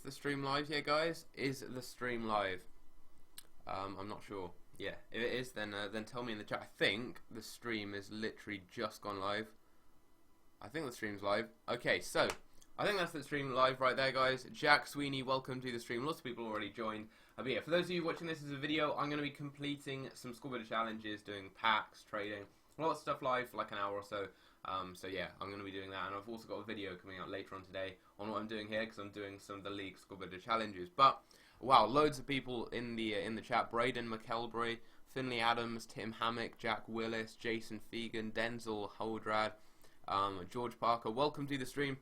the stream live yet, guys? Is the stream live? I'm not sure. Yeah, if it is, then tell me in the chat. I think the stream is literally just gone live. I think the stream's live. Okay, so I think that's the stream live right there, guys. Jack Sweeney, welcome to the stream. Lots of people already joined. But yeah, for those of you watching this as a video, I'm going to be completing some Squad Builder challenges, doing packs, trading, a lot of stuff live for like an hour or so. So yeah, I'm going to be doing that, and I've also got a video coming out later on today on what I'm doing here, because I'm doing some of the League Squad Builder challenges. But wow, loads of people in the chat: Braden McElbury, Finley Adams, Tim Hammock, Jack Willis, Jason Fegan, Denzel Holdrad, George Parker. Welcome to the stream,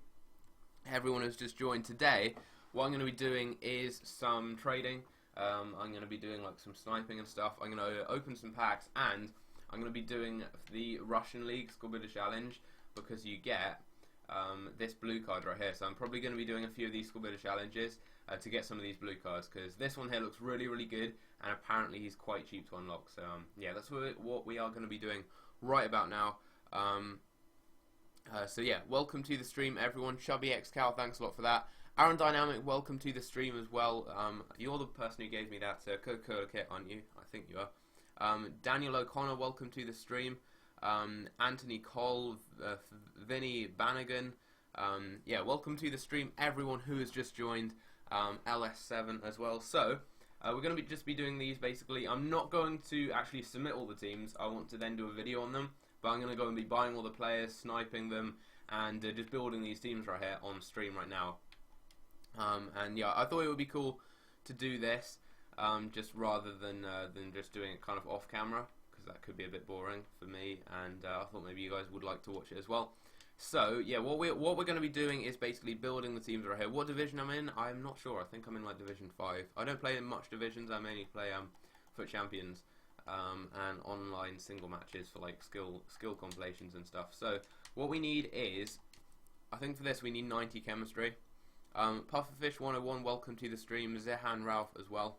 everyone who's just joined. Today, what I'm going to be doing is some trading. I'm going to be doing like some sniping and stuff. I'm going to open some packs, and I'm going to be doing the Russian League Squad Builder challenge, because you get this blue card right here. So I'm probably going to be doing a few of these Squad Builder challenges to get some of these blue cards, because this one here looks really, really good, and apparently he's quite cheap to unlock. So yeah, that's what we are going to be doing right about now. So yeah, welcome to the stream, everyone. Chubby X Cow, thanks a lot for that. Aaron Dynamic, welcome to the stream as well. You're the person who gave me that Coca-Cola kit, aren't you? I think you are. Daniel O'Connor, welcome to the stream. Anthony Cole, Vinny Bannigan, yeah, welcome to the stream, everyone who has just joined. LS7 as well. So we're going to just be doing these basically. I'm not going to actually submit all the teams. I want to then do a video on them, but I'm going to go and be buying all the players, sniping them, and just building these teams right here on stream right now. And yeah, I thought it would be cool to do this just rather than just doing it kind of off camera, because that could be a bit boring for me, and I thought maybe you guys would like to watch it as well. So yeah, what we're going to be doing is basically building the teams right here. What division I'm in, I'm not sure. I think I'm in like Division 5. I don't play in much divisions. I mainly play FUT Champions and online single matches for like skill compilations and stuff. So what we need is, I think for this we need 90 chemistry. Pufferfish 101, welcome to the stream. Zehan Ralph as well.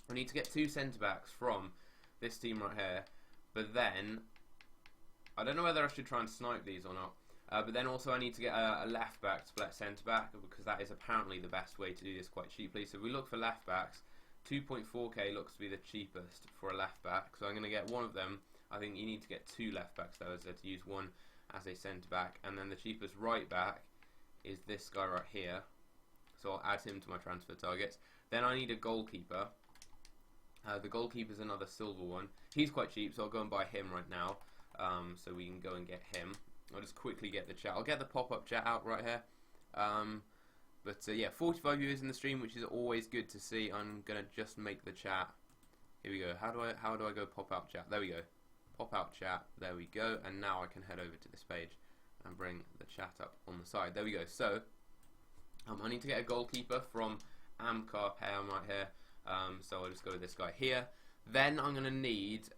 We need to get 2 centre backs from this team right here, but then I don't know whether I should try and snipe these or not. But then also I need to get a left back to play centre back, because that is apparently the best way to do this quite cheaply. So if we look for left backs, 2.4k looks to be the cheapest for a left back. So I'm going to get one of them. I think you need to get 2 left backs though, to use one as a centre back. And then the cheapest right back is this guy right here. So I'll add him to my transfer targets. Then I need a goalkeeper. The goalkeeper's another silver one. He's quite cheap, so I'll go and buy him right now. So we can go and get him. I'll just quickly get the chat. I'll get the pop-up chat out right here. Yeah, 45 viewers in the stream, which is always good to see. I'm gonna just make the chat. Here we go. How do I go pop out chat? There we go. Pop out chat. There we go. And now I can head over to this page and bring the chat up on the side. There we go. So I need to get a goalkeeper from Amcar Pam right here. So I'll just go with this guy here. Then I'm gonna need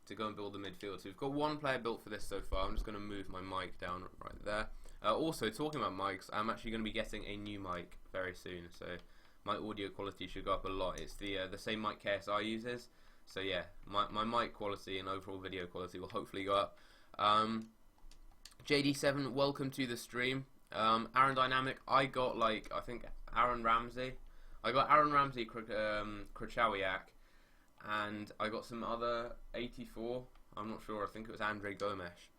to go and build the midfield. So we've got 1 player built for this so far. I'm just going to move my mic down right there. Also, talking about mics, I'm actually going to be getting a new mic very soon. So my audio quality should go up a lot. It's the same mic KSI uses. So yeah, my mic quality and overall video quality will hopefully go up. JD7, welcome to the stream. Aaron Dynamic, I got like, I think Aaron Ramsey. I got Aaron Ramsey, Krachowiak, and I got some other 84. I'm not sure. I think it was Andre Gomes.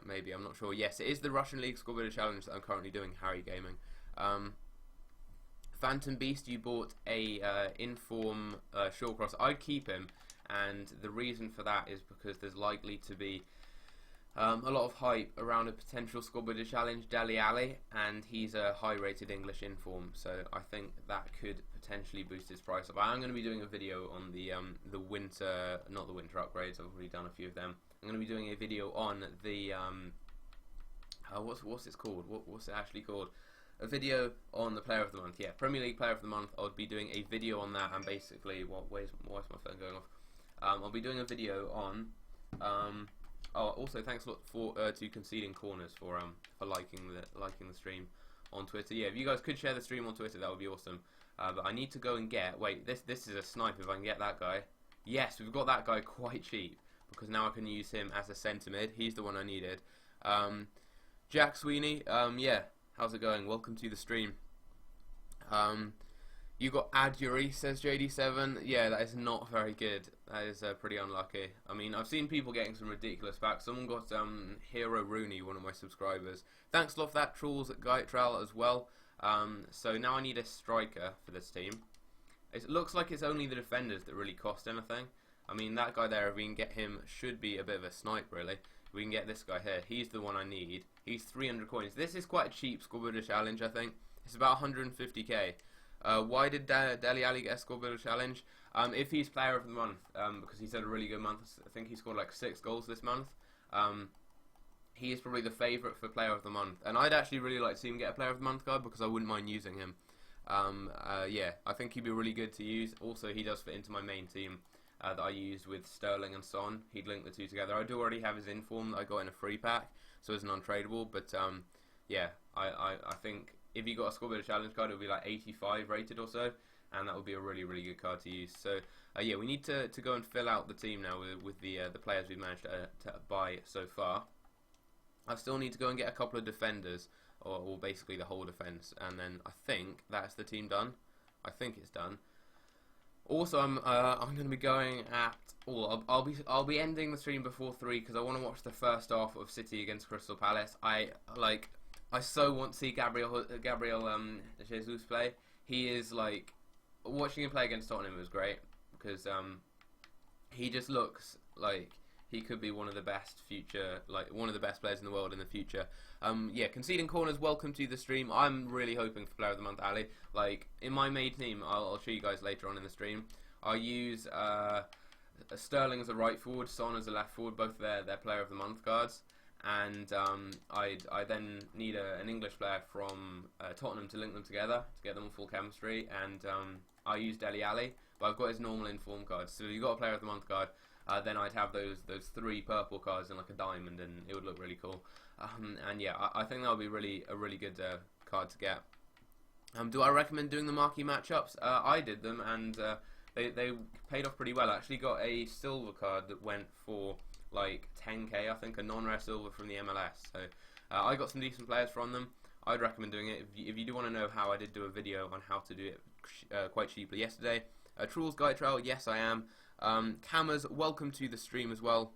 Maybe, I'm not sure. Yes, it is the Russian League Squad Builder challenge that I'm currently doing. Harry Gaming. Phantom Beast, you bought a Inform Shawcross. I'd keep him, and the reason for that is because there's likely to be a lot of hype around a potential Squad Builder challenge, Dele Alli, and he's a high-rated English inform, so I think that could potentially boost his price up. I am going to be doing a video on the winter, not the winter upgrades. I've already done a few of them. I'm going to be doing a video on the what's it called? What's it actually called? A video on the Player of the Month. Yeah, Premier League Player of the Month. I'll be doing a video on that, and basically, why is my phone going off? I'll be doing a video on. Oh, also thanks a lot for to Conceding Corners for liking the stream on Twitter. Yeah, if you guys could share the stream on Twitter, that would be awesome. But I need to go and get. Wait, this is a sniper. If I can get that guy. Yes, we've got that guy quite cheap, because now I can use him as a centre mid. He's the one I needed. Jack Sweeney. Yeah, how's it going? Welcome to the stream. You got Adjury, says JD7. Yeah, that is not very good. That is pretty unlucky. I mean, I've seen people getting some ridiculous packs. Someone got Hero Rooney, one of my subscribers. Thanks a lot for that, Trolls at Gaitrell as well. So now I need a striker for this team. It looks like it's only the defenders that really cost anything. I mean, that guy there, if we can get him, should be a bit of a snipe, really. If we can get this guy here, he's the one I need. He's 300 coins. This is quite a cheap Squad Builder Challenge, I think. It's about 150k. Why did Dele Alli get a Squad Builder Challenge? If he's Player of the Month, because he's had a really good month. I think he scored like 6 goals this month. He is probably the favourite for Player of the Month. And I'd actually really like to see him get a Player of the Month card because I wouldn't mind using him. Yeah, I think he'd be really good to use. Also, he does fit into my main team that I used with Sterling and Son. He'd link the two together. I do already have his inform that I got in a free pack, so it's an untradeable. But yeah, I think if you got a Squad Builder Challenge card, it would be like 85 rated or so, and that would be a really, really good card to use. So yeah, we need to go and fill out the team now with the players we've managed to buy so far. I still need to go and get a couple of defenders, or basically the whole defense, and then I think that's the team done. I think it's done. Also, I'm going to be going at. I'll be ending the stream before 3 because I want to watch the first half of City against Crystal Palace. I so want to see Gabriel Jesus play. He is like, watching him play against Tottenham was great because he just looks like he could be one of the best players in the world in the future. Yeah, conceding corners, welcome to the stream. I'm really hoping for Player of the Month, Ali. Like, in my main team, I'll show you guys later on in the stream, I'll use Sterling as a right forward, Son as a left forward, both their Player of the Month cards. And I then need an English player from Tottenham to link them together, to get them on full chemistry. And I use Dele Alli, but I've got his normal inform cards. So if you've got a Player of the Month card, then I'd have those 3 purple cards in like a diamond, and it would look really cool. And yeah, I think that would be a really good card to get. Do I recommend doing the marquee matchups? I did them, and they paid off pretty well. I actually got a silver card that went for like 10k, I think, a non-rare silver from the MLS. So I got some decent players from them. I'd recommend doing it. If you do want to know how, I did do a video on how to do it quite cheaply yesterday. Trulls Guide Trail, yes I am. Cameras, welcome to the stream as well.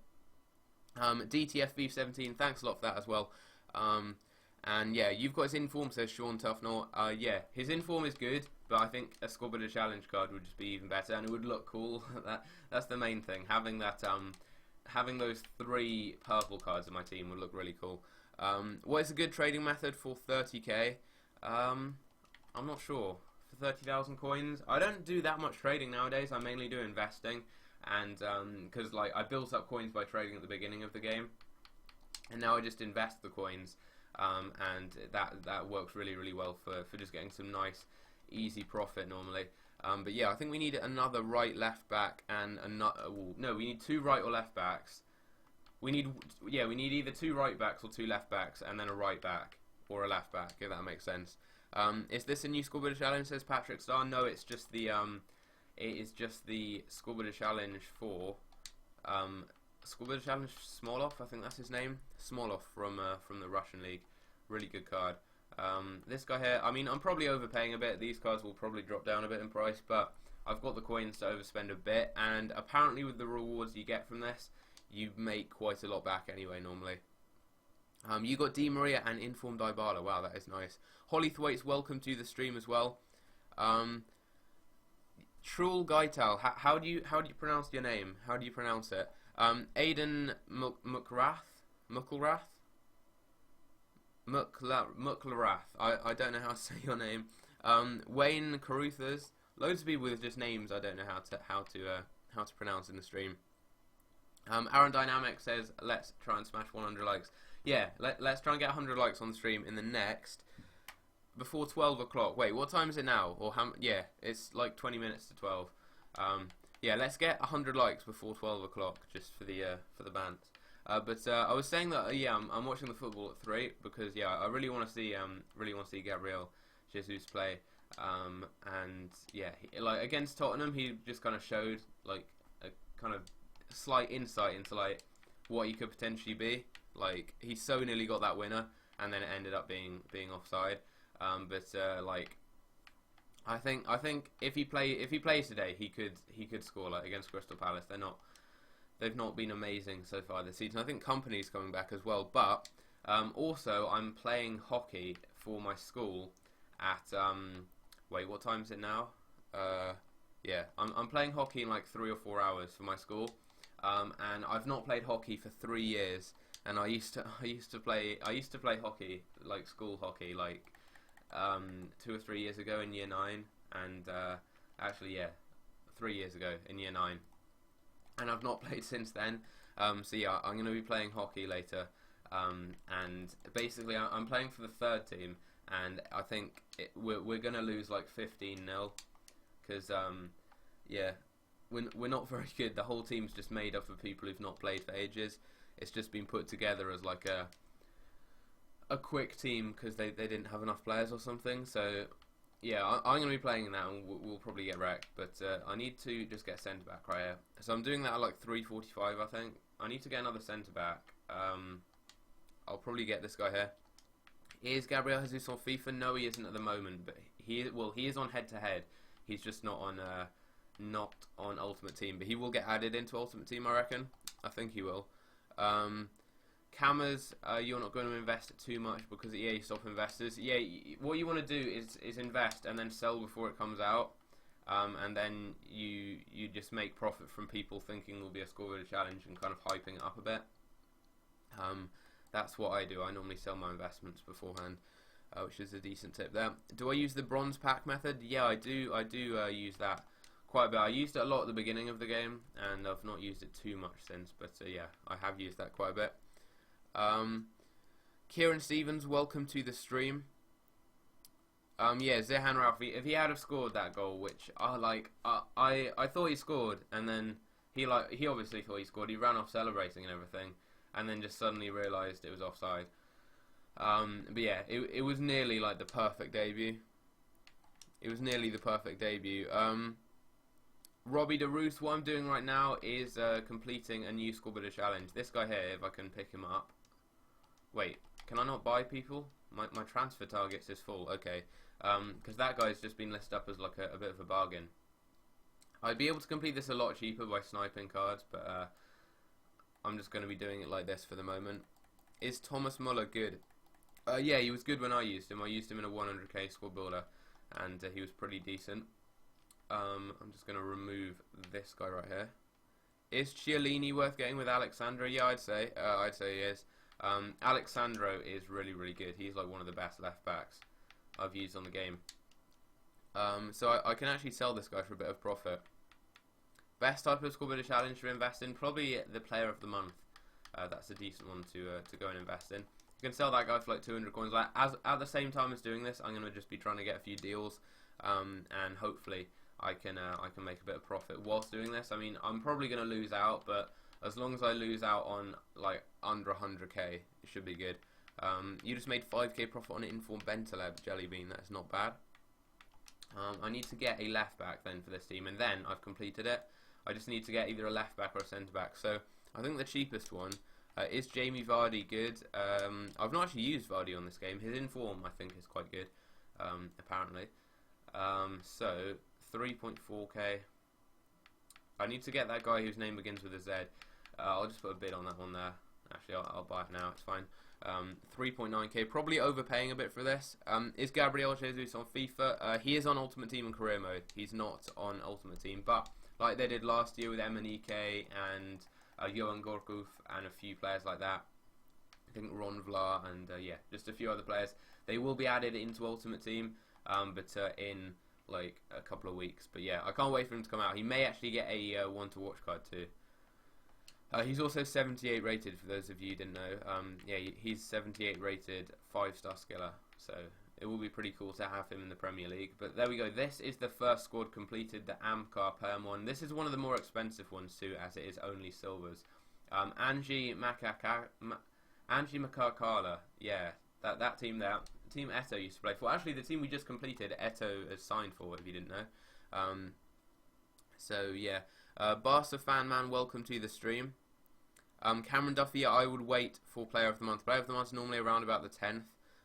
DTF17, thanks a lot for that as well. And yeah, you've got his inform, says Sean Tufnor. Yeah, his inform is good, but I think a Squad Builder Challenge card would just be even better, and it would look cool. That's the main thing. Having that, having those 3 purple cards in my team would look really cool. What is a good trading method for 30k? I'm not sure. For 30,000 coins, I don't do that much trading nowadays. I mainly do investing, and because like I built up coins by trading at the beginning of the game, and now I just invest the coins, and that works really, really well for just getting some nice easy profit normally. But yeah, I think we need another right left back and another. No, we need 2 right or left backs. We need either 2 right backs or 2 left backs, and then a right back or a left back, if that makes sense. Is this a new Squad Builder Challenge? Says Patrick Star. No, it's just the it is just the Squad Builder Challenge for Squad Builder Challenge Smolov. I think that's his name. Smolov from the Russian league. Really good card. This guy here, I mean, I'm probably overpaying a bit. These cards will probably drop down a bit in price, but I've got the coins to overspend a bit, and apparently with the rewards you get from this, you make quite a lot back anyway normally. You got Di Maria and Informed Dybala. Wow, that is nice. Holly Thwaites, welcome to the stream as well. Trull Gaital, how do you pronounce your name? How do you pronounce it? Aidan Mucklerath? Mucklerath. I don't know how to say your name. Wayne Caruthers. Loads of people with just names I don't know how to pronounce in the stream. Aaron Dynamic says, let's try and smash 100 likes. Yeah, let's try and get 100 likes on the stream in the next, before 12 o'clock. Wait, what time is it now? Or how? Yeah, it's like 20 minutes to 12. Yeah, let's get 100 likes before 12 o'clock, just for the bans. But I was saying that yeah, I'm watching the football at 3 because yeah, I really want to see Gabriel Jesus play. And yeah, like against Tottenham, he just kind of showed like a kind of slight insight into like what he could potentially be. Like he so nearly got that winner, and then it ended up being offside. But like I think if he plays today, he could score like against Crystal Palace. They've not been amazing so far this season. I think Company's coming back as well, but also I'm playing hockey for my school at wait, what time is it now? Yeah, I'm playing hockey in like 3 or 4 hours for my school, and I've not played hockey for 3 years. And I used to play hockey, like school hockey, like 2 or 3 years ago in year 9, and actually, yeah, 3 years ago in year 9, and I've not played since then. So yeah, I'm going to be playing hockey later, and basically I'm playing for the 3rd team, and I think we're going to lose like 15-0, because yeah, we're not very good. The whole team's just made up of people who've not played for ages. It's just been put together as like a quick team because they didn't have enough players or something. So yeah, I'm going to be playing in that, and we'll probably get wrecked. But I need to just get centre back right here. So I'm doing that at like 3:45, I think. I need to get another centre back. I'll probably get this guy here. Is Gabriel Jesus on FIFA? No, he isn't at the moment. But he is on head to head. He's just not on Ultimate Team. But he will get added into Ultimate Team, I reckon. I think he will. Cameras, you're not going to invest too much because EA stop investors. Yeah, what you want to do is invest and then sell before it comes out, and then you just make profit from people thinking there'll be a score with a challenge and kind of hyping it up a bit. That's what I do. I normally sell my investments beforehand, which is a decent tip there. Do I use the bronze pack method? Yeah, I do. I do use that quite a bit. I used it a lot at the beginning of the game, and I've not used it too much since, but yeah, I have used that quite a bit. Kieran Stevens, welcome to the stream. Yeah, Zehan Ralphie, if he had have scored that goal, which I thought he scored, and then he obviously thought he scored. He ran off celebrating and everything, and then just suddenly realised it was offside. But yeah, it was nearly like the perfect debut. It was nearly the perfect debut. Robbie DeRoos, what I'm doing right now is completing a new scoreboard challenge. This guy here, if I can pick him up. Wait, can I not buy people? My transfer targets is full. Okay, because that guy's just been listed up as like a bit of a bargain. I'd be able to complete this a lot cheaper by sniping cards, but I'm just going to be doing it like this for the moment. Is Thomas Muller good? Yeah, he was good when I used him. I used him in a 100k squad builder, and he was pretty decent. I'm just going to remove this guy right here. Is Chiellini worth getting with Alexandro? Yeah, I'd say he is. Alexandro is really, really good. He's like one of the best left backs I've used on the game. So I can actually sell this guy for a bit of profit. Best type of squad builder challenge to invest in? Probably the player of the month. That's a decent one to go and invest in. You can sell that guy for like 200 coins. Like, at the same time as doing this, I'm going to just be trying to get a few deals, and hopefully I can make a bit of profit whilst doing this. I mean, I'm probably going to lose out, but as long as I lose out on like under 100k, it should be good. You just made 5k profit on it in for Bentaleb Jellybean. That's not bad. I need to get a left back then for this team, and then I've completed it. I just need to get either a left back or a centre back. So I think the cheapest one is Jamie Vardy good. I've not actually used Vardy on this game. His inform I think is quite good, apparently. So 3.4k. I need to get that guy whose name begins with a Z. I'll just put a bid on that one there. Actually, I'll buy it now. It's fine. 3.9k. Probably overpaying a bit for this. Is Gabriel Jesus on FIFA? He is on Ultimate Team and Career Mode. He's not on Ultimate Team, but like they did last year with Emenike and Johan Gorkuf and a few players like that. I think Ron Vla and yeah, just a few other players. They will be added into Ultimate Team, but in like a couple of weeks. But yeah, I can't wait for him to come out. He may actually get a one to watch card too. He's also 78 rated, for those of you who didn't know. Yeah, he's 78 rated, 5-star skiller, so it will be pretty cool to have him in the Premier League. But there we go, this is the first squad completed, the Amcar Perm one. This is one of the more expensive ones too, as it is only silvers. Angie Makakala, yeah, that team there. Team Eto used to play for. Actually, the team we just completed, Eto has signed for, if you didn't know. So yeah, Barca fan man, welcome to the stream. Cameron Duffy, yeah, I would wait for Player of the Month. Player of the Month is normally around about the 10th.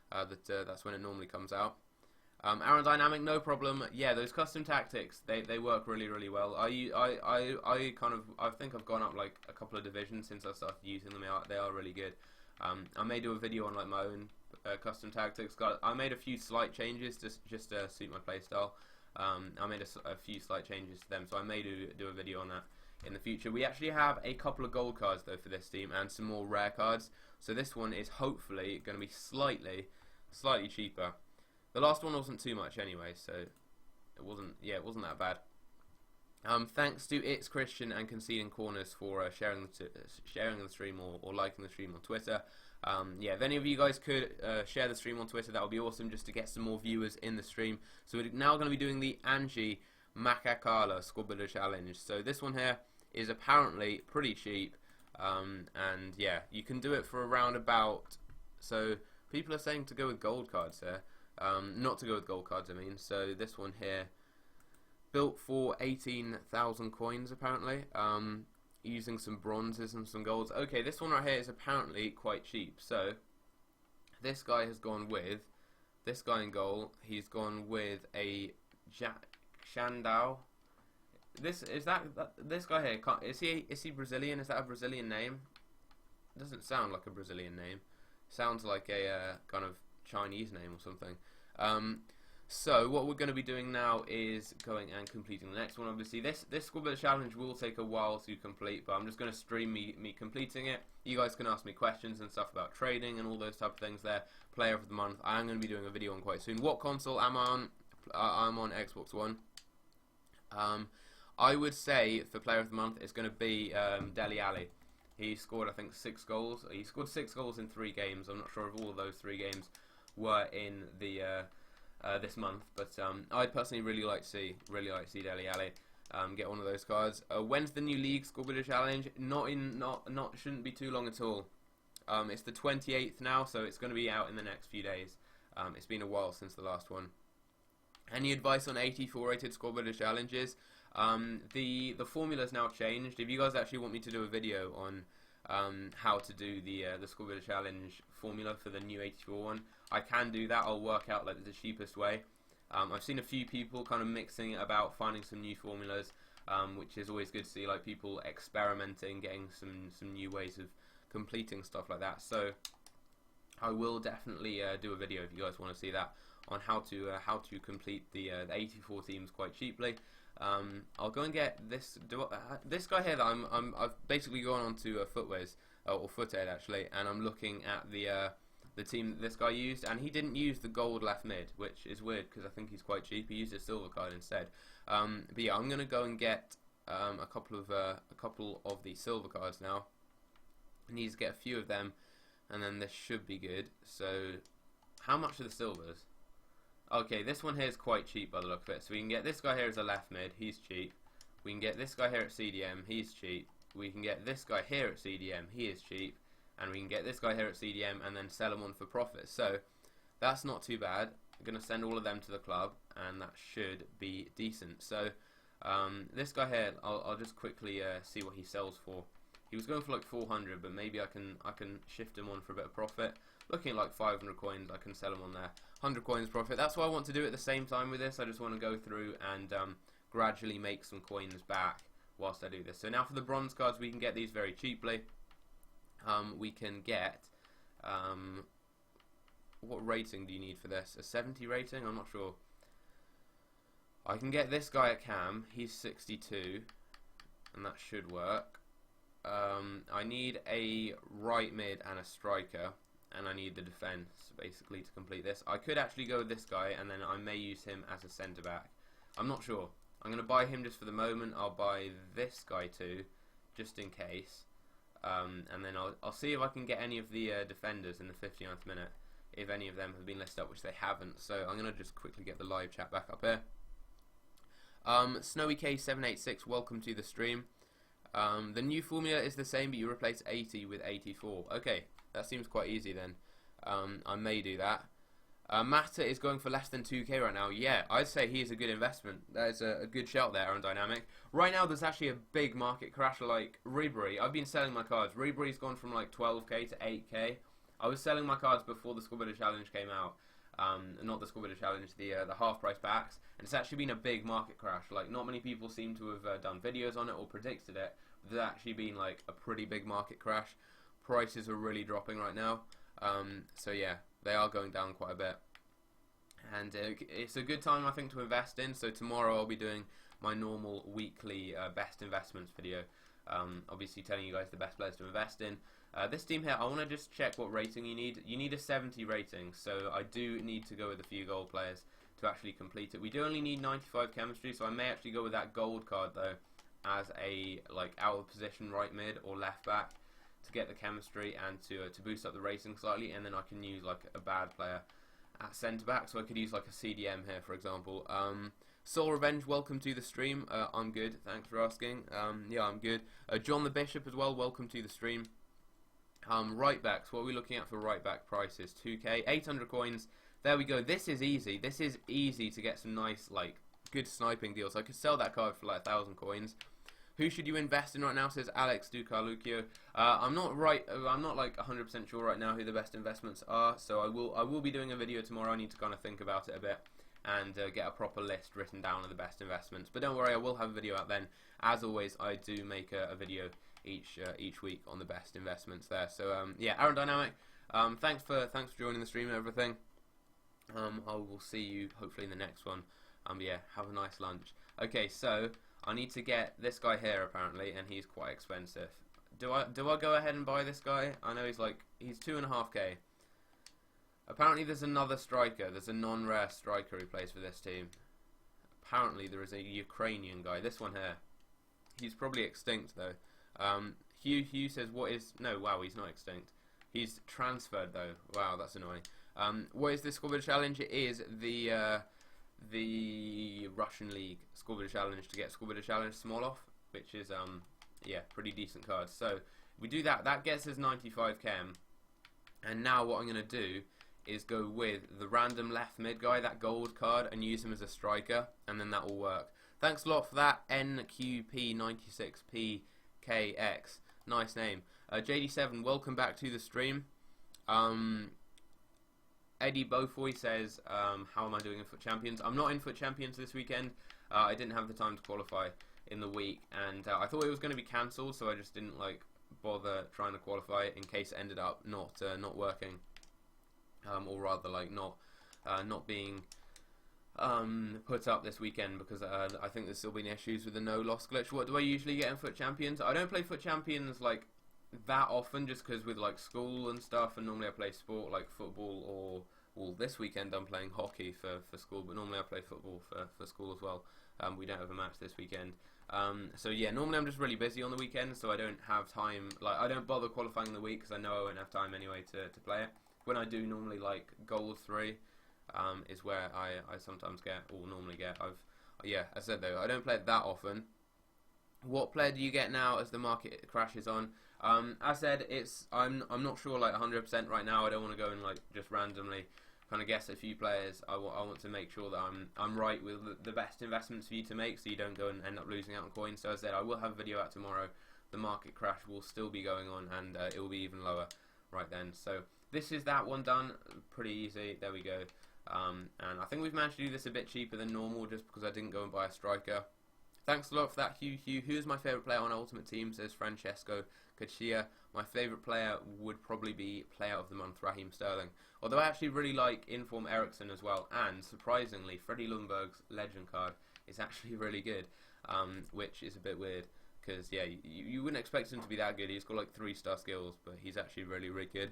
That's when it normally comes out. Aerodynamic, no problem. Yeah, those custom tactics, they work really well. I think I've gone up like a couple of divisions since I started using them. They are really good. I may do a video on like my own custom tactics. I made a few slight changes to just suit my playstyle. I made a few slight changes to them, so I may do a video on that in the future. We actually have a couple of gold cards though for this team and some more rare cards. So this one is hopefully going to be slightly cheaper. The last one wasn't too much anyway, so it wasn't that bad. Thanks to It's Christian and Conceding Corners for sharing the stream or liking the stream on Twitter. Yeah, if any of you guys could share the stream on Twitter, that would be awesome, just to get some more viewers in the stream. So we're now going to be doing the Angie Macacala Squad Builder Challenge. So this one here is apparently pretty cheap, and yeah, you can do it for around about. So people are saying to go with gold cards here. Not to go with gold cards, I mean. So this one here, built for 18,000 coins apparently, using some bronzes and some golds. Okay, this one right here is apparently quite cheap. So this guy has gone with, this guy in goal, he's gone with a Shandao. This guy here, is he Brazilian? Is that a Brazilian name? It doesn't sound like a Brazilian name. Sounds like a kind of Chinese name or something. So what we're going to be doing now is going and completing the next one. Obviously this Squad Builder Challenge will take a while to complete, but I'm just going to stream me completing it. You guys can ask me questions and stuff about trading and all those type of things there. Player of the month, I am going to be doing a video on quite soon. What console am I on? I'm on Xbox One. I would say for player of the month it's going to be Dele Alli. He scored, I think, 6 goals. He scored 6 goals in 3 games. I'm not sure if all of those 3 games were in the this month, but I'd personally really like to see Dele Alli get one of those cards. When's the new League Squad Builder Challenge? Shouldn't be too long at all. It's the 28th now, so it's going to be out in the next few days. It's been a while since the last one. Any advice on 84 rated Squad Builder Challenges? The formula's now changed. If you guys actually want me to do a video on how to do the Squad Builder Challenge formula for the new 84 one, I can do that. I'll work out like the cheapest way. I've seen a few people kind of mixing it about, finding some new formulas, which is always good to see, like people experimenting, getting some new ways of completing stuff like that. So I will definitely do a video if you guys want to see that on how to complete the 84 teams quite cheaply. I'll go and get this guy here that I've basically gone on to Footways or Footed actually, and I'm looking at the team that this guy used, and he didn't use the gold left mid, which is weird because I think he's quite cheap. He used a silver card instead. But yeah, I'm gonna go and get a couple of the silver cards now. I need to get a few of them, and then this should be good. So how much are the silvers? Okay, this one here is quite cheap by the look of it. So we can get this guy here as a left mid, he's cheap. We can get this guy here at CDM, he's cheap. We can get this guy here at CDM, he is cheap. And we can get this guy here at CDM and then sell him on for profit. So that's not too bad. I'm going to send all of them to the club, and that should be decent. So this guy here, I'll just quickly see what he sells for. He was going for like 400, but maybe I can shift him on for a bit of profit. Looking at like 500 coins, I can sell him on there. 100 coins profit. That's what I want to do at the same time with this. I just want to go through and gradually make some coins back whilst I do this. So now for the bronze cards, we can get these very cheaply. We can get what rating do you need for this? A 70 rating? I'm not sure. I can get this guy at Cam. He's 62, and that should work. I need a right mid and a striker, and I need the defense basically to complete this. I could actually go with this guy, and then I may use him as a centre back. I'm not sure. I'm going to buy him just for the moment. I'll buy this guy too, just in case. And then I'll see if I can get any of the defenders in the 59th minute, if any of them have been listed up, which they haven't. So I'm going to just quickly get the live chat back up here. Snowy K786, welcome to the stream. The new formula is the same, but you replace 80 with 84. Okay, that seems quite easy then. I may do that. Mata is going for less than 2k right now. Yeah, I'd say he is a good investment. That is a good shout there on Dynamic. Right now, there's actually a big market crash like Ribery. I've been selling my cards. Ribery's gone from like 12k to 8k. I was selling my cards before the Squad Builder Challenge came out. Not the squad builder challenge, the half price packs, and it's actually been a big market crash. Like, not many people seem to have done videos on it or predicted it, but there's actually been like a pretty big market crash. Prices are really dropping right now, so yeah, they are going down quite a bit, and it's a good time, I think, to invest in. So tomorrow I'll be doing my normal weekly best investments video, obviously telling you guys the best players to invest in. This team here, I want to just check what rating you need. You need a 70 rating, so I do need to go with a few gold players to actually complete it. We do only need 95 chemistry, so I may actually go with that gold card though as a like out of position right mid or left back to get the chemistry and to boost up the rating slightly, and then I can use like a bad player at centre back, so I could use like a CDM here, for example. Soul Revenge, welcome to the stream. I'm good, thanks for asking. Yeah, I'm good. John the Bishop as well, welcome to the stream. Right backs, what are we looking at for right back prices? 2k, 800 coins. There we go. This is easy. This is easy to get some nice, like, good sniping deals. I could sell that card for like 1,000 coins. Who should you invest in right now? Says Alex Ducarluccio. I'm not like 100% sure right now who the best investments are. So I will be doing a video tomorrow. I need to kind of think about it a bit and get a proper list written down of the best investments. But don't worry, I will have a video out then. As always, I do make a video each week on the best investments there. So yeah, Aerodynamic, thanks for joining the stream and everything. I will see you hopefully in the next one. Yeah, have a nice lunch. Okay, so I need to get this guy here apparently, and he's quite expensive. Do I go ahead and buy this guy? I know he's 2.5k. Apparently there's another striker. There's a non-rare striker who plays for this team. Apparently there is a Ukrainian guy. This one here. He's probably extinct though. Hugh says, what is... No, wow, he's not extinct. He's transferred, though. Wow, that's annoying. What is this squad builder challenge? It is the Russian League squad builder challenge to get squad builder challenge Smolov, which is, yeah, pretty decent card. So, we do that. That gets us 95 chem. And now what I'm going to do is go with the random left mid guy, that gold card, and use him as a striker, and then that will work. Thanks a lot for that, NQP96P. KX, nice name. JD7, welcome back to the stream. Eddie Beaufoy says, how am I doing in Foot Champions? I'm not in Foot Champions this weekend. I didn't have the time to qualify in the week, and I thought it was going to be cancelled, so I just didn't like bother trying to qualify in case it ended up not working, or rather like not being put up this weekend, because I think there's still been issues with the no loss glitch. What do I usually get in Foot Champions? I don't play Foot Champions like that often, just because with like school and stuff, and normally I play sport like football, or well, this weekend I'm playing hockey for school, but normally I play football for school as well. We don't have a match this weekend. So yeah, normally I'm just really busy on the weekend, so I don't have time, like I don't bother qualifying in the week because I know I won't have time anyway to play it. When I do normally like Gold 3, is where I sometimes get, or normally get. Yeah, as I said though, I don't play it that often. What player do you get now as the market crashes on? As I said, I'm not sure like 100% right now. I don't want to go and like just randomly kind of guess a few players. I want to make sure that I'm right with the best investments for you to make, so you don't go and end up losing out on coins. So as I said, I will have a video out tomorrow. The market crash will still be going on, and it will be even lower right then. So this is that one done. Pretty easy. There we go. And I think we've managed to do this a bit cheaper than normal, just because I didn't go and buy a striker. Thanks a lot for that, Hugh. Who is my favourite player on Ultimate Team, says Francesco Caccia. My favourite player would probably be Player of the Month, Raheem Sterling. Although I actually really like Inform Eriksson as well, and surprisingly, Freddie Lundberg's Legend card is actually really good, which is a bit weird, because yeah, you wouldn't expect him to be that good. He's got like 3-star skills, but he's actually really, really good.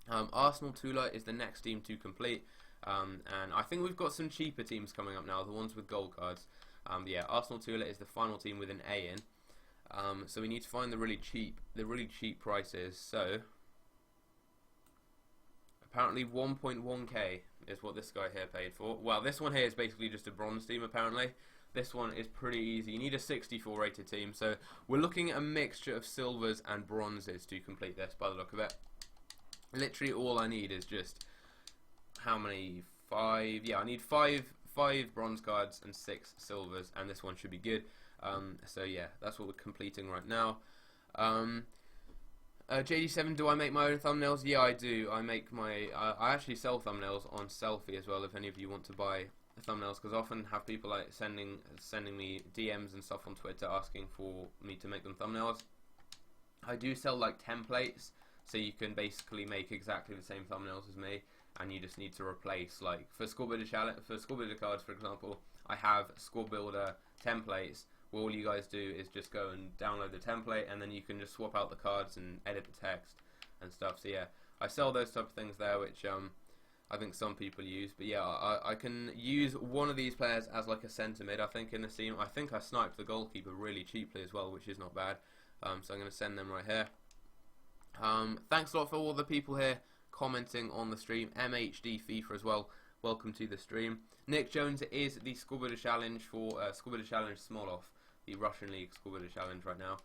Arsenal Tula is the next team to complete. And I think we've got some cheaper teams coming up now, the ones with gold cards. Yeah, Arsenal Tula is the final team with an A in. So we need to find the really cheap prices. So apparently 1.1k is what this guy here paid for. Well, this one here is basically just a bronze team apparently. This one is pretty easy. You need a 64 rated team. So we're looking at a mixture of silvers and bronzes to complete this, by the look of it. Literally all I need is just... how many? 5? Yeah, I need 5 bronze cards and 6 silvers, and this one should be good. So yeah, that's what we're completing right now. JD7, do I make my own thumbnails? Yeah, I do. I make my. I actually sell thumbnails on Selfie as well. If any of you want to buy thumbnails, because I often have people like sending me DMs and stuff on Twitter asking for me to make them thumbnails. I do sell like templates, so you can basically make exactly the same thumbnails as me, and you just need to replace, like for score builder cards, for example. I have score builder templates. Where all you guys do is just go and download the template, and then you can just swap out the cards and edit the text and stuff. So yeah, I sell those type of things there, which I think some people use. But yeah, I can use one of these players as like a centre mid, I think, in the team. I think I sniped the goalkeeper really cheaply as well, which is not bad. So I'm going to send them right here. Thanks a lot for all the people here commenting on the stream. MHD FIFA as well. Welcome to the stream. Nick Jones is the Score Builder Challenge for Score Builder Challenge Smolov, the Russian League Score Builder Challenge right now.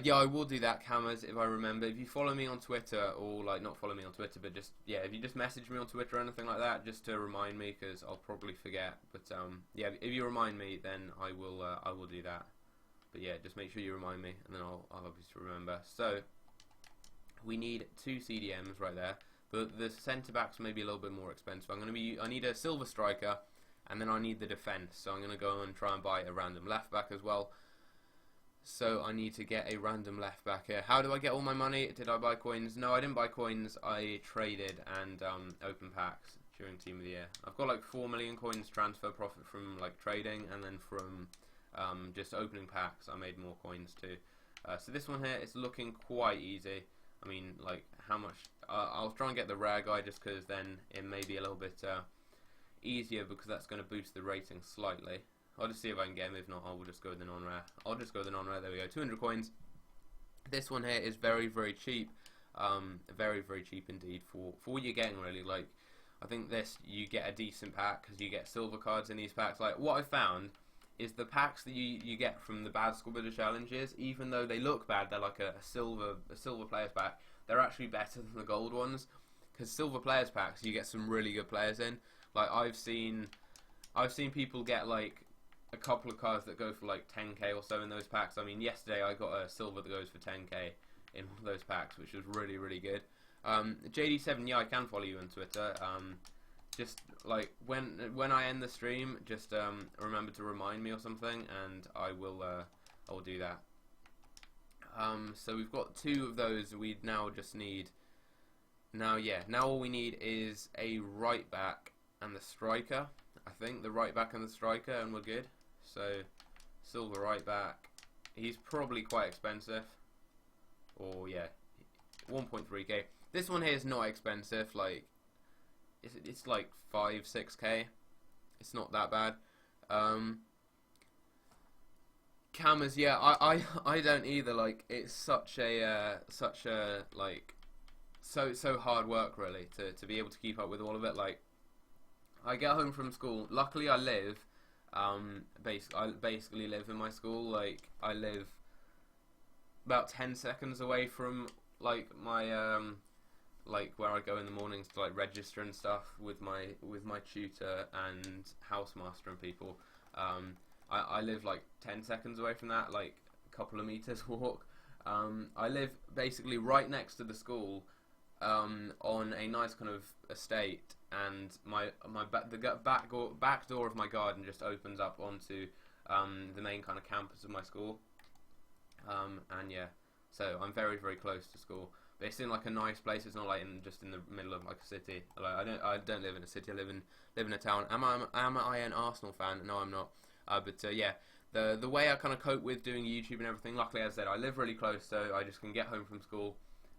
Yeah, I will do that, Cameras, if I remember. If you follow me on Twitter, or like not follow me on Twitter, but just yeah, if you just message me on Twitter or anything like that, just to remind me, because I'll probably forget. But yeah, if you remind me, then I will do that. But yeah, just make sure you remind me, and then I'll obviously remember. So we need 2 CDMs right there. The centre backs may be a little bit more expensive. I need a silver striker, and then I need the defence. So I'm going to go and try and buy a random left back as well. So I need to get a random left back here. How do I get all my money? Did I buy coins? No, I didn't buy coins. I traded and opened packs during Team of the Year. I've got like 4 million coins transfer profit from like trading, and then from just opening packs I made more coins too. So this one here is looking quite easy. I mean, like how much? I'll try and get the rare guy just because then it may be a little bit easier, because that's going to boost the rating slightly. I'll just see if I can get him. If not, I will just go with the non-rare. I'll just go with the non-rare. There we go. 200 coins. This one here is very, very cheap. Very, very cheap indeed for what you're getting, really. Like, I think this, you get a decent pack because you get silver cards in these packs. Like, what I found is the packs that you get from the bad Score Builder challenges, even though they look bad, they're like a silver players pack, they're actually better than the gold ones, because silver players packs you get some really good players in. Like I've seen people get like a couple of cards that go for like 10k or so in those packs. I mean, yesterday I got a silver that goes for 10k in one of those packs, which was really, really good. JD7, yeah, I can follow you on Twitter. Just like when I end the stream, just remember to remind me or something, and I will do that. So we've got 2 of those. We now just need now all we need is a right back and the striker. I think the right back and the striker, and we're good. So silver right back. He's probably quite expensive. Or yeah, 1.3k. This one here is not expensive. Like it's like 5-6k. It's not that bad. Cameras, yeah, I don't either. Like it's such a like so hard work really to be able to keep up with all of it. Like I get home from school. Luckily, I live I basically live in my school. Like I live about 10 seconds away from like my like where I go in the mornings to like register and stuff with my tutor and housemaster and people. I live like 10 seconds away from that, like a couple of meters walk. I live basically right next to the school, on a nice kind of estate, and the back door of my garden just opens up onto the main kind of campus of my school. And yeah, so I'm very, very close to school. But it's in like a nice place. It's not like just in the middle of like a city. Like I don't live in a city. I live in a town. Am I an Arsenal fan? No, I'm not. But yeah, the way I kind of cope with doing YouTube and everything. Luckily, as I said, I live really close, so I just can get home from school,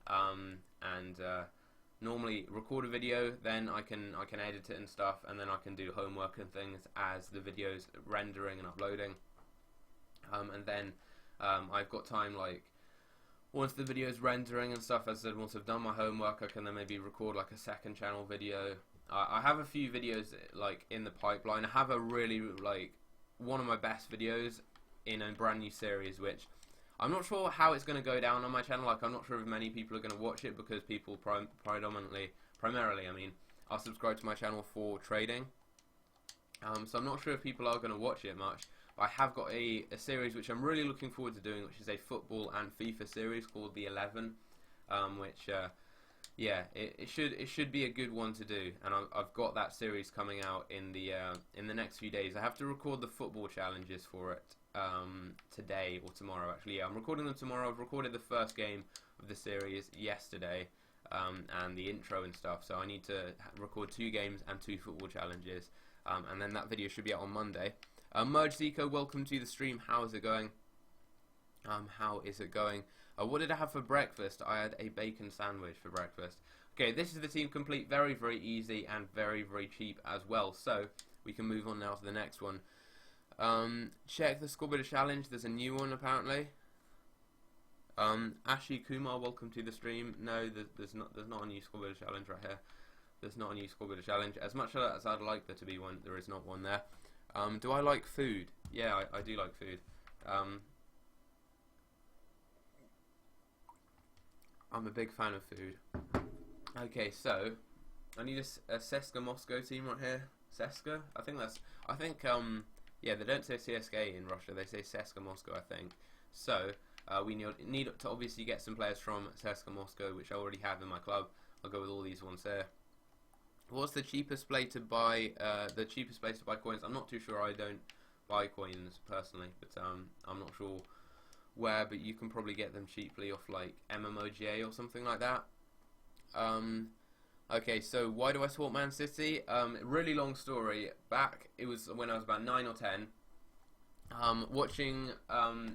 and normally record a video. Then I can edit it and stuff, and then I can do homework and things as the video's rendering and uploading. And then I've got time, like once the video's rendering and stuff, as I said, once I've done my homework, I can then maybe record like a second channel video. I have a few videos like in the pipeline. I have a really like one of my best videos in a brand new series, which I'm not sure how it's going to go down on my channel. Like I'm not sure if many people are going to watch it, because people primarily, I mean, are subscribed to my channel for trading. So I'm not sure if people are going to watch it much. I have got a series which I'm really looking forward to doing, which is a football and FIFA series called the 11, which yeah, it should be a good one to do, and I've got that series coming out in the next few days. I have to record the football challenges for it today or tomorrow. Actually, yeah, I'm recording them tomorrow. I've recorded the first game of the series yesterday, and the intro and stuff. So I need to record 2 games and 2 football challenges, and then that video should be out on Monday. Merge Zico, welcome to the stream. How is it going? How is it going? What did I have for breakfast? I had a bacon sandwich for breakfast. Okay, this is the team complete. Very, very easy and very, very cheap as well. So we can move on now to the next one. Check the Scoreboard challenge. There's a new one apparently. Ashi Kumar, welcome to the stream. No, there's not a new Scoreboard challenge right here. There's not a new Scoreboard challenge. As much as I'd like there to be one, there is not one there. Do I like food? Yeah, I do like food. I'm a big fan of food. Okay, so I need a CSKA Moscow team right here. CSKA? Yeah, they don't say CSKA in Russia. They say CSKA Moscow, I think. So we need to obviously get some players from CSKA Moscow, which I already have in my club. I'll go with all these ones here. What's the cheapest play to buy? The cheapest place to buy coins? I'm not too sure. I don't buy coins personally, but I'm not sure where. But you can probably get them cheaply off like MMOGA or something like that. Okay, so why do I support Man City? Really long story. It was when I was about 9 or 10. Watching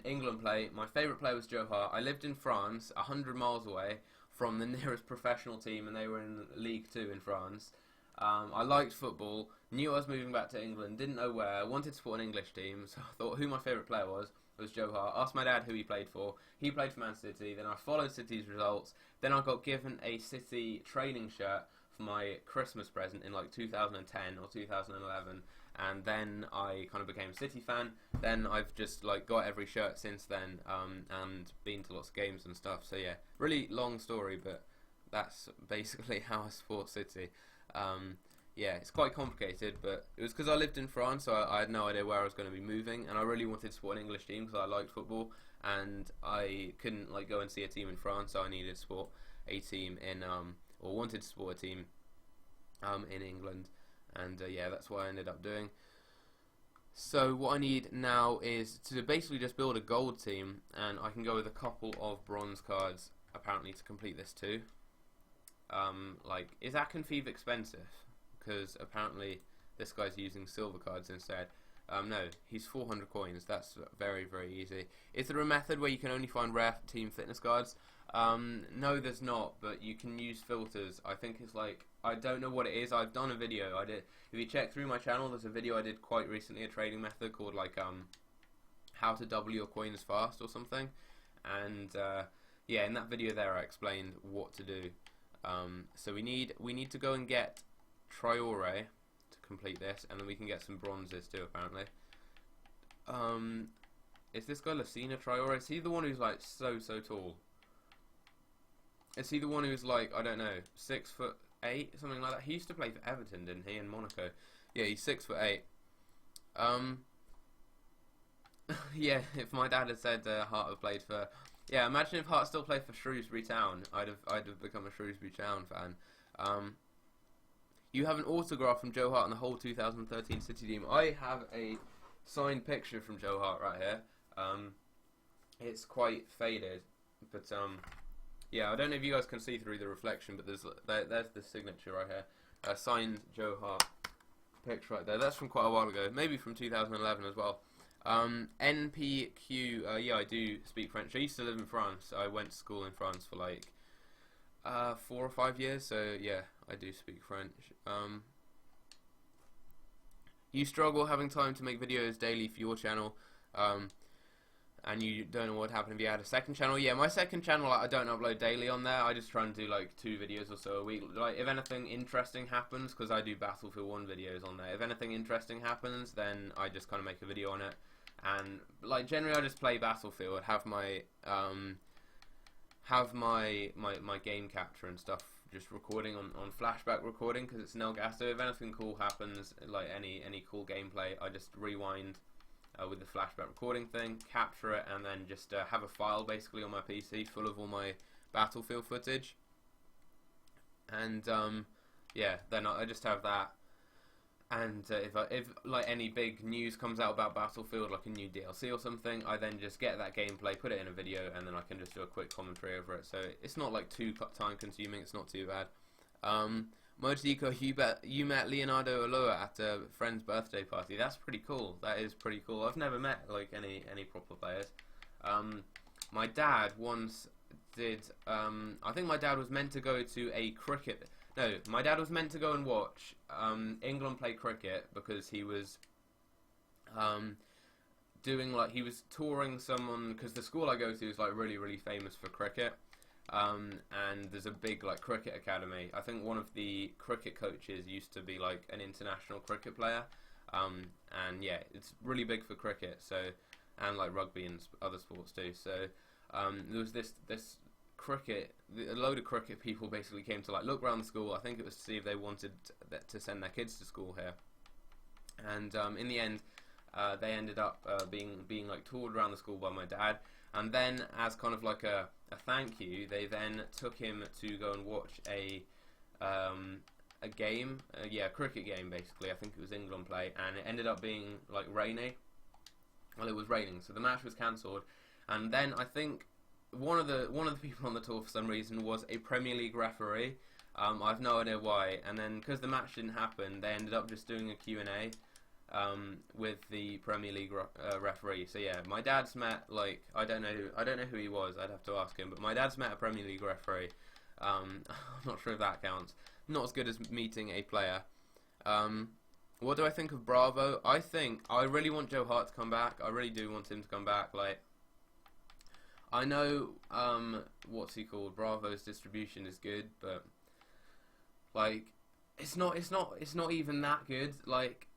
England play. My favourite player was Joe Hart. I lived in France, 100 miles away from the nearest professional team, and they were in League 2 in France. I liked football, knew I was moving back to England, didn't know where, wanted to support an English team, so I thought who my favourite player was Joe Hart. Asked my dad who he played for. He played for Man City. Then I followed City's results. Then I got given a City training shirt for my Christmas present in like 2010 or 2011, and then I kind of became a City fan. Then I've just like got every shirt since then, and been to lots of games and stuff. So yeah, really long story, but that's basically how I support City. Yeah, it's quite complicated, but it was because I lived in France, so I had no idea where I was going to be moving, and I really wanted to support an English team because I liked football, and I couldn't like go and see a team in France, so I needed to support a team in or wanted to support a team in England, and yeah, that's what I ended up doing. So what I need now is to basically just build a gold team, and I can go with a couple of bronze cards apparently to complete this too. Like, is Akinfeev expensive? Because apparently this guy's using silver cards instead. No, he's 400 coins. That's very, very easy. Is there a method where you can only find rare team fitness cards? No, there's not, but you can use filters. I think it's like, I don't know what it is. I've done a video. If you check through my channel, there's a video I did quite recently, a trading method called like how to double your coins fast or something. And yeah, in that video there, I explained what to do. So we need to go and get Traore to complete this, and then we can get some bronzes too apparently. Is this guy Lucina Traore? Is he the one who's like so tall? Is he the one who's like, I don't know, 6'8", something like that? He used to play for Everton, didn't he, in Monaco? Yeah, he's 6'8". Yeah, if my dad had said Hart had played for, yeah, imagine if Hart still played for Shrewsbury Town. I'd have become a Shrewsbury Town fan. You have an autograph from Joe Hart on the whole 2013 City team. I have a signed picture from Joe Hart right here. It's quite faded, but yeah, I don't know if you guys can see through the reflection, but there's the signature right here. Signed Joe Hart picture right there. That's from quite a while ago, maybe from 2011 as well. NPQ, yeah, I do speak French. I used to live in France. I went to school in France for like 4 or 5 years, so yeah, I do speak French. You struggle having time to make videos daily for your channel, and you don't know what would happen if you had a second channel. Yeah, my second channel, I don't upload daily on there. I just try and do like 2 videos or so a week. Like, if anything interesting happens, because I do Battlefield 1 videos on there, if anything interesting happens, then I just kind of make a video on it. And like generally I just play Battlefield, have my my game capture and stuff just recording on flashback recording, because it's an Elgato. If anything cool happens, like any cool gameplay, I just rewind with the flashback recording thing, capture it, and then just have a file basically on my PC full of all my Battlefield footage. And yeah, then I just have that. And if like any big news comes out about Battlefield, like a new DLC or something, I then just get that gameplay, put it in a video, and then I can just do a quick commentary over it. So it's not like too time consuming. It's not too bad. Mojiko, you met Leonardo Aloa at a friend's birthday party. That's pretty cool. That is pretty cool. I've never met like any proper players. My dad once did. I think my dad was meant to go to a cricket. No, my dad was meant to go and watch England play cricket because he was doing like he was touring someone, because the school I go to is like really famous for cricket, and there's a big like cricket academy. I think one of the cricket coaches used to be like an international cricket player, and yeah, it's really big for cricket. So, and like rugby and other sports too. So there was this cricket, a load of cricket people basically came to like look around the school. I think it was to see if they wanted to send their kids to school here, and in the end they ended up being like toured around the school by my dad, and then as kind of like a thank you, they then took him to go and watch a game, a cricket game basically. I think it was England play, and it ended up being like rainy. Well, it was raining, so the match was cancelled, and then I think one of the people on the tour for some reason was a Premier League referee. I've no idea why. And then because the match didn't happen, they ended up just doing a Q&A with the Premier League referee. So yeah, my dad's met like I don't know who he was. I'd have to ask him. But my dad's met a Premier League referee. I'm not sure if that counts. Not as good as meeting a player. What do I think of Bravo? I really want Joe Hart to come back. I really do want him to come back. Like, I know, what's he called? Bravo's distribution is good, but like, it's not even that good. Like,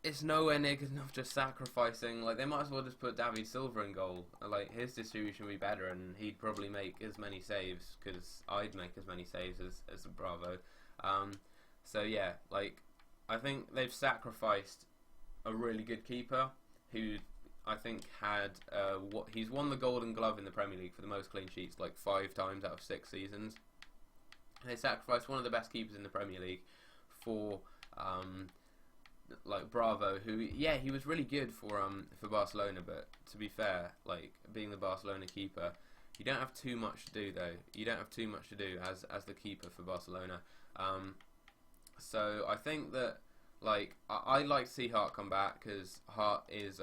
it's nowhere near good enough. Just sacrificing. Like, they might as well just put David Silva in goal. Like, his distribution would be better, and he'd probably make as many saves, because I'd make as many saves as Bravo. So yeah, like, I think they've sacrificed a really good keeper who I think had he's won the Golden Glove in the Premier League for the most clean sheets like 5 times out of 6 seasons. And they sacrificed one of the best keepers in the Premier League for like Bravo, who he was really good for Barcelona, but to be fair, like being the Barcelona keeper, you don't have too much to do though. You don't have too much to do as the keeper for Barcelona. So I think that like I'd like to see Hart come back, because Hart is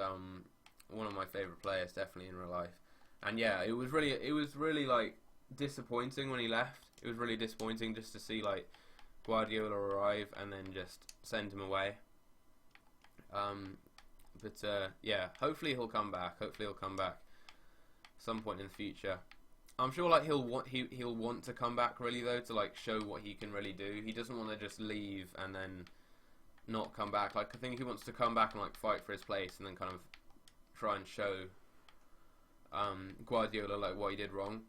one of my favourite players, definitely in real life. And yeah, it was really like disappointing when he left. It was really disappointing just to see like Guardiola arrive and then just send him away. But yeah, hopefully he'll come back. Hopefully he'll come back some point in the future. I'm sure like he'll want to come back really though, to like show what he can really do. He doesn't want to just leave and then not come back. Like I think he wants to come back and like fight for his place and then kind of try and show Guardiola like what he did wrong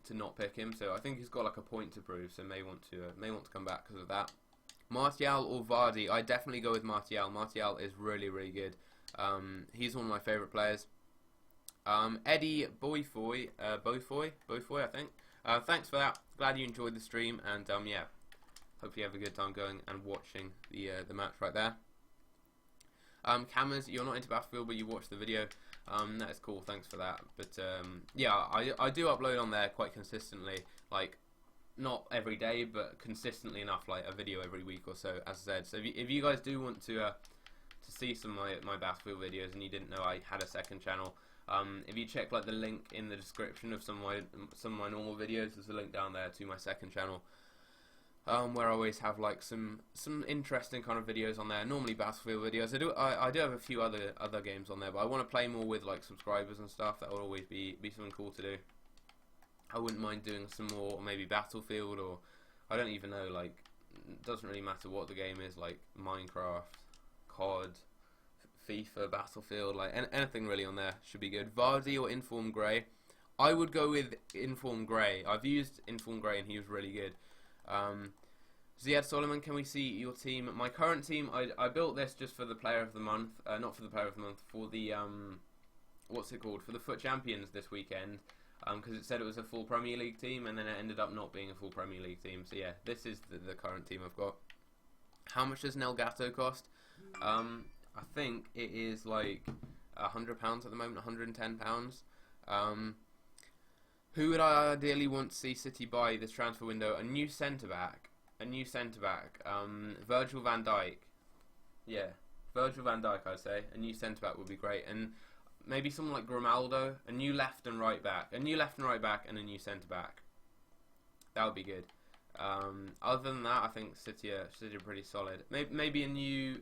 to not pick him. So I think he's got like a point to prove. So may want to come back because of that. Martial or Vardy? I definitely go with Martial. Martial is really good. He's one of my favourite players. Eddie Boyfoy, I think. Thanks for that. Glad you enjoyed the stream, and yeah, hope you have a good time going and watching the match right there. Cameras, you're not into Battlefield, but you watched the video. That is cool. Thanks for that. But yeah, I do upload on there quite consistently. Like, not every day, but consistently enough. Like a video every week or so, as I said. So if you guys do want to see some of my Battlefield videos, and you didn't know I had a second channel, if you check like the link in the description of some of my normal videos, there's a link down there to my second channel, where I always have like some interesting kind of videos on there. Normally Battlefield videos. I do have a few other games on there, but I want to play more with like subscribers and stuff. That will always be something cool to do. I wouldn't mind doing some more, maybe Battlefield, or I don't even know. Like, it doesn't really matter what the game is. Like Minecraft, COD, FIFA, Battlefield, like anything really on there should be good. Vardy or Inform Grey? I would go with Inform Grey. I've used Inform Grey and he was really good. Ziad Solomon, can we see your team? My current team, I built this just for the player of the month, not for the player of the month, for the, what's it called, for the Foot Champions this weekend, because it said it was a full Premier League team, and then it ended up not being a full Premier League team. So yeah, this is the current team I've got. How much does Nelgato cost? I think it is like £100 at the moment, £110. Who would I ideally want to see City buy this transfer window? A new centre-back. Virgil van Dijk. Yeah, Virgil van Dijk, I'd say. A new centre-back would be great. And maybe someone like Grimaldo. A new left and right back. And a new centre-back. That would be good. Other than that, I think City are pretty solid. Maybe a new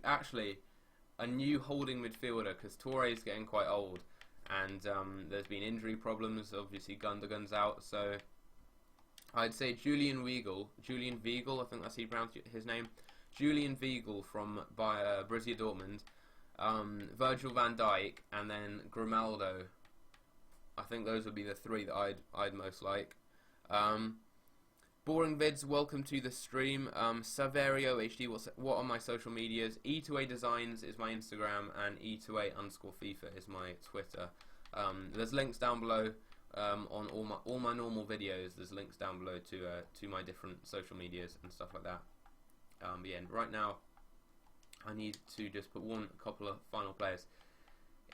holding midfielder, because Toure is getting quite old. And there's been injury problems. Obviously, Gundogan's out, so I'd say Julian Weigl, I think that's how you pronounce his name. Julian Weigl from Borussia Dortmund, Virgil van Dijk, and then Grimaldo. I think those would be the three that I'd most like. Boring Vids, welcome to the stream. Saverio HD, what are my social medias? E2A Designs is my Instagram, and E2A_FIFA is my Twitter. There's links down below on all my normal videos. There's links down below to my different social medias and stuff like that. Yeah, and right now I need to just put a couple of final players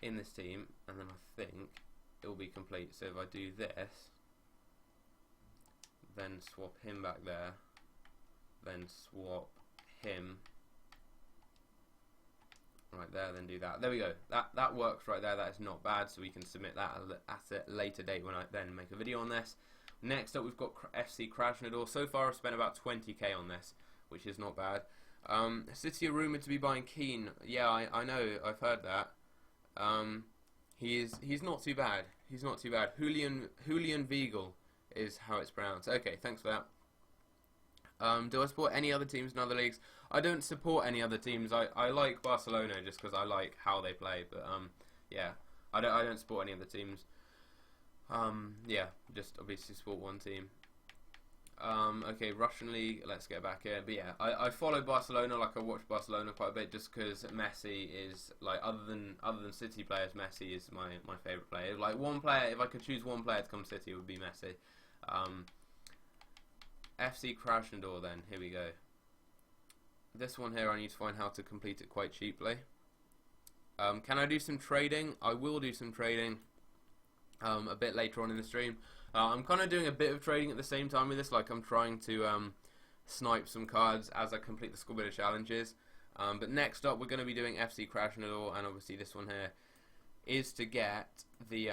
in this team, and then I think it will be complete. So if I do this, then swap him back there, then swap him right there, then do that. There we go. That works right there. That is not bad, so we can submit that at a later date when I then make a video on this. Next up, we've got FC Krasnodar. So far, I've spent about 20k on this, which is not bad. City are rumoured to be buying Keane. Yeah, I know. I've heard that. He's not too bad. He's not too bad. Julian Weigl is how it's pronounced. Okay, thanks for that. Do I support any other teams in other leagues? I don't support any other teams. I like Barcelona just because I like how they play. But yeah, I don't support any other teams. Yeah, just obviously support one team. Okay, Russian league. Let's get back here. But yeah, I follow Barcelona. Like I watch Barcelona quite a bit just because Messi is like other than City players, Messi is my favourite player. Like one player, if I could choose one player to come to City, it would be Messi. FC Krasnodar then, here we go. This one here I need to find how to complete it quite cheaply. Can I do some trading? I will do some trading a bit later on in the stream. I'm kind of doing a bit of trading at the same time with this, like I'm trying to snipe some cards as I complete the Squad Builder challenges. But next up we're going to be doing FC Krasnodar, and obviously this one here is to get the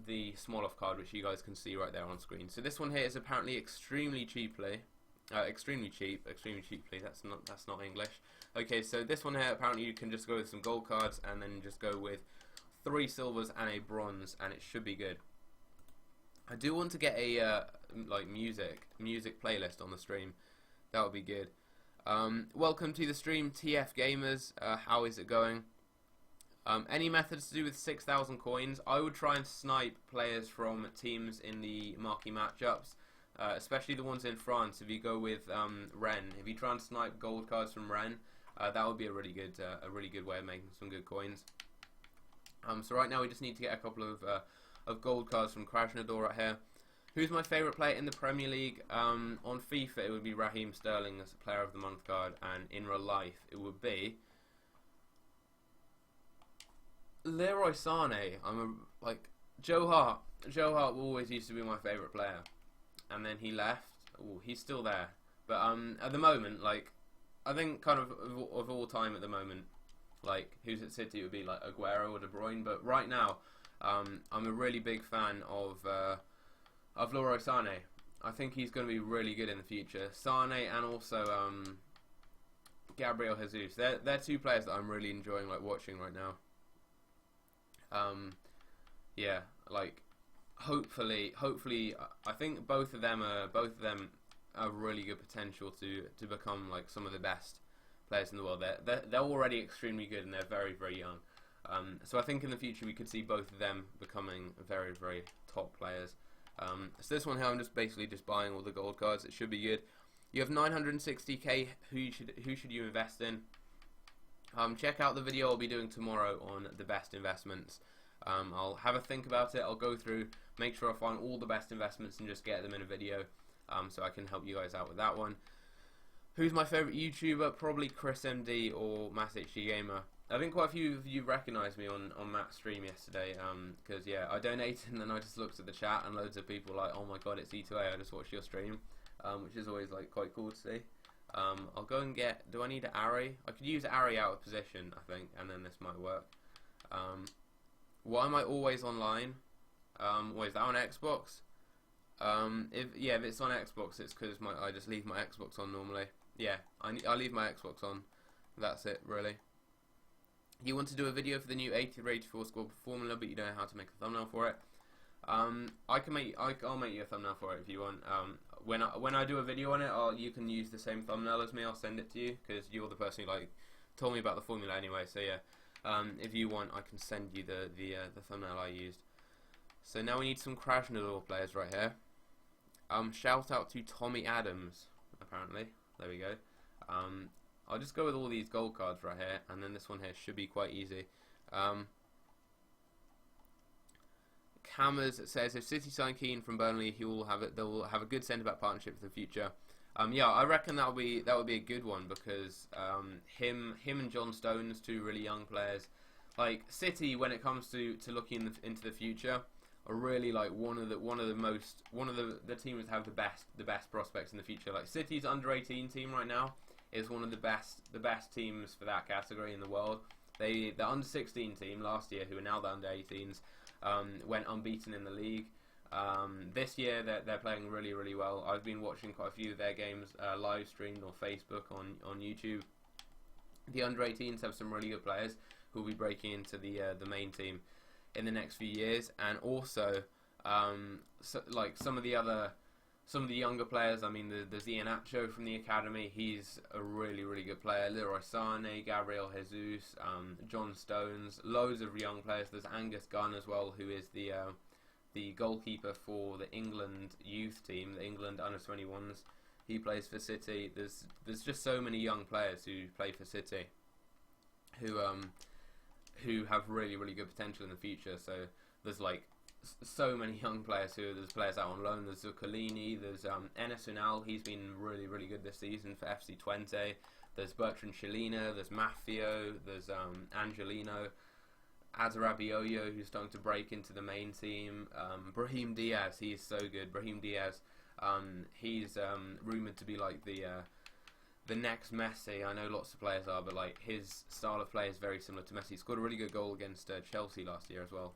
Smolov card, which you guys can see right there on screen. So this one here is apparently extremely cheaply. Extremely cheaply. That's not English. Okay, so this one here apparently you can just go with some gold cards and then just go with 3 silvers and a bronze, and it should be good. I do want to get a like music playlist on the stream. That would be good. Welcome to the stream, TF Gamers. How is it going? Any methods to do with 6,000 coins? I would try and snipe players from teams in the marquee matchups, especially the ones in France. If you go with Rennes, if you try and snipe gold cards from Rennes, that would be a really good way of making some good coins. So right now we just need to get a couple of gold cards from Krasnodar right here. Who's my favourite player in the Premier League? On FIFA it would be Raheem Sterling as a player of the month card, and in real life it would be Leroy Sané. Joe Hart. Joe Hart always used to be my favourite player, and then he left. Ooh, he's still there, but at the moment, like I think kind of all time at the moment, like who's at City would be like Aguero or De Bruyne. But right now, I'm a really big fan of Leroy Sané. I think he's going to be really good in the future. Sané and also Gabriel Jesus. They're 2 players that I'm really enjoying watching right now. Yeah, like hopefully, I think both of them have really good potential to become like some of the best players in the world. They're already extremely good, and they're very, very young. So I think in the future we could see both of them becoming very, very top players. So this one here, I'm just basically buying all the gold cards. It should be good. You have 960k. Who should you invest in? Check out the video I'll be doing tomorrow on the best investments. I'll have a think about it. I'll go through, make sure I find all the best investments and just get them in a video, so I can help you guys out with that one. Who's my favourite YouTuber? Probably Chris MD or MassHG Gamer. I think quite a few of you recognised me on Matt's stream yesterday, because yeah, I donated and then I just looked at the chat and loads of people like, oh my god, it's E2A, I just watched your stream, which is always like quite cool to see. I'll go and get, do I need an Ari? I could use Ari out of position, I think, and then this might work. Why am I always online? Is that on Xbox? If it's on Xbox, it's because I just leave my Xbox on normally. Yeah, I leave my Xbox on. That's it, really. You want to do a video for the new 84 score formula, but you don't know how to make a thumbnail for it. I'll make you a thumbnail for it if you want. When I do a video on it, you can use the same thumbnail as me. I'll send it to you because you're the person who told me about the formula anyway. So yeah, if you want, I can send you the thumbnail I used. So now we need some Krasnodar players right here. Shout out to Tommy Adams. Apparently, there we go. I'll just go with all these gold cards right here, and then this one here should be quite easy. Cameras says if City sign Keane from Burnley, they'll have a good centre-back partnership for the future. Yeah, I reckon that would be a good one because him and John Stones, two really young players. Like City, when it comes to looking into the future, are really like one of the teams that have the best prospects in the future. Like City's under-18 team right now is one of the best teams for that category in the world. The under-16 team last year, who are now the under-18s, went unbeaten in the league. This year they're playing really, really well. I've been watching quite a few of their games live streamed on Facebook, on YouTube. The under-18s have some really good players who will be breaking into the main team in the next few years, and also like some of the younger players. I mean, there's Ian Acho from the academy. He's a really, really good player. Leroy Sane, Gabriel Jesus, John Stones, loads of young players. There's Angus Gunn as well, who is the goalkeeper for the England youth team, the England under-21s. He plays for City. There's just so many young players who play for City, who have really, really good potential in the future. So there's like so many young players there's players out on loan. There's Zuccolini, there's Enes Unal, he's been really, really good this season for FC Twente. There's Bertrand Chilina, there's Maffio, there's Angelino, Azarabioyo, who's starting to break into the main team. Brahim Diaz, he's so good. Brahim Diaz, he's rumoured to be like the next Messi. I know lots of players are, but like his style of play is very similar to Messi. He scored a really good goal against Chelsea last year as well.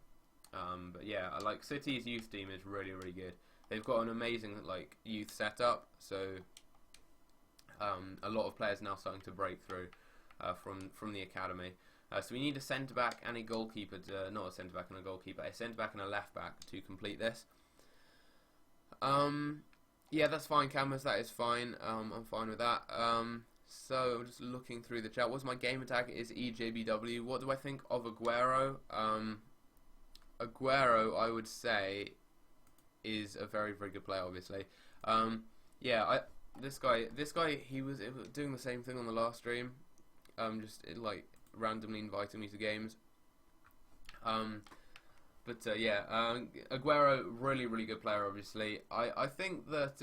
But yeah, like City's youth team is really, really good. They've got an amazing like youth setup, so a lot of players now starting to break through from the academy. So we need a centre back and a goalkeeper. Not a centre back and a goalkeeper, a centre back and a left back to complete this. Yeah, that's fine, Cameras. That is fine. I'm fine with that. So I'm just looking through the chat. What's my game attack? Is EJBW. What do I think of Aguero? Aguero, I would say, is a very, very good player. Obviously, yeah. This guy, he was doing the same thing on the last stream. Just like randomly inviting me to games. Yeah, Aguero, really, really good player. Obviously, I think that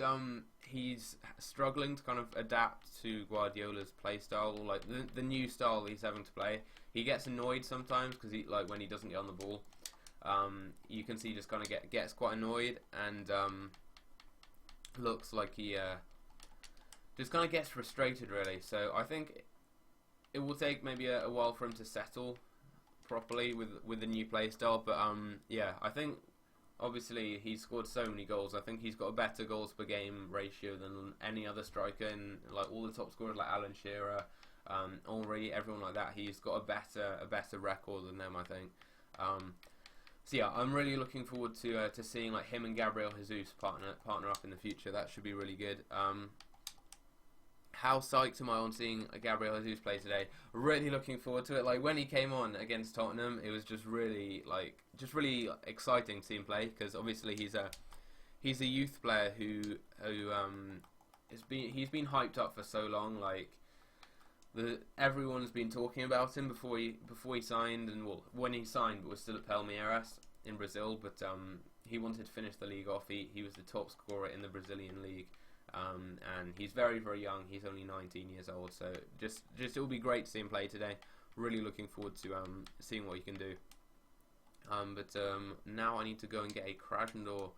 he's struggling to kind of adapt to Guardiola's play style, like the new style he's having to play. He gets annoyed sometimes because when he doesn't get on the ball. You can see he just kind of gets quite annoyed and looks like he just kind of gets frustrated, really. So I think it will take maybe a while for him to settle properly with the new play style. But yeah, I think obviously he's scored so many goals. I think he's got a better goals per game ratio than any other striker, and like all the top scorers like Alan Shearer, Henry, everyone like that. He's got a better record than them, I think. So yeah, I'm really looking forward to seeing like him and Gabriel Jesus partner up in the future. That should be really good. How psyched am I on seeing Gabriel Jesus play today? Really looking forward to it. Like when he came on against Tottenham, it was just really exciting to see him play, because obviously he's a youth player who he's been hyped up for so long. Like everyone's been talking about him before he signed, and well, when he signed, but was still at Palmeiras in Brazil. But he wanted to finish the league off. He was the top scorer in the Brazilian league. And he's very, very young. He's only 19 years old, so just it will be great to see him play today. Really looking forward to seeing what he can do. But now I need to go and get a Krasnodar.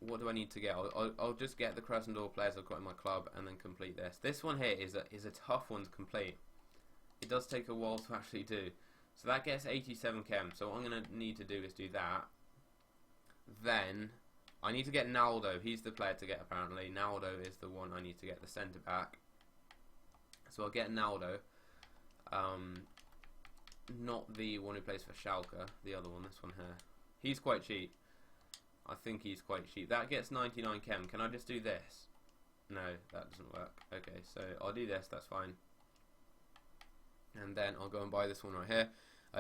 What do I need to get? I'll just get the Krasnodar players I've got in my club and then complete this. This one here is a tough one to complete. It does take a while to actually do. So that gets 87 chem. So what I'm going to need to do is do that. Then I need to get Naldo. He's the player to get, apparently. Naldo is the one I need to get, the centre back. So I'll get Naldo. Not the one who plays for Schalke. The other one, this one here. He's quite cheap. I think he's quite cheap. That gets 99 chem. Can I just do this? No, that doesn't work. Okay, so I'll do this. That's fine. And then I'll go and buy this one right here.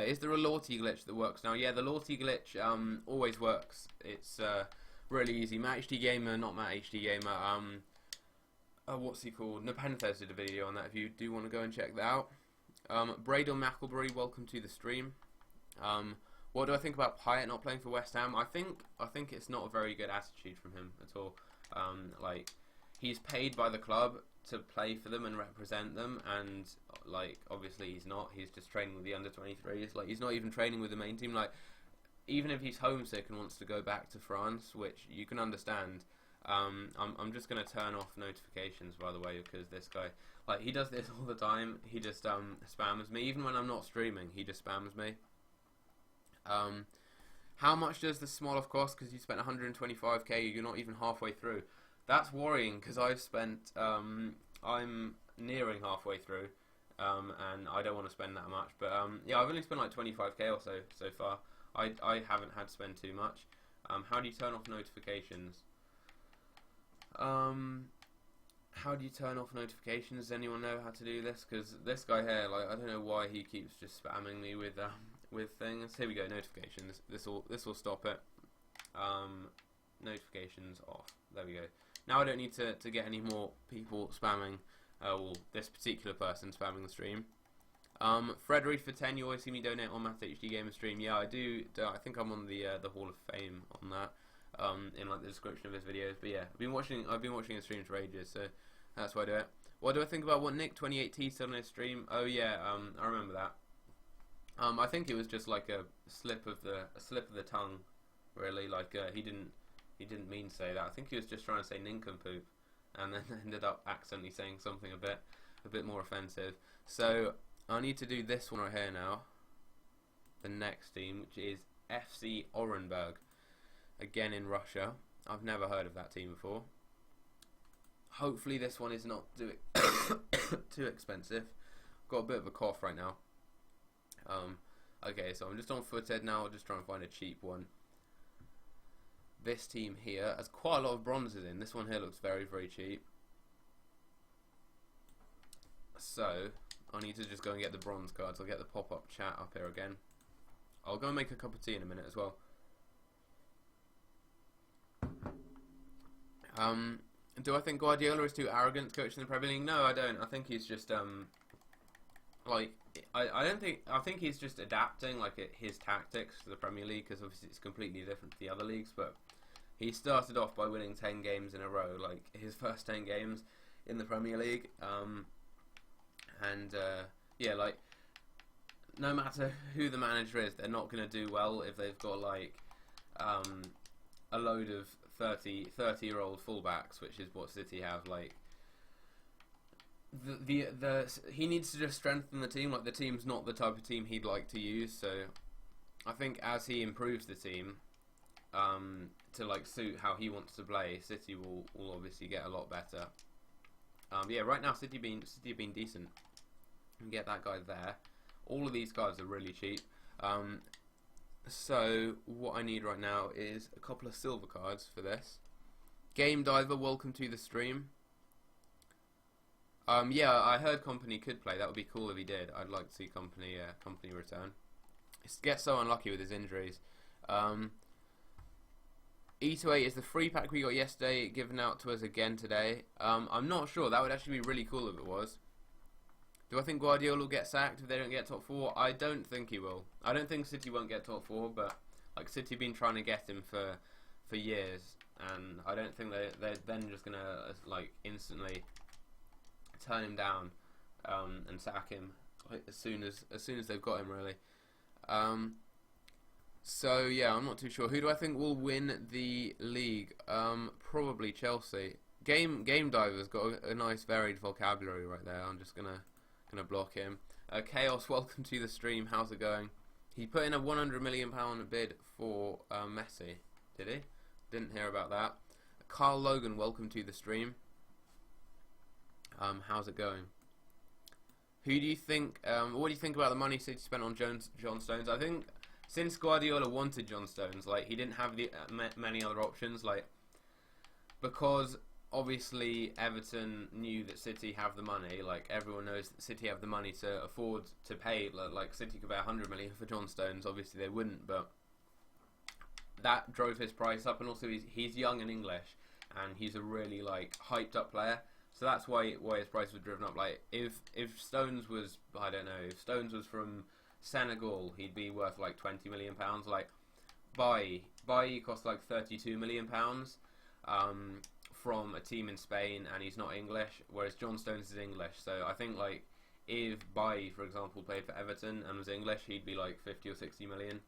Is there a Lorty glitch that works now? Yeah, the Lorty glitch always works. It's really easy. Matt HD Gamer, not Matt HD Gamer. What's he called? Nepenthes did a video on that. If you do want to go and check that out. Braden McElbury, welcome to the stream. What do I think about Pyatt not playing for West Ham? I think it's not a very good attitude from him at all. Like, he's paid by the club to play for them and represent them, and like obviously he's not. He's just training with the under-23s. Like, he's not even training with the main team. Like, even if he's homesick and wants to go back to France, which you can understand. I'm just gonna turn off notifications, by the way, because this guy, like, he does this all the time. He just spams me, even when I'm not streaming. He just spams me. How much does the Smolov cost? Because you spent 125k, you're not even halfway through. That's worrying, because I've spent, I'm nearing halfway through, and I don't want to spend that much. But yeah, I've only spent like 25k or so far. I haven't had to spend too much. How do you turn off notifications? How do you turn off notifications? Does anyone know how to do this? Because this guy here, like, I don't know why he keeps just spamming me with things. Here we go, notifications. This will stop it. Notifications off. There we go. Now I don't need to get any more people spamming. Well, this particular person spamming the stream. Frederick for 10. You always see me donate on Matt HD Gamer stream. Yeah, I do. I think I'm on the Hall of Fame on that. In like the description of his videos. But yeah, I've been watching his streams for ages, so that's why I do it. What do I think about what Nick 28T said on his stream? Oh yeah, I remember that. I think it was just like a slip of the tongue, really. Like he didn't mean to say that. I think he was just trying to say nincompoop, and then ended up accidentally saying something a bit more offensive. So I need to do this one right here now. The next team, which is FC Orenburg. Again in Russia. I've never heard of that team before. Hopefully this one is not too expensive. Got a bit of a cough right now. Okay, so I'm just on Footed now. I'll just try and find a cheap one. This team here has quite a lot of bronzes in. This one here looks very, very cheap. So I need to just go and get the bronze cards. I'll get the pop-up chat up here again. I'll go and make a cup of tea in a minute as well. Do I think Guardiola is too arrogant to coach in the Premier League? No, I don't. I think he's just like I think he's just adapting like his tactics to the Premier League, because obviously it's completely different to the other leagues. But he started off by winning 10 games in a row, like his first 10 games in the Premier League. Yeah, like no matter who the manager is, they're not going to do well if they've got like a load of 30-year-old fullbacks, which is what City have. Like he needs to just strengthen the team. Like, the team's not the type of team he'd like to use. So I think as he improves the team to like suit how he wants to play, City will obviously get a lot better. Yeah, right now City have been decent. You can get that guy there. All of these guys are really cheap. So what I need right now is a couple of silver cards for this. Game Diver, welcome to the stream. Yeah, I heard Company could play. That would be cool if he did. I'd like to see Company return. He gets so unlucky with his injuries. E28 is the free pack we got yesterday, given out to us again today. I'm not sure. That would actually be really cool if it was. Do I think Guardiola will get sacked if they don't get top 4? I don't think he will. I don't think City won't get top 4, but like City have been trying to get him for years, and I don't think they're then just gonna like instantly turn him down and sack him like, as soon as they've got him, really. So yeah, I'm not too sure. Who do I think will win the league? Probably Chelsea. Game Diver's got a nice varied vocabulary right there. I'm just gonna block him. Chaos, welcome to the stream. How's it going? He put in a £100 million bid for Messi. Did he? Didn't hear about that. Carl Logan, welcome to the stream. How's it going? Who do you think? What do you think about the money City spent on John Stones? I think since Guardiola wanted John Stones, like he didn't have the many other options, like because obviously Everton knew that City have the money. Like everyone knows that City have the money to afford to pay. Like City could pay 100 million for John Stones. Obviously they wouldn't, but that drove his price up. And also he's young and English, and he's a really like hyped up player. So that's why his price was driven up. Like if Stones was, I don't know, if Stones was from Senegal, he'd be worth like £20 million. Like Bailly cost like £32 million. From a team in Spain, and he's not English, whereas John Stones is English. So I think like if Bailly, for example, played for Everton and was English, he'd be like 50 or 60 million.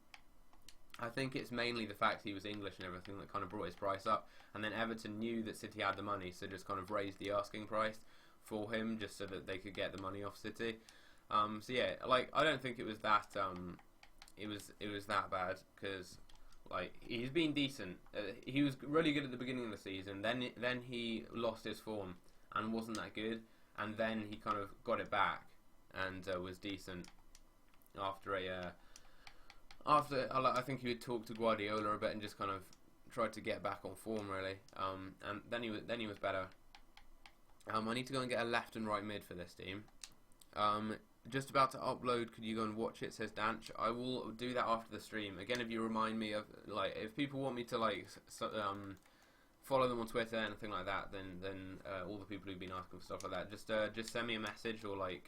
I think it's mainly the fact he was English and everything that kind of brought his price up, and then Everton knew that City had the money, so just kind of raised the asking price for him just so that they could get the money off City. So yeah, like I don't think it was that it was that bad, because like he's been decent. He was really good at the beginning of the season. Then he lost his form and wasn't that good. And then he kind of got it back and was decent after I think he would talk to Guardiola a bit and just kind of tried to get back on form, really. And then he was better. I need to go and get a left and right mid for this team. Just about to upload, could you go and watch it, says Danch. I will do that after the stream. Again, if you remind me of, like, if people want me to, like, follow them on Twitter, anything like that, then all the people who've been asking for stuff like that, just send me a message, or, like,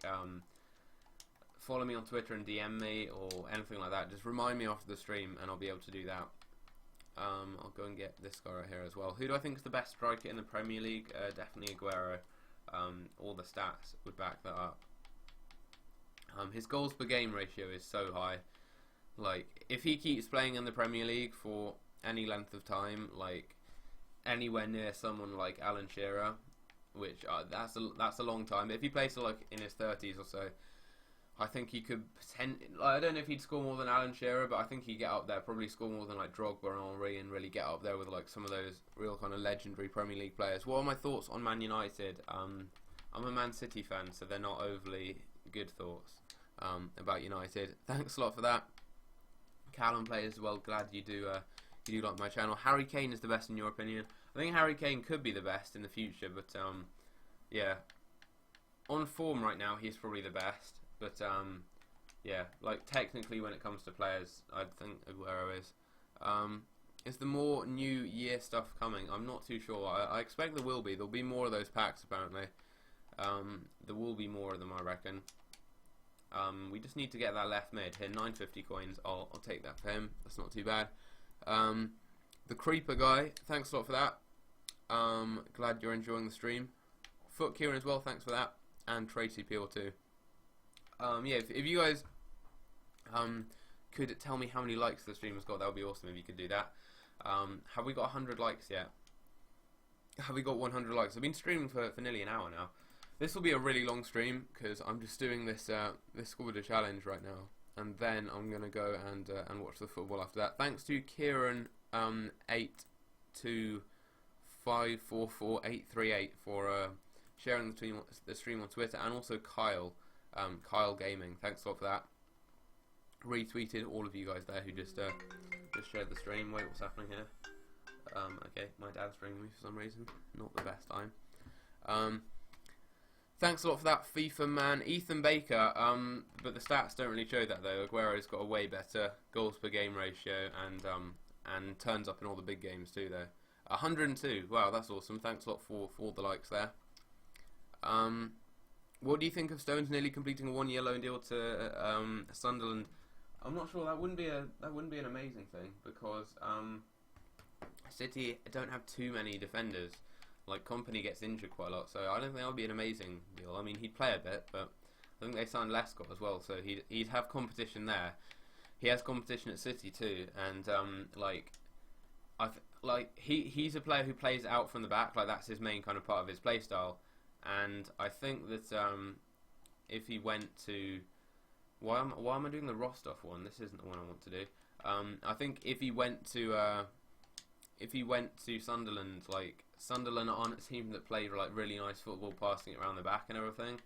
follow me on Twitter and DM me, or anything like that. Just remind me after the stream, and I'll be able to do that. I'll go and get this guy right here as well. Who do I think is the best striker in the Premier League? Definitely Aguero. All the stats would back that up. His goals per game ratio is so high. Like, if he keeps playing in the Premier League for any length of time, like anywhere near someone like Alan Shearer, which that's a long time. But if he plays to like in his 30s or so, I think he could I don't know if he'd score more than Alan Shearer, but I think he'd get up there. Probably score more than like Drogba and Henry, and really get up there with like some of those real kind of legendary Premier League players. What are my thoughts on Man United? I'm a Man City fan, so they're not overly good thoughts about United. Thanks a lot for that. Callum plays as well. Glad you do like my channel. Harry Kane is the best in your opinion? I think Harry Kane could be the best in the future, but yeah, on form right now he's probably the best. But yeah, like technically when it comes to players, I think Aguero is. Is there more New Year stuff coming? I'm not too sure. I expect there will be. There'll be more of those packs apparently. There will be more of them, I reckon. We just need to get that left mid here. 950 coins. I'll take that for him. That's not too bad. The Creeper guy, thanks a lot for that. Glad you're enjoying the stream. Foot Kieran as well, thanks for that. And Tracy Peel too. Yeah, if you guys could tell me how many likes the stream has got, that would be awesome if you could do that. Have we got 100 likes yet? Have we got 100 likes? I've been streaming for nearly an hour now. This will be a really long stream because I'm just doing this Squad Challenge right now, and then I'm gonna go and watch the football after that. Thanks to Kieran 825448838 for sharing the stream on Twitter, and also Kyle Gaming. Thanks a lot for that. Retweeted all of you guys there who just shared the stream. Wait, what's happening here? Okay, my dad's ringing me for some reason. Not the best time. Thanks a lot for that, FIFA man. Ethan Baker, but the stats don't really show that though. Aguero's got a way better goals per game ratio and turns up in all the big games too. Though 102, wow, that's awesome. Thanks a lot for all the likes there. What do you think of Stones nearly completing a 1-year loan deal to Sunderland? I'm not sure. That wouldn't be an amazing thing because City don't have too many defenders. Like, Kompany gets injured quite a lot, so I don't think that would be an amazing deal. I mean, he'd play a bit, but I think they signed Lescott as well, so he'd have competition there. He has competition at City too, and he's a player who plays out from the back. Like, that's his main kind of part of his play style. And I think that if he went to why am I doing the Rostov one? This isn't the one I want to do. I think if he went to Sunderland, like, Sunderland aren't a team that play like really nice football, passing it around the back and everything,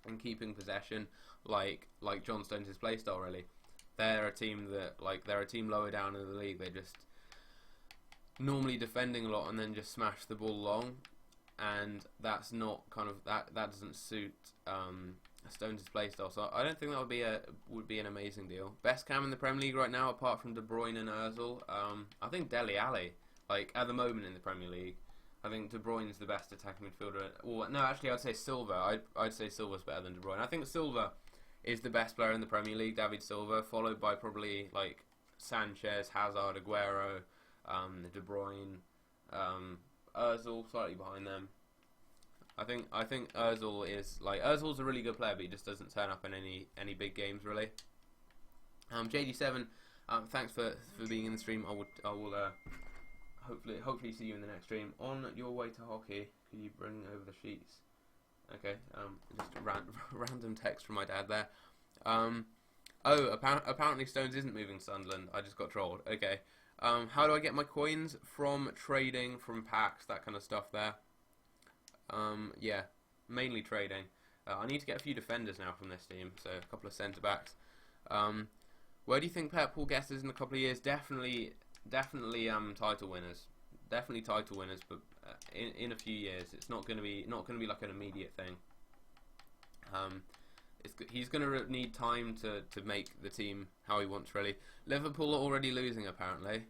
and keeping possession like John Stones' play style. Really, they're a team lower down in the league. They just normally defending a lot and then just smash the ball long. And that's not that doesn't suit Stones' playstyle, so I don't think that would be an amazing deal. Best cam in the Premier League right now, apart from De Bruyne and Ozil, I think Dele Alli. Like, at the moment in the Premier League, I think De Bruyne's the best attacking midfielder. Or no, actually, I'd say Silva. I'd say Silva's better than De Bruyne. I think Silva is the best player in the Premier League, David Silva, followed by probably like Sanchez, Hazard, Aguero, De Bruyne. Ozil slightly behind them. I think Ozil is Ozil's a really good player, but he just doesn't turn up in any big games really. JD7, thanks for being in the stream. I will hopefully see you in the next stream. On your way to hockey, could you bring over the sheets? Okay, just a random text from my dad there. Apparently Stones isn't moving to Sunderland. I just got trolled. Okay. How do I get my coins? From trading, from packs, that kind of stuff there. Yeah, mainly trading. I need to get a few defenders now from this team, so a couple of centre-backs. Where do you think Liverpool gets us in a couple of years? Definitely title winners. Definitely title winners, but in a few years. It's not going to be like an immediate thing. He's going to need time to make the team how he wants, really. Liverpool are already losing, apparently.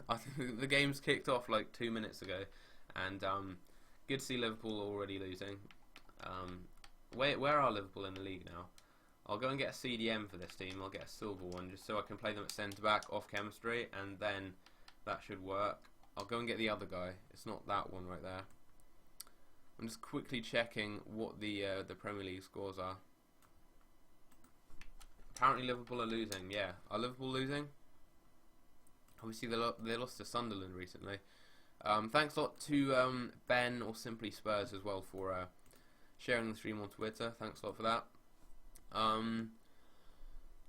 I think the game's kicked off like 2 minutes ago, and good to see Liverpool already losing. Where are Liverpool in the league now? I'll go and get a CDM for this team. I'll get a silver one just so I can play them at centre-back off chemistry, and then that should work. I'll go and get the other guy. It's not that one right there. I'm just quickly checking what the Premier League scores are. Apparently Liverpool are losing. Yeah, are Liverpool losing? Obviously they lost to Sunderland recently. Thanks a lot to Ben or Simply Spurs as well for sharing the stream on Twitter. Thanks a lot for that.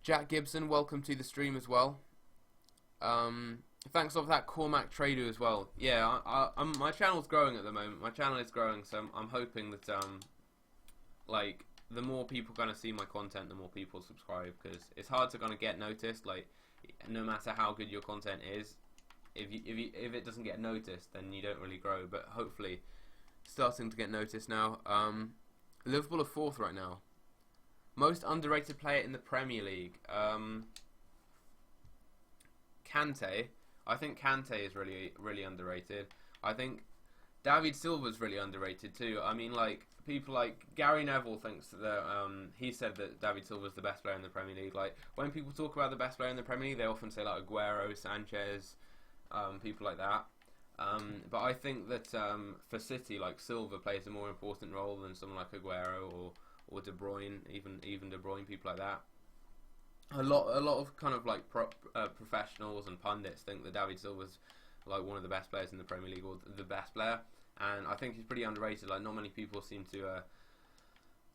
Jack Gibson, welcome to the stream as well. Thanks a lot for that Cormac Trader as well. Yeah, my channel's growing at the moment. My channel is growing, so I'm hoping that like, the more people kind of see my content, the more people subscribe, because it's hard to kind of get noticed. Like, no matter how good your content is, if it doesn't get noticed, then you don't really grow. But hopefully, starting to get noticed now. Liverpool are 4th right now. Most underrated player in the Premier League. Kante. I think Kante is really underrated. I think David Silva's really underrated too. I mean, like, people like Gary Neville thinks that he said that David Silva's the best player in the Premier League. Like, when people talk about the best player in the Premier League, they often say like Aguero, Sanchez, people like that. But I think that for City, like, Silva plays a more important role than someone like Aguero or De Bruyne, even De Bruyne, people like that. A lot of kind of like professionals and pundits think that David Silva's like one of the best players in the Premier League, or the best player, and I think he's pretty underrated. Like, not many people seem to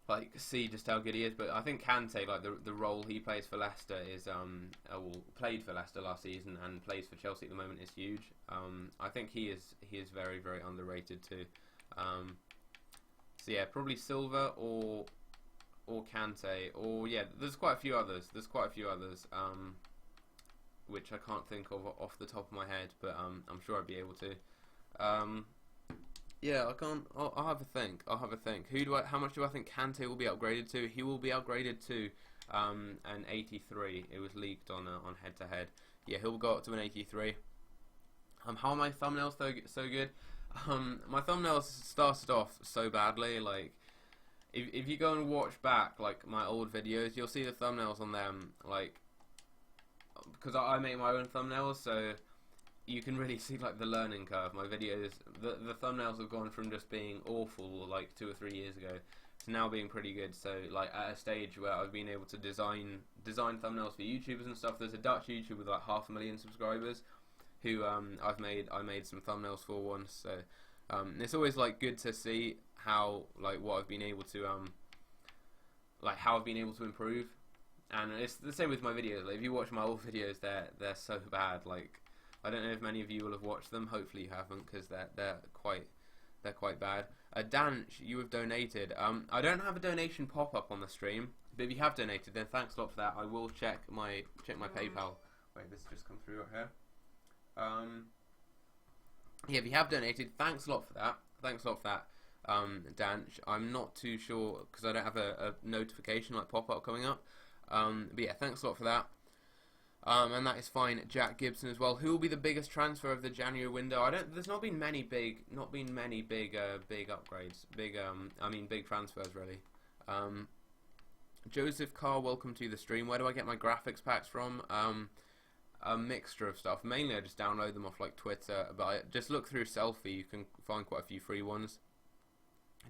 like see just how good he is. But I think Kante, like the role he plays for Leicester is played for Leicester last season and plays for Chelsea at the moment, is huge. I think he is very underrated too. So yeah, probably Silva or Kante, or yeah, there's quite a few others. Which I can't think of off the top of my head, but I'm sure I'd be able to. Yeah, I can't. I'll have a think. How much do I think Kante will be upgraded to? He will be upgraded to an 83. It was leaked on head to head. Yeah, he'll go up to an 83. How are my thumbnails so good? My thumbnails started off so badly. Like, if you go and watch back like my old videos, you'll see the thumbnails on them. Like, because I make my own thumbnails, so you can really see like the learning curve. My videos, the thumbnails have gone from just being awful like 2 or 3 years ago to now being pretty good. So like at a stage where I've been able to design thumbnails for YouTubers and stuff. There's a Dutch YouTuber with like 500,000 subscribers who I made some thumbnails for once. So it's always like good to see how like what I've been able to improve. And it's the same with my videos. Like, if you watch my old videos, they're so bad. Like, I don't know if many of you will have watched them. Hopefully you haven't, because they're quite bad. Danch, you have donated. I don't have a donation pop up on the stream, but if you have donated, then thanks a lot for that. I will check my PayPal. Wait, this just come through right here. Yeah, if you have donated, thanks a lot for that. Thanks a lot for that, Danch. I'm not too sure because I don't have a notification like pop up coming up. But yeah, thanks a lot for that. And that is fine. Jack Gibson as well. Who will be the biggest transfer of the January window? There's not been many big upgrades. Big transfers really. Joseph Carr, welcome to the stream. Where do I get my graphics packs from? A mixture of stuff. Mainly, I just download them off like Twitter. But I just look through Selfie. You can find quite a few free ones.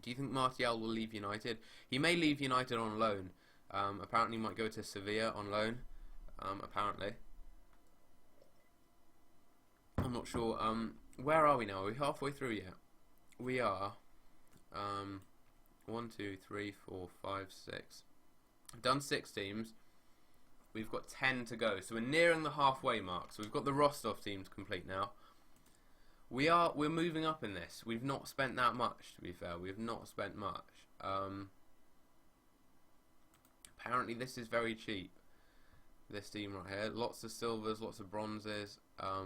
Do you think Martial will leave United? He may leave United on loan. Apparently, he might go to Sevilla on loan. Apparently, I'm not sure. Where are we now? Are we halfway through yet? We are. 1, 2, 3, 4, 5, 6. I've done 6 teams. We've got 10 to go, so we're nearing the halfway mark. So we've got the Rostov teams complete now. We're moving up in this. We've not spent that much, to be fair. We've not spent much. Apparently, this is very cheap. This team right here, lots of silvers, lots of bronzes. I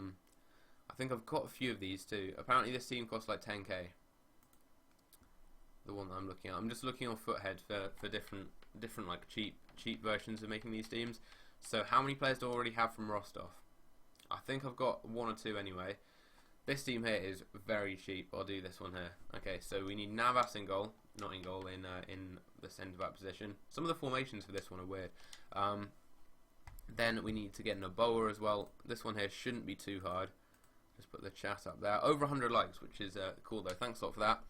think I've got a few of these too. Apparently, this team costs like 10k. The one that I'm looking at. I'm just looking on Foothead for different like cheap versions of making these teams. So how many players do I already have from Rostov? I think I've got 1 or 2 anyway. This team here is very cheap. I'll do this one here. Okay, so we need Navas in goal, not in goal, in the centre back position. Some of the formations for this one are weird. Then we need to get Noboa as well. This one here shouldn't be too hard. Just put the chat up there. Over 100 likes, which is cool though. Thanks a lot for that.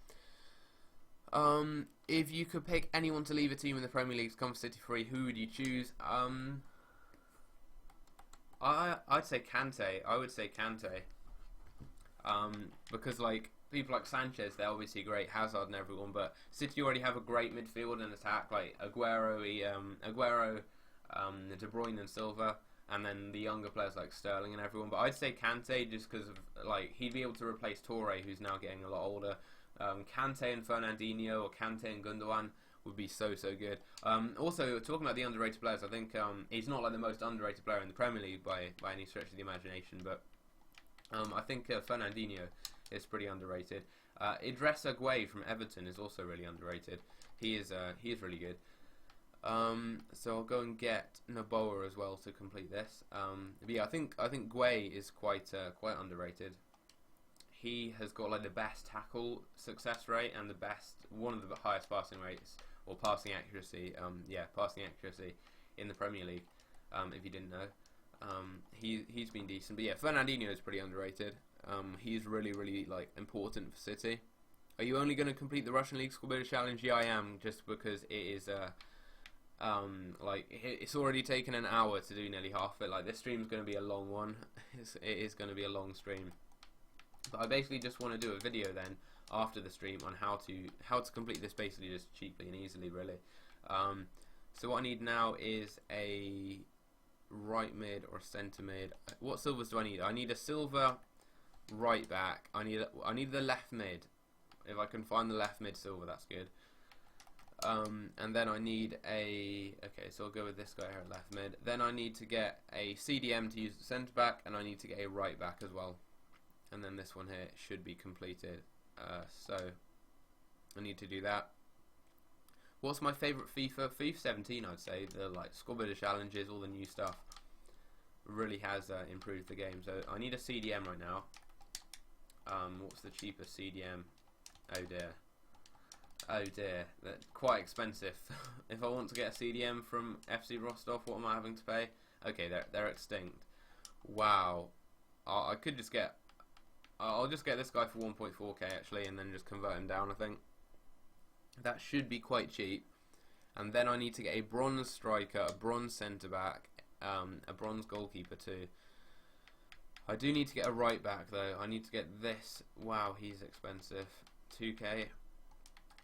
If you could pick anyone to leave a team in the Premier League to come for City free, who would you choose? I'd say Kante. I would say Kante. Because like people like Sanchez, they're obviously great, Hazard and everyone, but City already have a great midfield and attack, like Aguero, De Bruyne and Silva, and then the younger players like Sterling and everyone. But I'd say Kante just because of like he'd be able to replace Toure, who's now getting a lot older. Kante and Fernandinho or Kante and Gundogan would be so good. Also, talking about the underrated players, I think he's not like the most underrated player in the Premier League by any stretch of the imagination, but I think Fernandinho is pretty underrated. Idrissa Gueye from Everton is also really underrated. He is really good. So I'll go and get Noboa as well to complete this. But yeah, I think Gueye is quite underrated. He has got like the best tackle success rate and one of the highest passing rates or passing accuracy. Passing accuracy in the Premier League. If you didn't know, he's been decent. But yeah, Fernandinho is pretty underrated. He's really like important for City. Are you only going to complete the Russian League Squad Builder Challenge? Yeah, I am, just because it is like it's already taken an hour to do nearly half of it. Like this stream's going to be a long one. It is going to be a long stream. But I basically just want to do a video then after the stream on how to complete this basically just cheaply and easily, really. So what I need now is a right mid or centre mid. What silvers do I need? I need a silver right back. I need the left mid. If I can find the left mid silver, that's good. And then I need so I'll go with this guy here at left mid. Then I need to get a CDM to use the centre back, and I need to get a right back as well. And then this one here should be completed. So I need to do that. What's my favourite FIFA? FIFA 17, I'd say. The like squad builder challenges, all the new stuff. really has improved the game. So I need a CDM right now. What's the cheapest CDM? Oh dear. Oh dear, that's quite expensive. If I want to get a CDM from FC Rostov, what am I having to pay? Okay, they're extinct. Wow. I could just get... I'll just get this guy for 1.4k actually, and then just convert him down, I think. That should be quite cheap. And then I need to get a bronze striker, a bronze centre-back, a bronze goalkeeper too. I do need to get a right back though. I need to get this. Wow, he's expensive. 2k.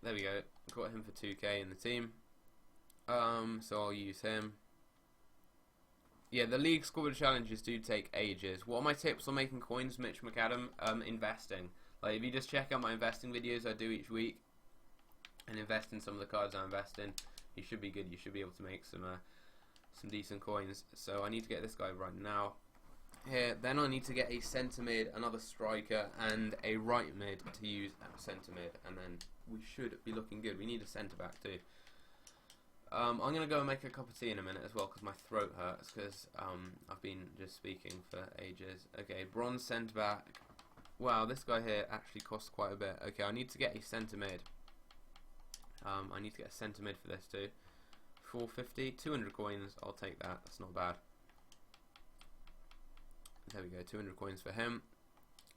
There we go. Got him for 2k in the team. So I'll use him. Yeah, the League Squad challenges do take ages. What are my tips on making coins, Mitch McAdam? Investing. Like, if you just check out my investing videos I do each week and invest in some of the cards I invest in, you should be good. You should be able to make some decent coins. So I need to get this guy right now. Here, then I need to get a centre mid, another striker, and a right mid to use at centre mid, and then we should be looking good. We need a centre back too. I'm going to go and make a cup of tea in a minute as well because my throat hurts because I've been just speaking for ages. Okay, bronze centre back. Wow, this guy here actually costs quite a bit. Okay, I need to get a centre mid. I need to get a centre mid for this too. 450, 200 coins. I'll take that. That's not bad. There we go, 200 coins for him.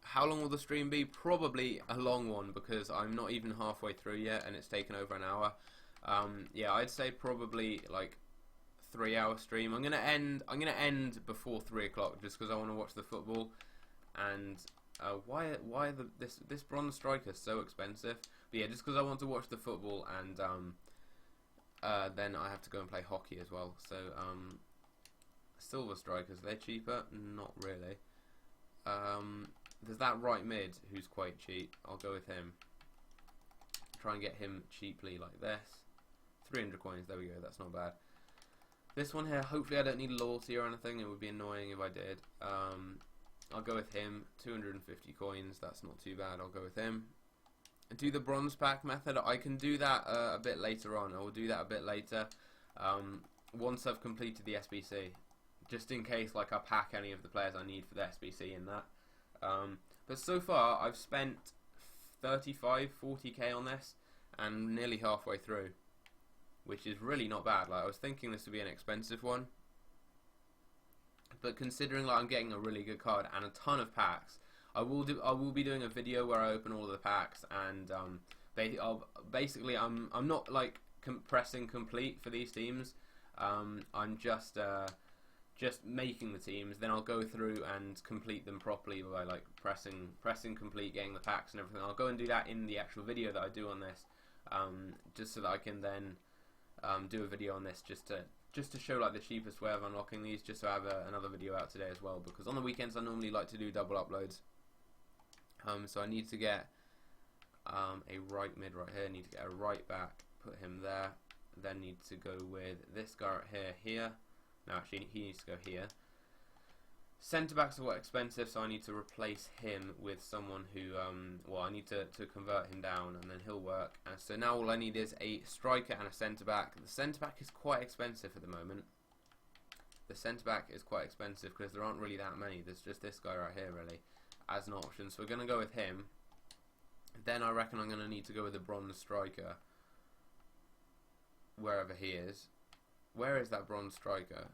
How long will the stream be? Probably a long one because I'm not even halfway through yet and it's taken over an hour. Yeah, I'd say probably like 3-hour stream. I'm gonna end before 3 o'clock just because I want to watch the football. And why this bronze striker so expensive? But yeah, just because I want to watch the football, and then I have to go and play hockey as well. So silver strikers, they're cheaper? Not really. There's that right mid who's quite cheap. I'll go with him. Try and get him cheaply like this. 300 coins, there we go, that's not bad. This one here, hopefully I don't need loyalty or anything. It would be annoying if I did. I'll go with him. 250 coins, that's not too bad. I'll go with him. Do the bronze pack method. I can do that a bit later on. I will do that a bit later once I've completed the SBC, just in case like I pack any of the players I need for the SBC in that. But so far I've spent 40k on this and nearly halfway through, which is really not bad. Like, I was thinking this would be an expensive one, but considering like I'm getting a really good card and a ton of packs, I will be doing a video where I open all of the packs, and basically I'm not like pressing complete for these teams. I'm just making the teams, then I'll go through and complete them properly by like pressing complete, getting the packs and everything. I'll go and do that in the actual video that I do on this, just so that I can then do a video on this just to show like the cheapest way of unlocking these, just so I have another video out today as well, because on the weekends I normally like to do double uploads. So I need to get a right mid right here, need to get a right back, put him there, then need to go with this guy right here. No, actually he needs to go here. Centre backs are quite expensive, so I need to replace him with someone who, well, I need to convert him down, and then he'll work. And so now all I need is a striker and a centre back. The centre back is quite expensive at the moment. The centre back is quite expensive because there aren't really that many. There's just this guy right here really as an option. So we're going to go with him. Then I reckon I'm going to need to go with a bronze striker, wherever he is. Where is that bronze striker?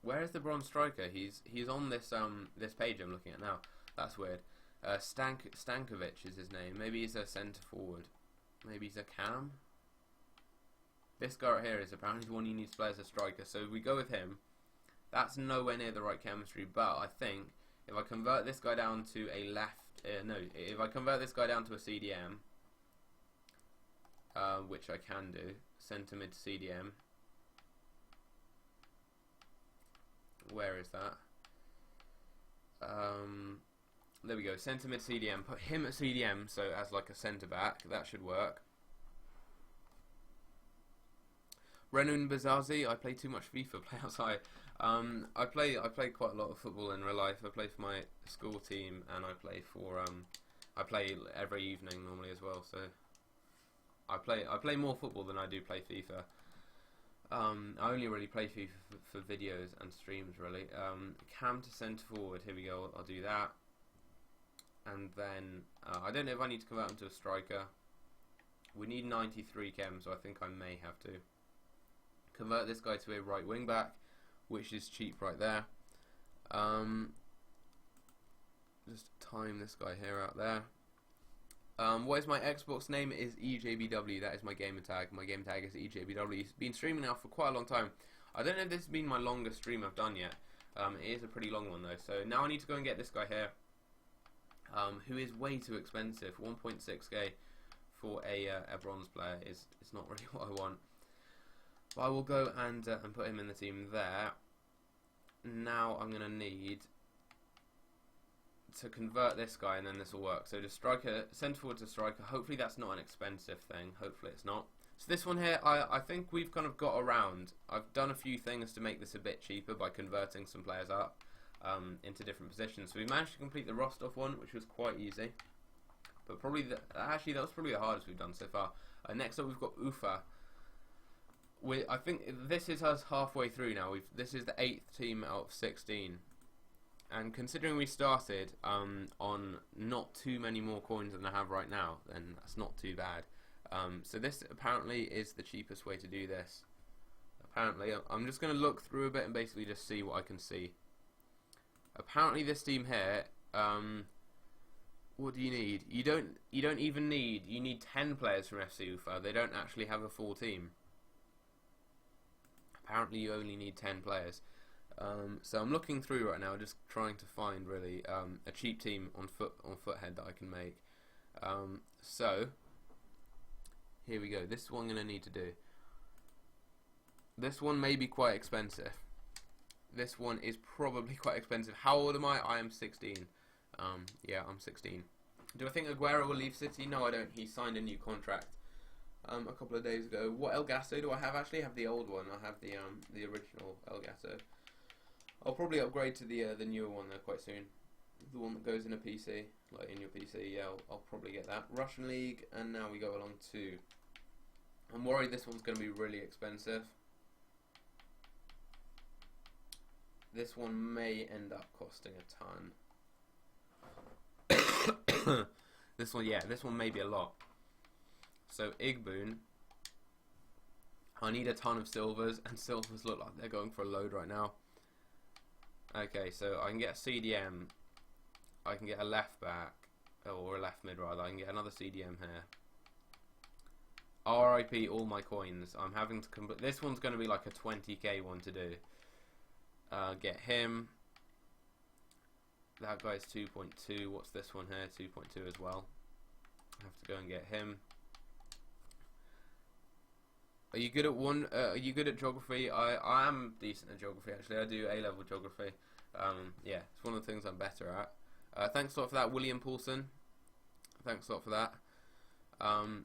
Where is the bronze striker? He's on this this page I'm looking at now. That's weird. Stankovic is his name. Maybe he's a centre forward. Maybe he's a cam. This guy right here is apparently the one you need to play as a striker. So we go with him. That's nowhere near the right chemistry. But I think if I convert this guy down to a left, if I convert this guy down to a CDM, which I can do, centre mid CDM. Where is that? There we go, centre mid CDM. Put him at CDM, so as like a centre back. That should work. Renun Bazazi, I play too much FIFA. Play outside. I play quite a lot of football in real life. I play for my school team, and I play for I play every evening normally as well. So I play more football than I do play FIFA. I only really play FIFA for videos and streams, really. Cam to centre forward, here we go, I'll do that. And then, I don't know if I need to convert him to a striker. We need 93 chem, so I think I may have to. Convert this guy to a right wing back, which is cheap right there. Just time this guy here out there. What is my Xbox name? It is EJBW. That is my gamer tag. My gamer tag is EJBW. It's been streaming now for quite a long time. I don't know if this has been my longest stream I've done yet. It is a pretty long one though. So now I need to go and get this guy here, who is way too expensive. 1.6k for a bronze player is not really what I want. But I will go and put him in the team there. Now I'm gonna need to convert this guy, and then this will work. So to striker, centre forward to striker. Hopefully that's not an expensive thing. Hopefully it's not. So this one here, I think we've kind of got around. I've done a few things to make this a bit cheaper by converting some players up into different positions. So we managed to complete the Rostov one, which was quite easy. But probably actually that was probably the hardest we've done so far. Next up we've got Ufa. I think this is us halfway through now. This is the 8th team out of 16. And considering we started on not too many more coins than I have right now, then that's not too bad. So this apparently is the cheapest way to do this. Apparently, I'm just going to look through a bit and basically just see what I can see. Apparently this team here, what do you need? You don't even need, you need 10 players from FC Ufa. They don't actually have a full team. Apparently you only need 10 players. So I'm looking through right now, just trying to find really a cheap team on Foothead that I can make. So here we go. This is what I'm going to need to do. This one may be quite expensive. This one is probably quite expensive. How old am I? I am 16. Yeah, I'm 16. Do I think Aguero will leave City? No, I don't. He signed a new contract a couple of days ago. What El Gato do I have? Actually, I have the old one. I have the original El Gato. I'll probably upgrade to the newer one though quite soon. The one that goes in a PC, like in your PC. Yeah, I'll probably get that. Russian League, and now we go along to. I'm worried this one's going to be really expensive. This one may end up costing a ton. This one may be a lot. So Igboon, I need a ton of silvers, and silvers look like they're going for a load right now. Okay, so I can get a CDM, I can get a left back, or a left mid rather, I can get another CDM here. RIP all my coins. I'm having to complete. This one's going to be like a 20k one to do. Get him. That guy's 2.2. What's this one here? 2.2 as well. I have to go and get him. Are you good at are you good at geography? I am decent at geography actually. I do A-level geography. Yeah, it's one of the things I'm better at. Thanks a lot for that, William Paulson. Thanks a lot for that.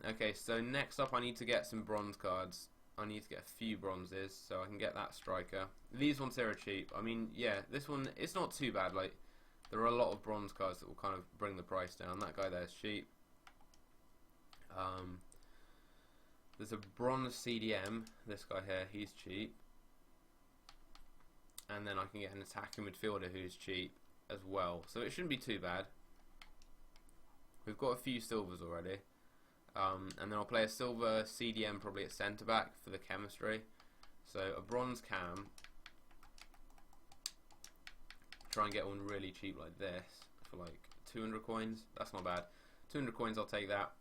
Okay, so next up I need to get some bronze cards. I need to get a few bronzes so I can get that striker. These ones here are cheap. I mean, yeah, this one, it's not too bad. Like, there are a lot of bronze cards that will kind of bring the price down. That guy there is cheap. There's a bronze CDM. This guy here, he's cheap. And then I can get an attacking midfielder who's cheap as well. So it shouldn't be too bad. We've got a few silvers already. And then I'll play a silver CDM probably at centre back for the chemistry. So a bronze cam. Try and get one really cheap like this for like 200 coins. That's not bad. 200 coins, I'll take that.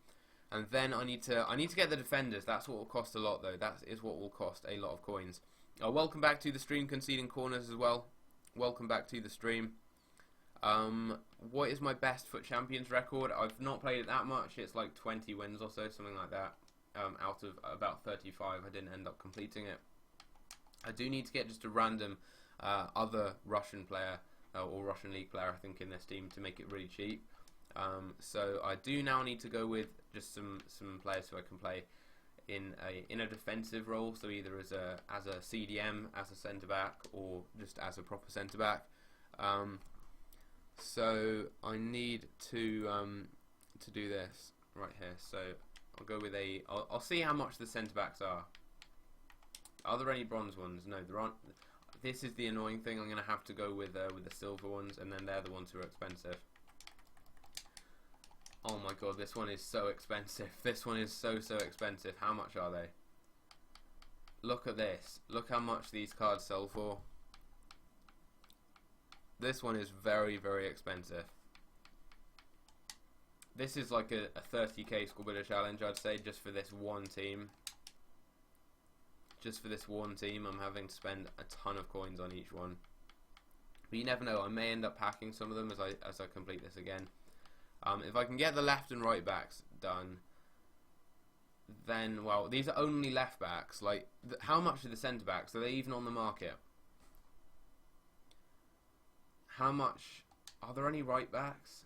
And then I need to get the defenders. That's what will cost a lot though. That is what will cost a lot of coins. Welcome back to the stream, Conceding Corners as well. Welcome back to the stream. What is my best FUT Champions record? I've not played it that much. It's like 20 wins or so, something like that. Out of about 35, I didn't end up completing it. I do need to get just a random other Russian player or Russian League player, I think, in this team to make it really cheap. So I do now need to go with just some players who I can play in a defensive role. So either as a CDM, as a centre back, or just as a proper centre back. So I need to do this right here. So I'll go with I'll see how much the centre backs are. Are there any bronze ones? No, there aren't. This is the annoying thing. I'm going to have to go with the silver ones, and then they're the ones who are expensive. Oh my god, this one is so expensive. This one is so expensive. How much are they? Look at this. Look how much these cards sell for. This one is very expensive. This is like a 30k squad builder challenge, I'd say, just for this one team. Just for this one team, I'm having to spend a ton of coins on each one. But you never know. I may end up packing some of them as I complete this again. If I can get the left and right backs done, then, well, these are only left backs. Like, how much are the centre backs? Are they even on the market? How much? Are there any right backs?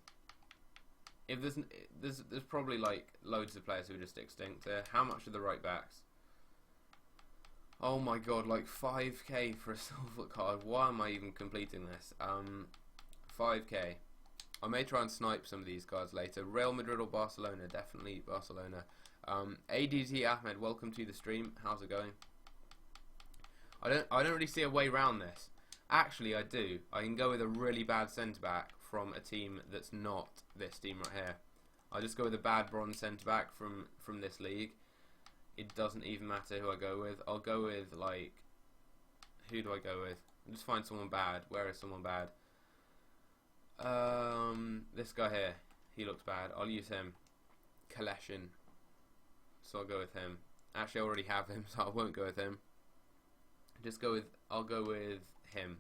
If there's probably like loads of players who are just extinct there. How much are the right backs? Oh my god, like 5k for a silver card. Why am I even completing this? 5k. I may try and snipe some of these cards later. Real Madrid or Barcelona? Definitely Barcelona. ADZ Ahmed, welcome to the stream. How's it going? I don't really see a way around this. Actually, I do. I can go with a really bad centre back from a team that's not this team right here. I just go with a bad bronze centre back from this league. It doesn't even matter who I go with. I'll go with, like, who do I go with? I'll just find someone bad. Where is someone bad? This guy here. He looks bad. I'll use him. Kaleshin. So I'll go with him. Actually, I already have him, so I won't go with him. I'll go with him.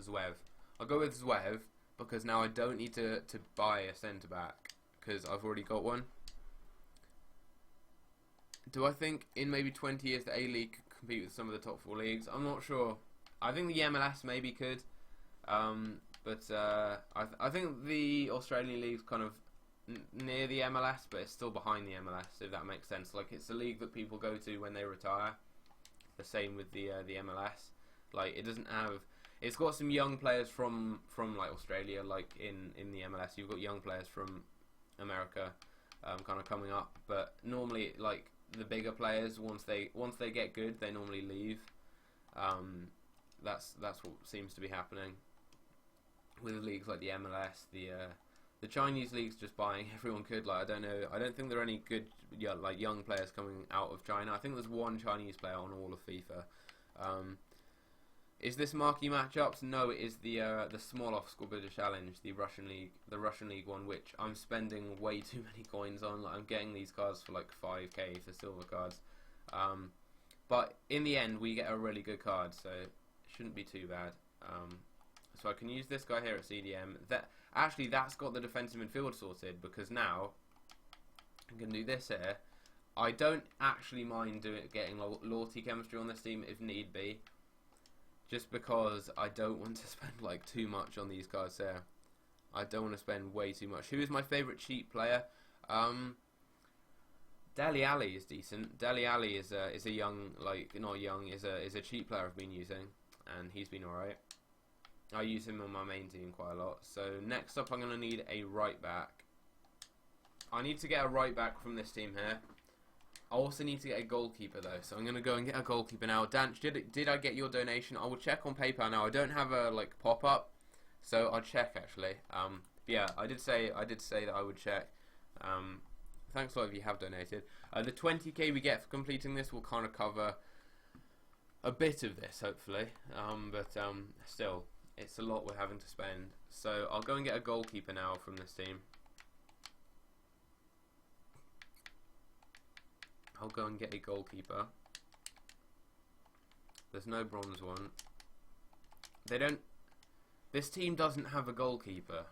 Zwev. I'll go with Zwev because now I don't need to buy a centre back because I've already got one. Do I think in maybe 20 years the A-League could compete with some of the top 4 leagues? I'm not sure. I think the MLS maybe could. But I think the Australian League's kind of near the MLS, but it's still behind the MLS, if that makes sense. Like, it's a league that people go to when they retire. The same with the MLS. Like, it doesn't have... It's got some young players from like Australia, like in the MLS. You've got young players from America, kind of coming up. But normally, like the bigger players, once they get good, they normally leave. That's what seems to be happening with leagues like the MLS. The Chinese league's just buying everyone could. Like, I don't know. I don't think there are any good like young players coming out of China. I think there's one Chinese player on all of FIFA. Is this marquee matchups? No, it is the Smolov Squad Builder Challenge, the Russian League one, which I'm spending way too many coins on. Like, I'm getting these cards for like 5k for silver cards, but in the end we get a really good card, so it shouldn't be too bad. So I can use this guy here at CDM. That's got the defensive midfield sorted, because now I can do this here. I don't actually mind getting loyalty chemistry on this team if need be. Just because I don't want to spend like too much on these cards here. I don't want to spend way too much. Who is my favourite cheap player? Dele Alli is decent. Dele Alli is a young, like, not young, is a cheap player I've been using, and he's been alright. I use him on my main team quite a lot. So next up, I'm going to need a right back. I need to get a right back from this team here. I also need to get a goalkeeper though, so I'm going to go and get a goalkeeper now. Dan, did I get your donation? I will check on PayPal now. I don't have a like pop-up, so I'll check actually. Yeah, I did say that I would check. Thanks a lot if you have donated. The 20k we get for completing this will kind of cover a bit of this, hopefully. But still, it's a lot we're having to spend. So I'll go and get a goalkeeper now from this team. I'll go and get a goalkeeper. There's no bronze one. This team doesn't have a goalkeeper.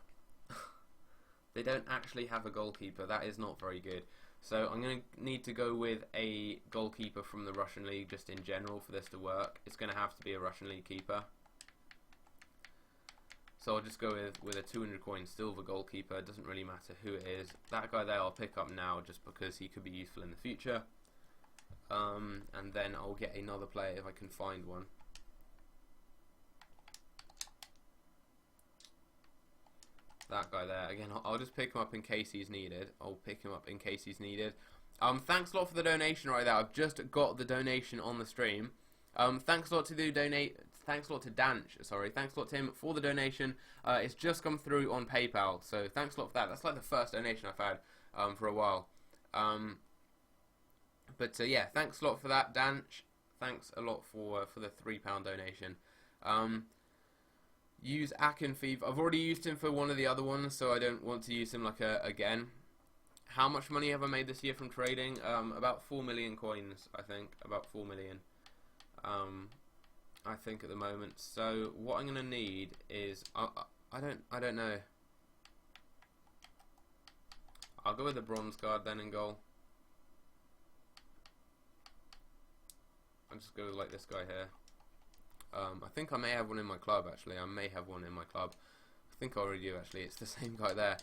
They don't actually have a goalkeeper. That is not very good. So I'm going to need to go with a goalkeeper from the Russian League just in general for this to work. It's going to have to be a Russian League keeper. So I'll just go with a 200 coin silver goalkeeper. It doesn't really matter who it is. That guy there I'll pick up now just because he could be useful in the future. And then I'll get another player if I can find one. That guy there. Again, I'll just pick him up in case he's needed. Thanks a lot for the donation right there. I've just got the donation on the stream. Thanks a lot to Thanks a lot to Danch. Sorry, thanks a lot to him for the donation. It's just come through on PayPal, so thanks a lot for that. That's like the first donation I've had for a while. Yeah, thanks a lot for that, Danch. Thanks a lot for the £3 donation. Use Akinfeev. I've already used him for one of the other ones, so I don't want to use him again. How much money have I made this year from trading? About 4 million coins, I think. About 4 million. I think at the moment. So what I'm gonna need is I don't know. I'll go with the bronze card then in goal. I'll just go with like this guy here. I think I may have one in my club actually. I may have one in my club. I think I already do actually. It's the same guy there.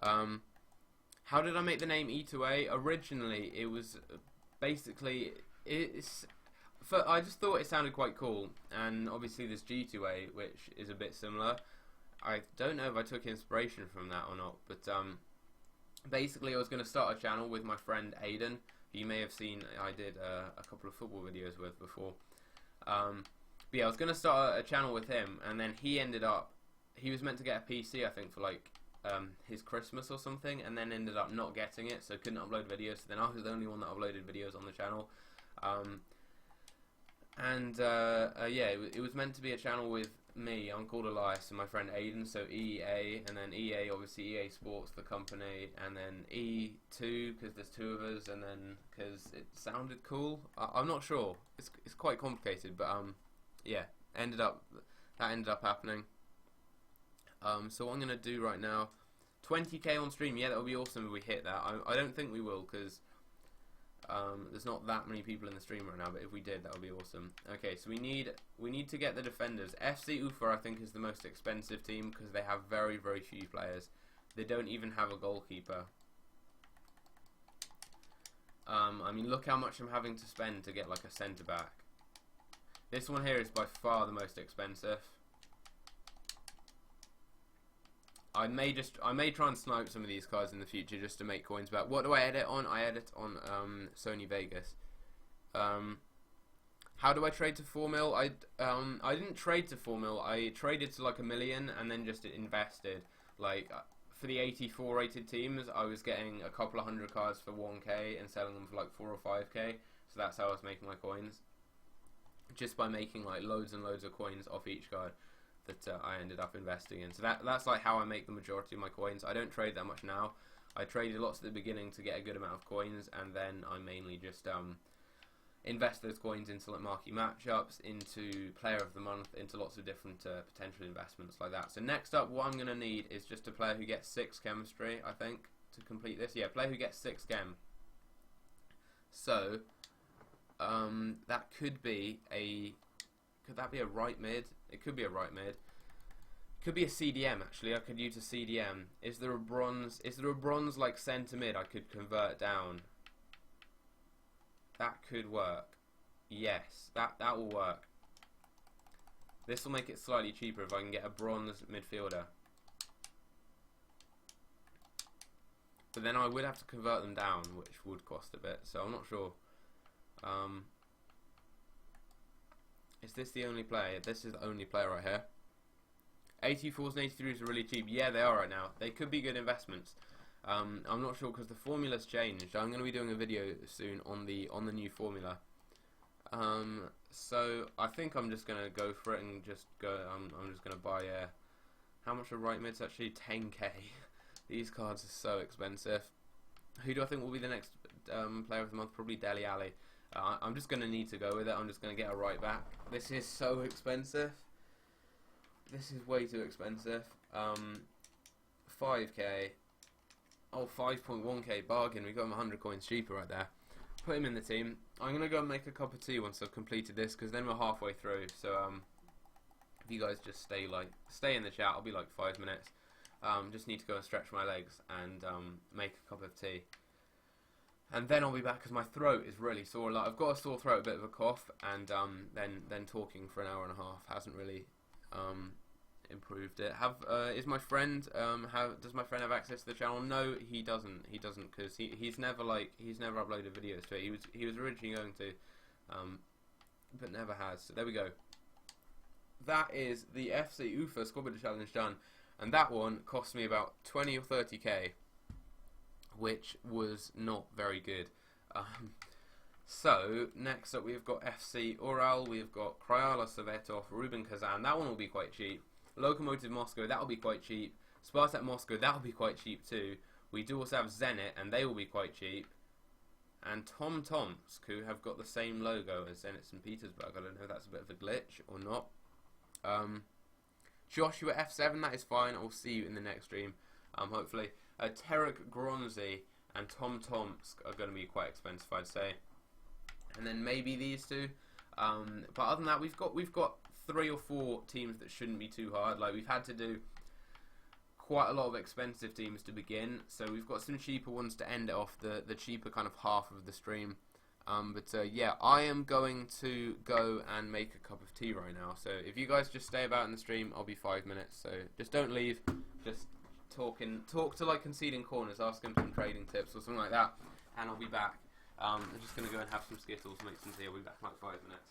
How did I make the name E2A? Originally, it was basically I just thought it sounded quite cool, and obviously there's G2A, which is a bit similar. I don't know if I took inspiration from that or not, but basically I was going to start a channel with my friend Aiden, who you may have seen I did a couple of football videos with before. But yeah, I was going to start a channel with him, and then he was meant to get a PC, I think, for like his Christmas or something, and then ended up not getting it, so couldn't upload videos. So then I was the only one that uploaded videos on the channel. Yeah, it was meant to be a channel with me. I'm called Elias, and my friend Aiden, so EA, and then EA, obviously EA Sports, the company, and then E2, because there's two of us, and then because it sounded cool. I'm not sure. It's quite complicated, but yeah, that ended up happening. So what I'm gonna do right now, 20k on stream. Yeah, that would be awesome if we hit that. I don't think we will, because there's not that many people in the stream right now, but if we did, that would be awesome. Okay, so we need to get the defenders. FC Ufa, I think, is the most expensive team because they have very, very few players. They don't even have a goalkeeper. I mean, look how much I'm having to spend to get like a centre back. This one here is by far the most expensive. I may try and snipe some of these cards in the future just to make coins back. What do I edit on? I edit on Sony Vegas. How do I trade to 4 mil? I didn't trade to 4 mil. I traded to like 1 million and then just invested. Like for the 84 rated teams, I was getting a couple of hundred cards for 1k and selling them for like 4 or 5k. So that's how I was making my coins. Just by making like loads and loads of coins off each card that I ended up investing in. So that's like how I make the majority of my coins. I don't trade that much now. I traded lots at the beginning to get a good amount of coins, and then I mainly just invest those coins into like marquee matchups, into player of the month, into lots of different potential investments like that. So next up, what I'm going to need is just a player who gets 6 chemistry, I think, to complete this. Yeah, player who gets 6 chem. So that could be a... Could that be a right mid? It could be a right mid. Could be a CDM actually. I could use a CDM. Is there a bronze like centre mid I could convert down? That could work. Yes, that will work. This will make it slightly cheaper if I can get a bronze midfielder. But then I would have to convert them down, which would cost a bit. So I'm not sure. Is this the only player? This is the only player right here. 84s and 83s are really cheap. Yeah, they are right now. They could be good investments. I'm not sure because the formula's changed. I'm going to be doing a video soon on the new formula. So I think I'm just going to go for it and just go. I'm just going to buy. How much are right mids actually? 10k. These cards are so expensive. Who do I think will be the next player of the month? Probably Dele Alli. I'm just going to need to go with it. I'm just going to get a right back. This is so expensive. This is way too expensive. 5k. Oh, 5.1k bargain. We got him 100 coins cheaper right there. Put him in the team. I'm going to go and make a cup of tea once I've completed this, because then we're halfway through. So if you guys just stay in the chat, I'll be like 5 minutes. Just need to go and stretch my legs and make a cup of tea. And then I'll be back because my throat is really sore. Like, I've got a sore throat, a bit of a cough, and then talking for an hour and a half hasn't really improved it. Is my friend does my friend have access to the channel? No, he doesn't. He doesn't, because he's never uploaded videos to it. He was originally going to, but never has. So there we go. That is the FC UFA Squad Builder Challenge done, and that one cost me about 20 or 30k, which was not very good. So next up we've got FC Ural, we've got Kryala Sovetov, Rubin Kazan, that one will be quite cheap. Lokomotiv Moscow, that will be quite cheap. Spartak Moscow, that will be quite cheap too. We do also have Zenit, and they will be quite cheap. And Tom Tomsk, who have got the same logo as Zenit St. Petersburg. I don't know if that's a bit of a glitch or not. Joshua F7, that is fine. I'll see you in the next stream, hopefully. Terek Gronzi and Tom Tomsk are going to be quite expensive, I'd say. And then maybe these two. But other than that, we've got 3 or 4 teams that shouldn't be too hard. Like, we've had to do quite a lot of expensive teams to begin, so we've got some cheaper ones to end it off, the cheaper kind of half of the stream. Yeah, I am going to go and make a cup of tea right now, so if you guys just stay about in the stream, I'll be 5 minutes, so just don't leave, just talk to like Conceding Corners, ask him some trading tips or something like that, and I'll be back. I'm just going to go and have some Skittles, make some tea. I'll be back in like 5 minutes.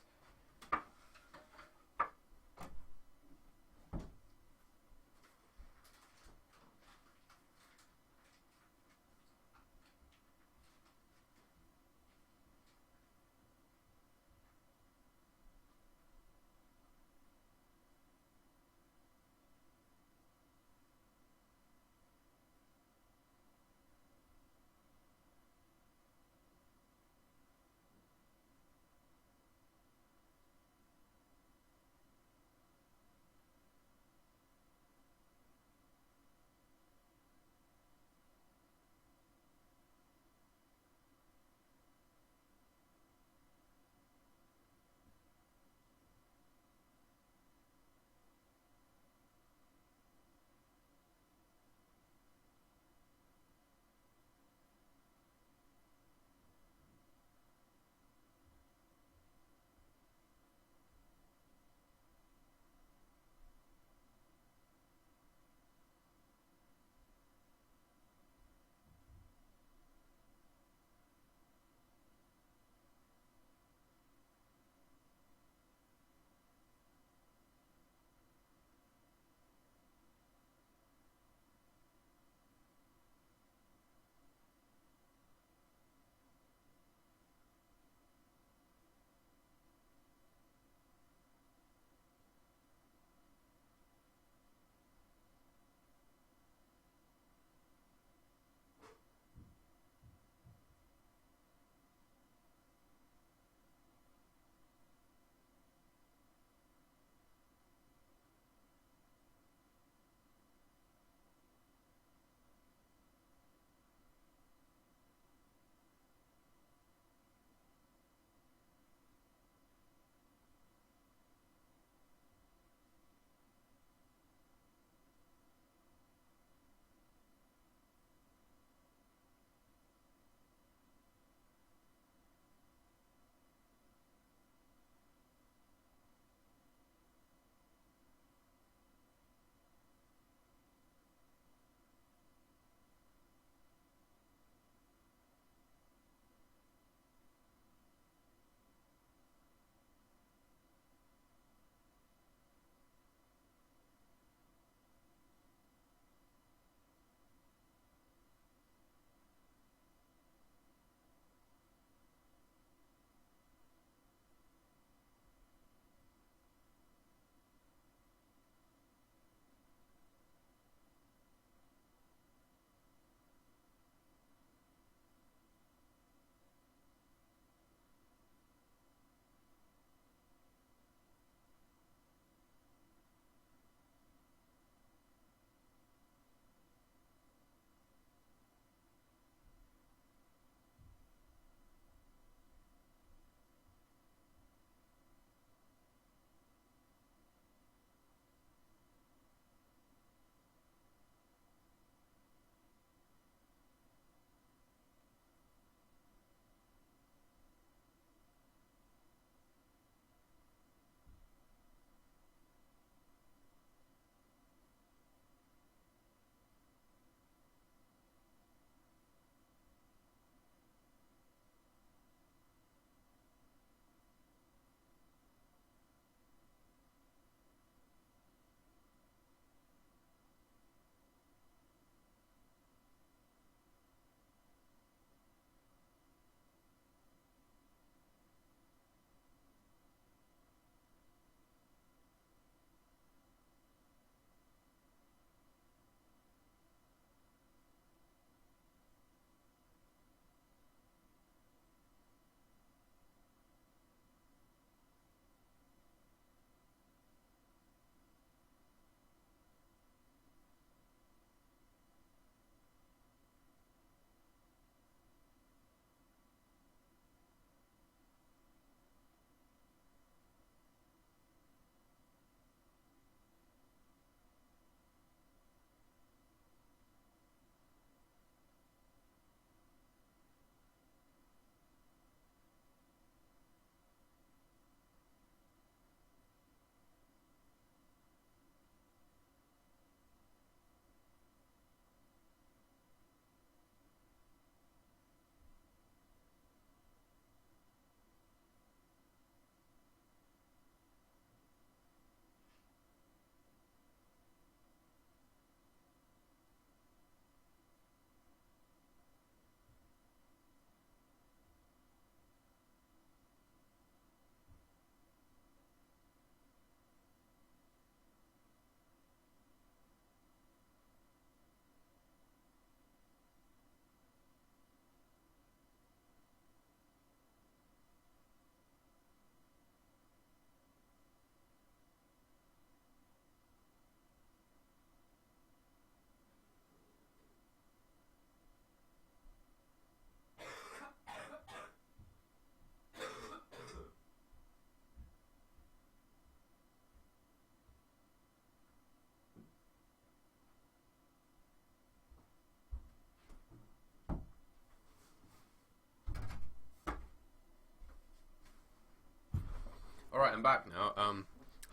Alright, I'm back now.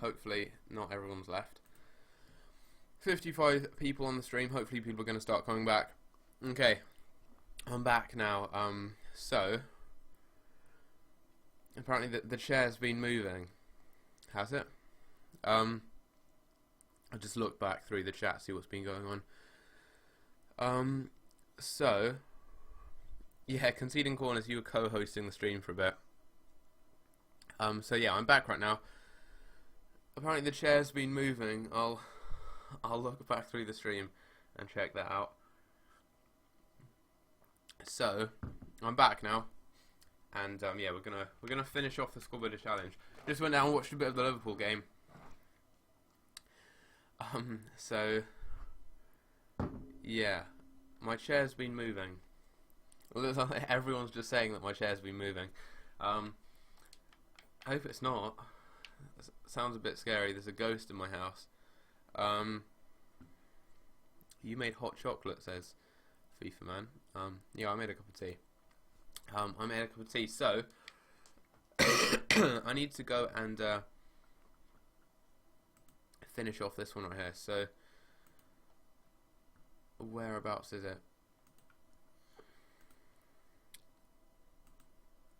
Hopefully not everyone's left. 55 people on the stream. Hopefully people are going to start coming back. Okay, I'm back now. So apparently the chair's been moving. Has it? I just looked back through the chat, see what's been going on. So yeah, Conceding Corners, you were co-hosting the stream for a bit. So yeah, I'm back right now. Apparently the chair's been moving. I'll look back through the stream and check that out. So I'm back now, and yeah, we're gonna finish off the Squad Builder challenge. Just went down and watched a bit of the Liverpool game. So yeah, my chair's been moving. Well, everyone's just saying that my chair's been moving. I hope it's not. It sounds a bit scary. There's a ghost in my house. You made hot chocolate, says FIFA man. Yeah, I made a cup of tea. I made a cup of tea. So I need to go and finish off this one right here. So whereabouts is it?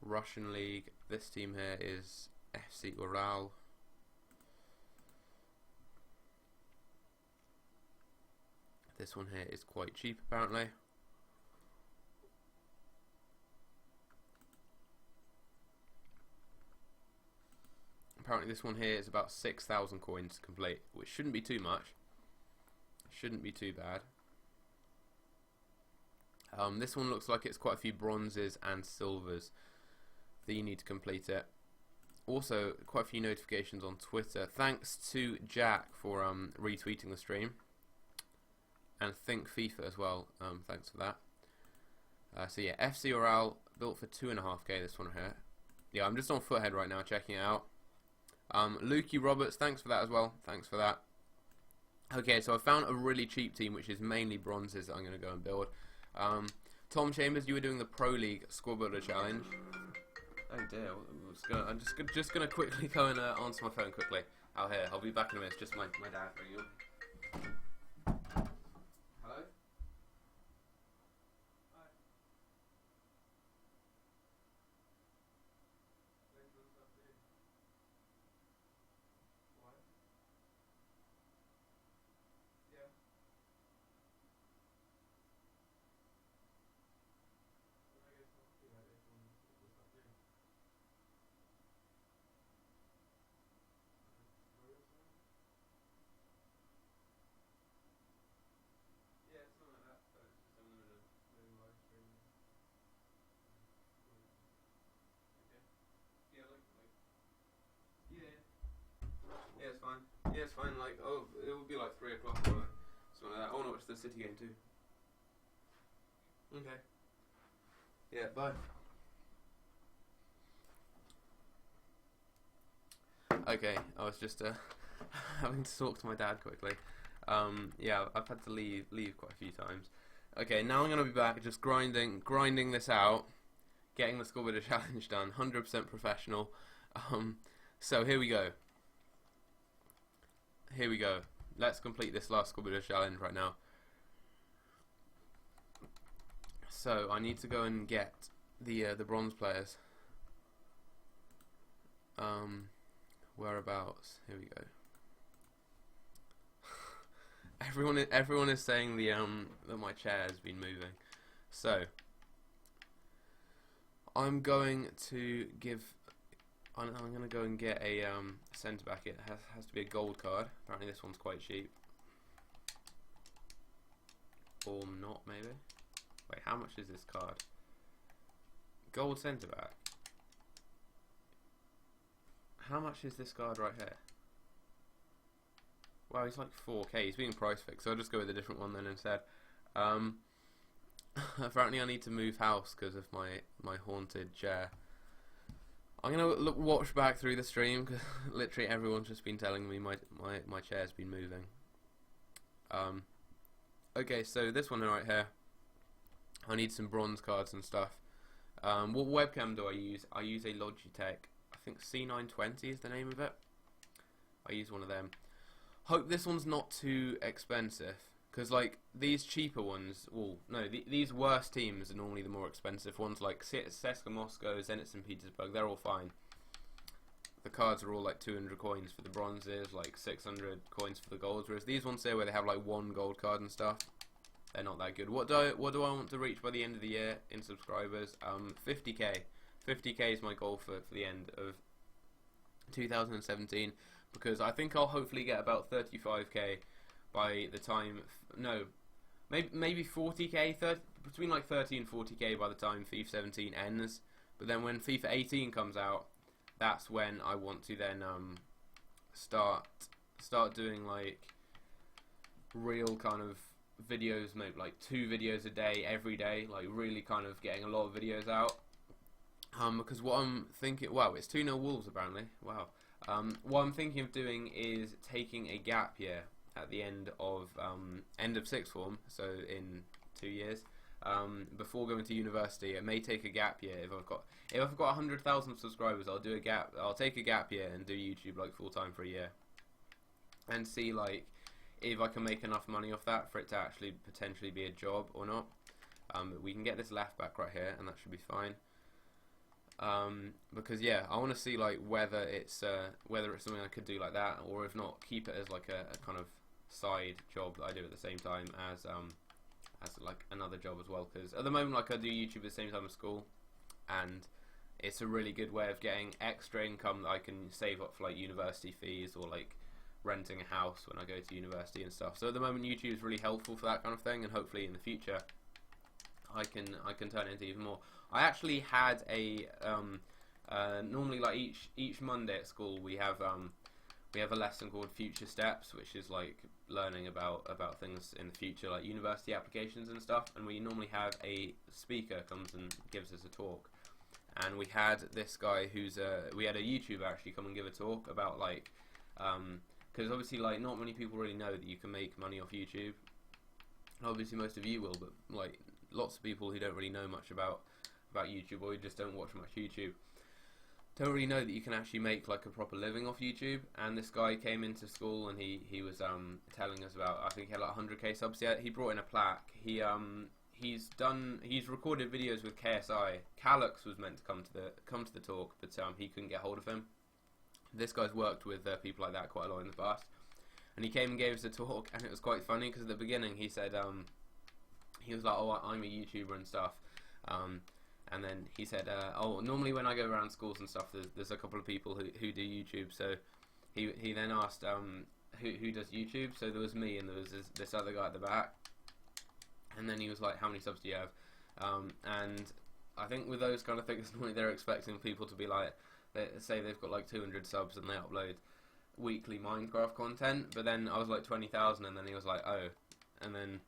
Russian League. This team here is FC Ural. This one here is quite cheap apparently. Apparently this one here is about 6,000 coins to complete, which shouldn't be too much. Shouldn't be too bad. This one looks like it's quite a few bronzes and silvers that you need to complete it. Also, quite a few notifications on Twitter. Thanks to Jack for retweeting the stream. And Think FIFA as well. Thanks for that. So yeah, FC Ural built for 2.5k. This one here. Yeah, I'm just on Foothead right now checking it out. Lukey Roberts, thanks for that as well. Thanks for that. Okay, so I found a really cheap team, which is mainly bronzes that I'm going to go and build. Tom Chambers, you were doing the Pro League Squad Builder Challenge. Oh dear, I'm just gonna quickly go and answer my phone quickly out here. I'll be back in a minute. It's just my dad ringing up. Hello? Hi. Why? Yeah. Yeah, it's fine. Yeah, it's fine. Like, oh, it would be like 3 o'clock or something like that. I want to watch the City game too. Okay. Yeah, bye. Okay, I was just having to talk to my dad quickly. Yeah, I've had to leave quite a few times. Okay, now I'm gonna be back, just grinding this out, getting the Squad Builder Challenge done, 100% professional. So here we go. Here we go. Let's complete this last Squad Builder Challenge right now. So I need to go and get the bronze players. Whereabouts? Here we go. Everyone is saying that my chair has been moving. So I'm going to go and get a centre back. It has to be a gold card. Apparently this one's quite cheap. Or not, maybe. Wait, how much is this card? Gold centre back. How much is this card right here? Wow, he's like 4k. He's being price fixed, so I'll just go with a different one then instead. Apparently I need to move house because of my haunted chair. I'm gonna watch back through the stream because literally everyone's just been telling me my chair's been moving. Okay, so this one right here, I need some bronze cards and stuff. What webcam do I use? I use a Logitech. I think C920 is the name of it. I use one of them. Hope this one's not too expensive, because like these cheaper ones, well, no, these worse teams are normally the more expensive ones, like CSKA Moscow, Zenit St. Petersburg. They're all fine. The cards are all like 200 coins for the bronzes, like 600 coins for the golds, whereas these ones here where they have like 1 gold card and stuff, they're not that good. What do I want to reach by the end of the year in subscribers? 50k. 50k is my goal for the end of 2017, because I think I'll hopefully get about 35k by the time, no, maybe 40k, between like 30 and 40k by the time FIFA 17 ends. But then when FIFA 18 comes out, that's when I want to then start doing like real kind of videos, maybe like 2 videos a day every day, like really kind of getting a lot of videos out. Because what I'm thinking, wow, it's 2-0 Wolves apparently. Wow. What I'm thinking of doing is taking a gap year at the end of sixth form, so in 2 years, before going to university. It may take a gap year if I've got 100,000 subscribers. I'll take a gap year and do YouTube like full time for a year, and see like if I can make enough money off that for it to actually potentially be a job or not. But we can get this left back right here, and that should be fine. Because yeah, I want to see like whether it's something I could do like that, or if not, keep it as like a kind of side job that I do at the same time as like another job as well. Because at the moment, like, I do YouTube at the same time as school, and it's a really good way of getting extra income that I can save up for like university fees or like renting a house when I go to university and stuff. So at the moment, YouTube is really helpful for that kind of thing, and hopefully in the future I can turn it into even more. I actually had a normally like each Monday at school we have a lesson called Future Steps, which is like learning about things in the future, like university applications and stuff. And we normally have a speaker comes and gives us a talk. And we had this guy we had a YouTuber actually come and give a talk about like because obviously like not many people really know that you can make money off YouTube. Obviously most of you will, but like lots of people who don't really know much about YouTube, or who just don't watch much YouTube, don't really know that you can actually make like a proper living off YouTube. And this guy came into school and he was telling us about, I think he had like 100k subs yet. He brought in a plaque. He's recorded videos with KSI. Calix was meant to come to the talk, but he couldn't get hold of him. This guy's worked with people like that quite a lot in the past, and he came and gave us a talk, and it was quite funny because at the beginning he said he was like, oh, I'm a YouTuber and stuff. And then he said, oh, normally when I go around schools and stuff, there's a couple of people who do YouTube. So he then asked, who does YouTube? So there was me, and there was this other guy at the back. And then he was like, how many subs do you have? And I think with those kind of things, normally they're expecting people to be like, say they've got like 200 subs and they upload weekly Minecraft content. But then I was like 20,000, and then he was like, oh. And then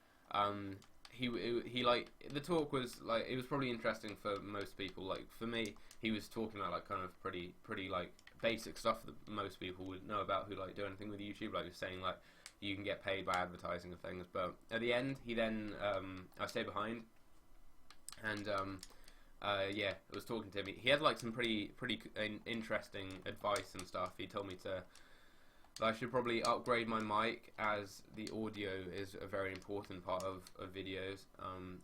he like, the talk was like, it was probably interesting for most people. Like for me, he was talking about like kind of pretty like basic stuff that most people would know about who like do anything with YouTube. Like he was saying like you can get paid by advertising and things. But at the end, he then I stayed behind, and yeah, I was talking to him. He had like some pretty interesting advice and stuff. He told me that I should probably upgrade my mic, as the audio is a very important part of videos.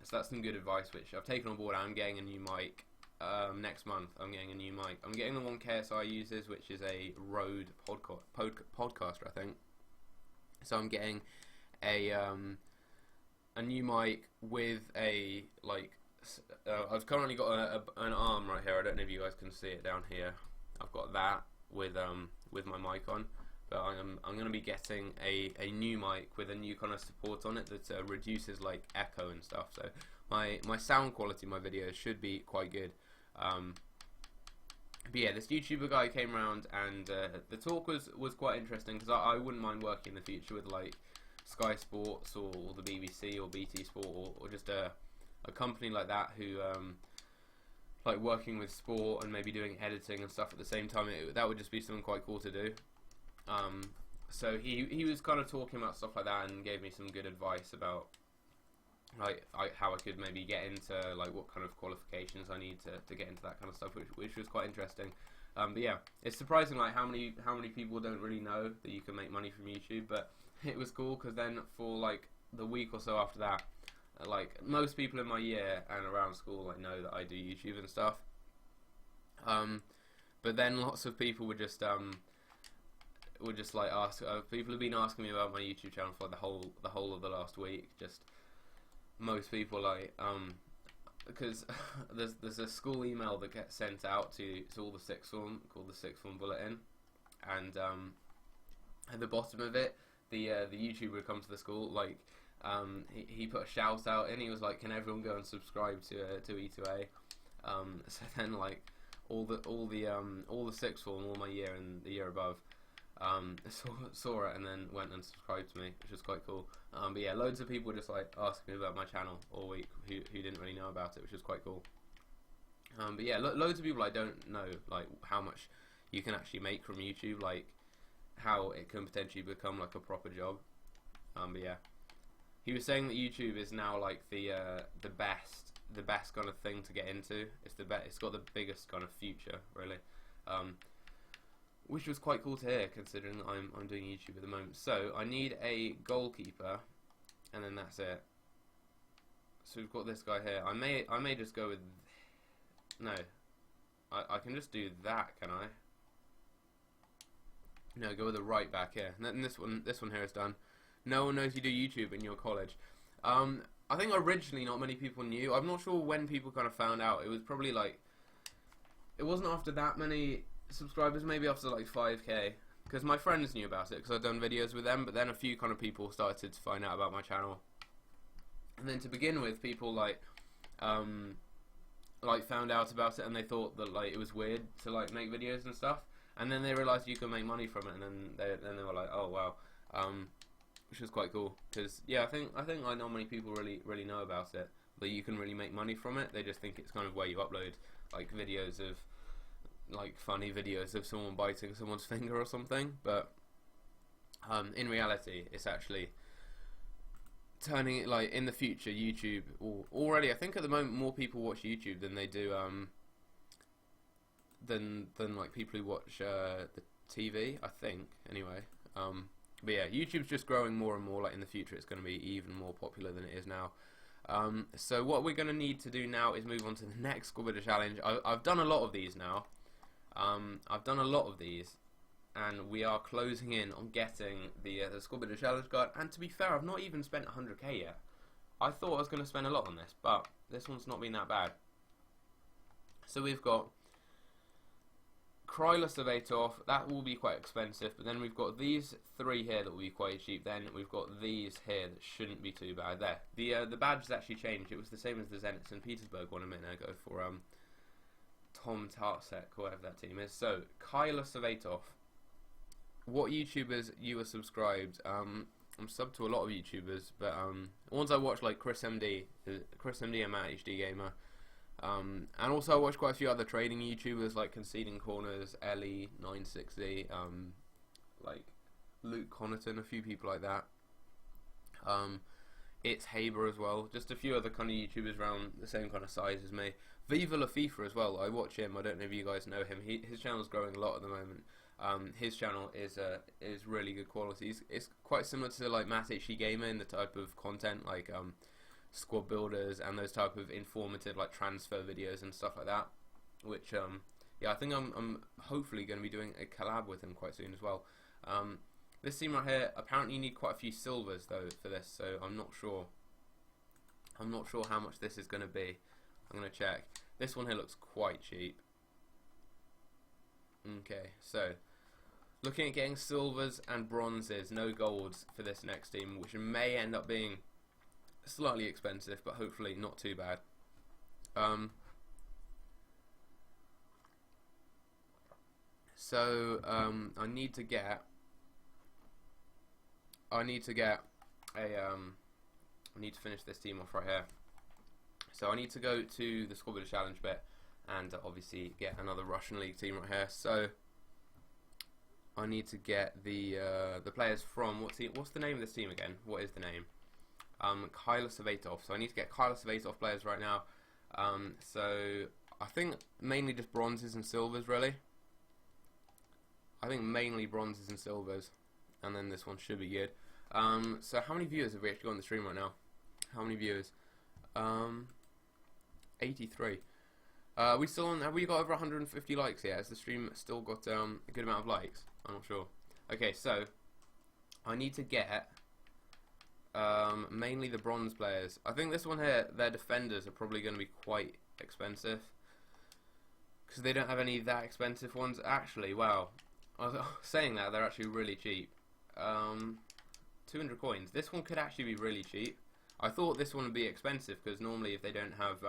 So that's some good advice, which I've taken on board. I'm getting a new mic next month. I'm getting a new mic. I'm getting the one KSI uses, which is a Rode podcaster, I think. So I'm getting a new mic with a like. I've currently got an arm right here. I don't know if you guys can see it down here. I've got that with my mic on. But I'm going to be getting a new mic with a new kind of support on it that reduces like echo and stuff. So my sound quality in my videos should be quite good. But yeah, this YouTuber guy came around, and the talk was quite interesting, because I wouldn't mind working in the future with like Sky Sports or the BBC or BT Sport or just a company like that who like working with sport and maybe doing editing and stuff at the same time. That would just be something quite cool to do. So he was kind of talking about stuff like that, and gave me some good advice about like how I could maybe get into like what kind of qualifications I need to get into that kind of stuff, which was quite interesting. But yeah, it's surprising like how many people don't really know that you can make money from YouTube. But it was cool because then for like the week or so after that, like most people in my year and around school like know that I do YouTube and stuff. But then lots of people would just like ask. People have been asking me about my YouTube channel for the whole of the last week. Just most people like because there's a school email that gets sent out to all the sixth form called the sixth form bulletin, and at the bottom of it, the YouTuber would come to the school. Like he put a shout out in. He was like, "Can everyone go and subscribe to E2A?" So then like all the sixth form, all my year and the year above, saw it and then went and subscribed to me, which was quite cool. But yeah, loads of people were just like asking me about my channel all week who didn't really know about it, which was quite cool. But yeah, loads of people I don't know like how much you can actually make from YouTube, like how it can potentially become like a proper job. But yeah, he was saying that YouTube is now like the best kind of thing to get into. It's got the biggest kind of future really. Which was quite cool to hear, considering that I'm doing YouTube at the moment. So I need a goalkeeper, and then that's it. So we've got this guy here. I may just go with no. I can just do that, can I? No, go with the right back here. And then this one here is done. No one knows you do YouTube in your college. I think originally not many people knew. I'm not sure when people kind of found out. It was probably like it wasn't after that many subscribers, maybe after like 5k, because my friends knew about it because I'd done videos with them, but then a few kind of people started to find out about my channel, and then to begin with, people like found out about it and they thought that like it was weird to like make videos and stuff, and then they realized you can make money from it, and then they were like, oh wow, which was quite cool, because yeah, I think not many people really know about it, that you can really make money from it. They just think it's kind of where you upload like videos of like funny videos of someone biting someone's finger or something, but in reality it's actually turning it, like in the future YouTube, or already I think at the moment more people watch YouTube than they do than like people who watch the TV, I think, anyway. But yeah, YouTube's just growing more and more. Like in the future it's going to be even more popular than it is now. So what we're going to need to do now is move on to the next Squad Builder challenge. I've done a lot of these now. I've done a lot of these, and we are closing in on getting the Squad Builder challenge guide. And to be fair, I've not even spent 100k yet. I thought I was going to spend a lot on this, but this one's not been that bad. So we've got Kryler Savatov, that will be quite expensive, but then we've got these three here that will be quite cheap. Then we've got these here that shouldn't be too bad. There, the badge has actually changed. It was the same as the Zenit St. Petersburg one a minute ago for Tom Tarsek, whatever that team is. So Kryler Savatov, what YouTubers you are subscribed? I'm subbed to a lot of YouTubers, but ones I watch like Chris MD and Matt HD Gamer. And also I watch quite a few other trading YouTubers like Conceding Corners, Ellie, 960, like Luke Connaughton, a few people like that. It's Haber as well, just a few other kind of YouTubers around the same kind of size as me. Viva La FIFA as well, I watch him. I don't know if you guys know him. His channel's growing a lot at the moment. His channel is really good quality. It's quite similar to like Matt HD Gamer in the type of content, like squad builders and those type of informative like transfer videos and stuff like that, which yeah, I think I'm hopefully going to be doing a collab with him quite soon as well. This team right here, apparently you need quite a few silvers though for this, so I'm not sure how much this is going to be. I'm going to check. This one here looks quite cheap. Okay, so looking at getting silvers and bronzes, no golds for this next team, which may end up being slightly expensive, but hopefully not too bad. So I need to get a I need to finish this team off right here. So I need to go to the Squad Builder Challenge bit and obviously get another Russian League team right here. So I need to get the players from what's the name of this team again? What is the name? Kryler Savatov. So I need to get Kryler Savatov players right now. So I think mainly just bronzes and silvers really. I think mainly bronzes and silvers, and then this one should be good. So how many viewers have we actually got on the stream right now? How many viewers? 83. We still on? Have we got over 150 likes yet? Has the stream still got a good amount of likes? I'm not sure. Okay, so I need to get mainly the bronze players. I think this one here, their defenders are probably going to be quite expensive because they don't have any that expensive ones. Actually, wow. I was saying that they're actually really cheap. 200 coins. This one could actually be really cheap. I thought this one would be expensive because normally if they don't have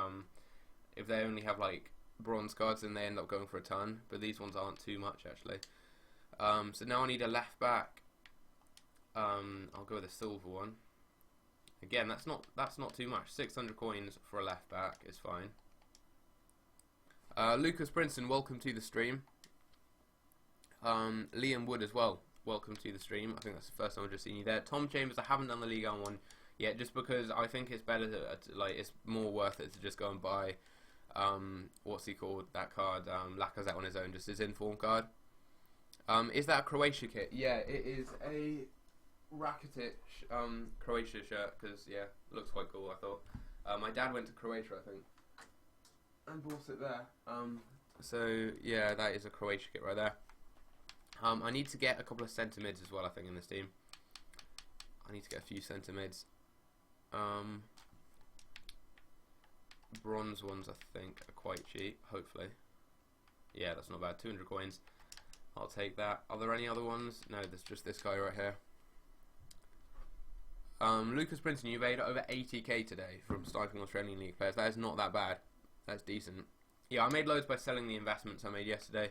if they only have like bronze cards, then they end up going for a ton. But these ones aren't too much actually. So now I need a left back. I'll go with a silver one. Again, that's not too much. 600 coins for a left back is fine. Lucas Princeton, welcome to the stream. Liam Wood as well, welcome to the stream. I think that's the first time I've just seen you there. Tom Chambers, I haven't done the League one yet, just because I think it's better to like it's more worth it to just go and buy what's he called, that card, Lacazette on his own, just his inform card. Is that a Croatia kit? Yeah, it is a Rakitic Croatia shirt, because yeah, it looks quite cool. I thought my dad went to Croatia, I think, and bought it there. So yeah, that is a Croatia kit right there. I need to get a couple of centre mids as well, I think, in this team. I need to get a few centre mids. Bronze ones, I think, are quite cheap, hopefully. Yeah, that's not bad. 200 coins. I'll take that. Are there any other ones? No, there's just this guy right here. Lucas Princeton, you made over 80k today from sniping Australian League players. That is not that bad. That's decent. Yeah, I made loads by selling the investments I made yesterday.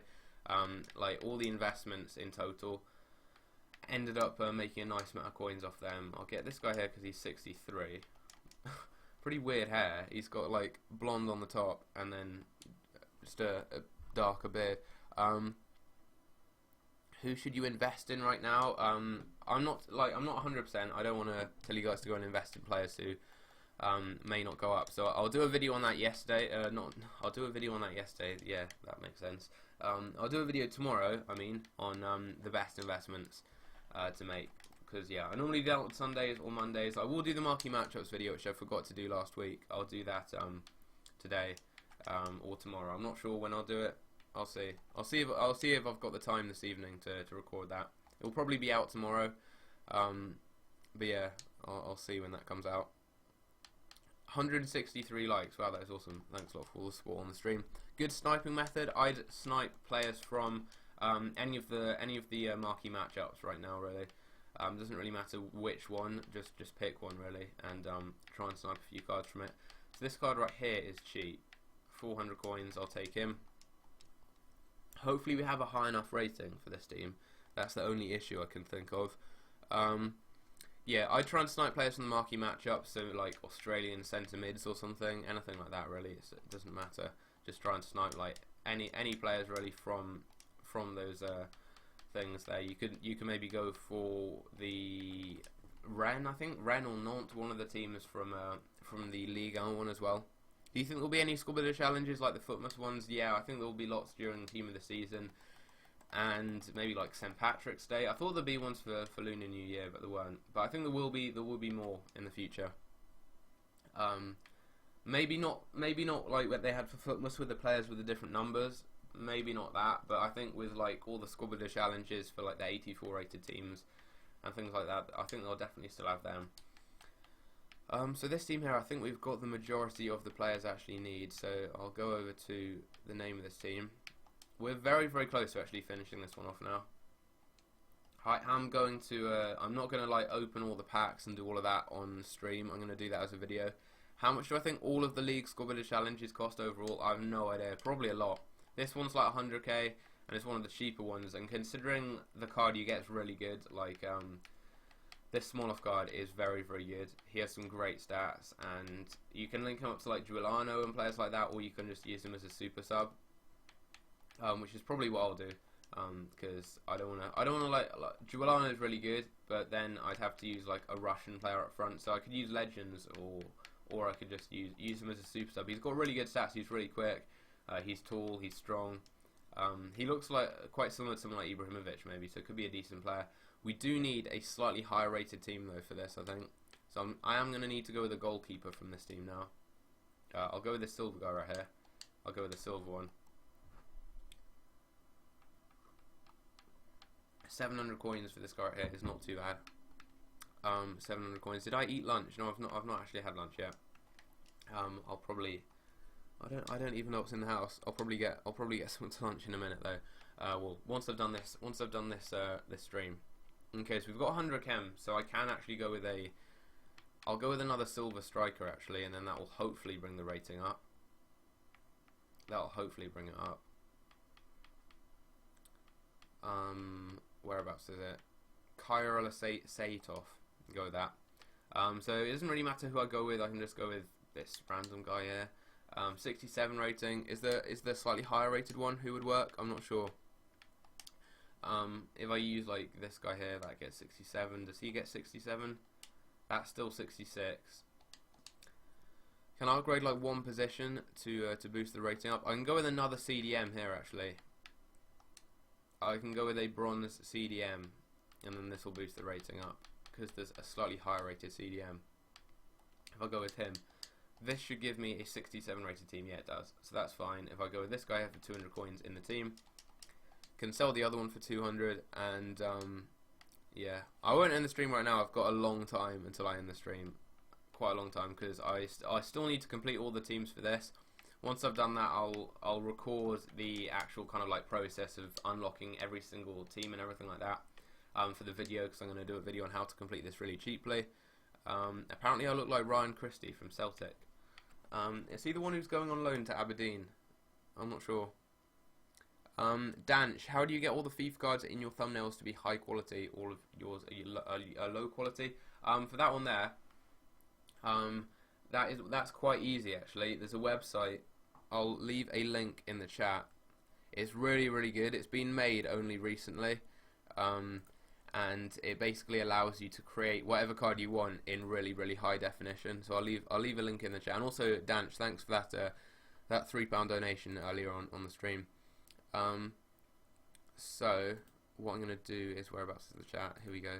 Like all the investments in total ended up making a nice amount of coins off them. I'll get this guy here because he's 63. Pretty weird hair. He's got like blonde on the top and then just a darker beard. Who should you invest in right now? I'm not 100%. I don't want to tell you guys to go and invest in players who may not go up. So I'll do a video on that yesterday. I'll do a video on that yesterday. Yeah, that makes sense. I'll do a video tomorrow. I mean, on the best investments to make. Because yeah, I normally do that on Sundays or Mondays. I will do the marquee matchups video, which I forgot to do last week. I'll do that today or tomorrow. I'm not sure when I'll do it. I'll see. I'll see if I've got the time this evening to record that. It will probably be out tomorrow. But yeah, I'll see when that comes out. 163 likes. Wow, that is awesome. Thanks a lot for all the support on the stream. Good sniping method. I'd snipe players from any of the marquee matchups right now. Really, doesn't really matter which one. Just pick one really, and try and snipe a few cards from it. So this card right here is cheap. 400 coins. I'll take him. Hopefully we have a high enough rating for this team. That's the only issue I can think of. Yeah, I try and snipe players from the marquee matchup, so like Australian centre mids or something, anything like that really. It doesn't matter. Just try and snipe like any players really from those things there. You can maybe go for the Rennes, I think Rennes or Nantes, one of the teams from the League one as well. Do you think there'll be any Squad challenges like the Footmas ones? Yeah, I think there'll be lots during the Team of the Season, and maybe like St. Patrick's Day. I thought there'd be ones for Lunar New Year, but there weren't. But I think there will be more in the future. Maybe not like what they had for Footmas with the players with the different numbers. Maybe not that, but I think with like all the Squad challenges for like the 84 rated teams and things like that, I think they'll definitely still have them. So this team here, I think we've got the majority of the players actually need, so I'll go over to the name of this team. We're very, very close to actually finishing this one off now. I'm going to, I'm not going to like open all the packs and do all of that on stream. I'm going to do that as a video. How much do I think all of the League Squad challenges cost overall? I have no idea, probably a lot. This one's like 100k, and it's one of the cheaper ones, and considering the card you get is really good, like, this Smolov card is very, very good. He has some great stats, and you can link him up to like Giuliano and players like that, or you can just use him as a super sub, which is probably what I'll do, because I don't want to like Giuliano is really good, but then I'd have to use like a Russian player up front, so I could use Legends, or I could just use him as a super sub. He's got really good stats. He's really quick. He's tall. He's strong. He looks like quite similar to someone like Ibrahimovic maybe, so it could be a decent player. We do need a slightly higher rated team though for this, I think. So I am going to need to go with a goalkeeper from this team now. I'll go with this silver guy right here. I'll go with the silver one. 700 coins for this guy right here is not too bad. 700 coins. Did I eat lunch? No, I've not actually had lunch yet. I'll probably. I don't even know what's in the house. I'll probably get something to lunch in a minute though. Well, once I've done this this stream. Okay, so we've got 100 chem, so I can actually go with a. I'll go with another silver striker actually, and then that will hopefully bring the rating up. That'll hopefully bring it up. Whereabouts is it? Kyril Saitov. Go with that. So it doesn't really matter who I go with. I can just go with this random guy here. 67 rating. Is the slightly higher rated one who would work? I'm not sure. If I use like this guy here, that gets 67. Does he get 67? That's still 66. Can I upgrade like one position to boost the rating up? I can go with another CDM here actually. I can go with a bronze CDM, and then this will boost the rating up because there's a slightly higher rated CDM. If I go with him, this should give me a 67 rated team. Yeah, it does. So that's fine. If I go with this guy, I have the 200 coins in the team. Can sell the other one for 200, and yeah, I won't end the stream right now. I've got a long time until I end the stream, quite a long time, because I still need to complete all the teams for this. Once I've done that, I'll record the actual kind of like process of unlocking every single team and everything like that for the video, because I'm going to do a video on how to complete this really cheaply. Apparently I look like Ryan Christie from Celtic. Is he the one who's going on loan to Aberdeen? I'm not sure. Danch, how do you get all the FIFA cards in your thumbnails to be high quality? All of yours are low quality. For that one there, that's quite easy actually. There's a website. I'll leave a link in the chat. It's really good. It's been made only recently, and it basically allows you to create whatever card you want in really high definition. So I'll leave a link in the chat. And also, Danch, thanks for that £3 donation earlier on the stream. So what I'm gonna do is whereabouts is the chat? Here we go.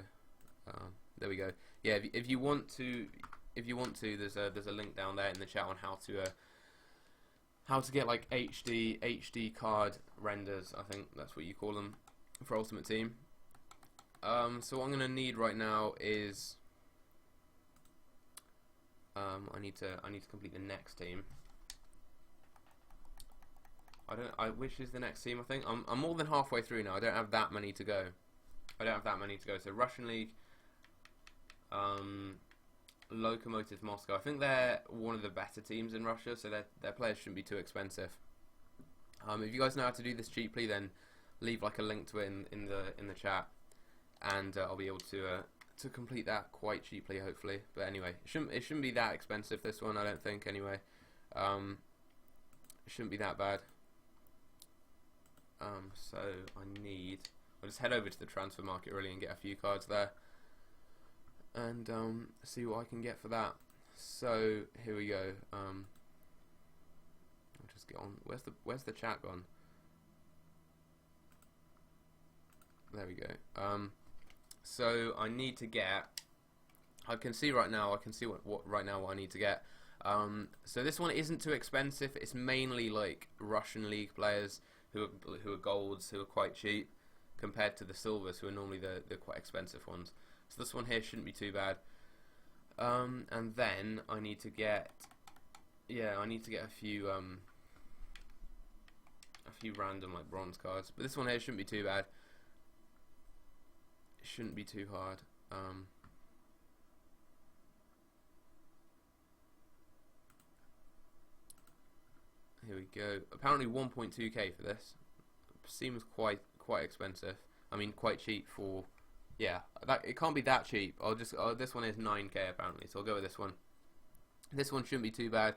There we go. Yeah, if you want to, there's a link down there in the chat on how to get like HD card renders. I think that's what you call them for Ultimate Team. So what I'm gonna need right now is I need to complete the next team. Which is the next team? I think I'm more than halfway through now. I don't have that many to go. So Russian League, Lokomotiv Moscow. I think they're one of the better teams in Russia, so their players shouldn't be too expensive. If you guys know how to do this cheaply, then leave like a link to it in the chat, and I'll be able to complete that quite cheaply, hopefully. But anyway, it shouldn't be that expensive, this one, I don't think. Anyway, it shouldn't be that bad. So I'll just head over to the transfer market really and get a few cards there, and see what I can get for that. So here we go. I'll just get on. Where's the chat gone? There we go. So I need to get. I can see right now. I can see what I need to get. So this one isn't too expensive. It's mainly like Russian League players who are golds, who are quite cheap, compared to the silvers, who are normally the quite expensive ones. So this one here shouldn't be too bad. And then I need to get, a few random like bronze cards. But this one here shouldn't be too bad. It shouldn't be too hard. Here we go. Apparently 1.2k for this. Seems quite expensive. I mean, quite cheap for. Yeah, it can't be that cheap. This one is 9k apparently, so I'll go with this one. This one shouldn't be too bad.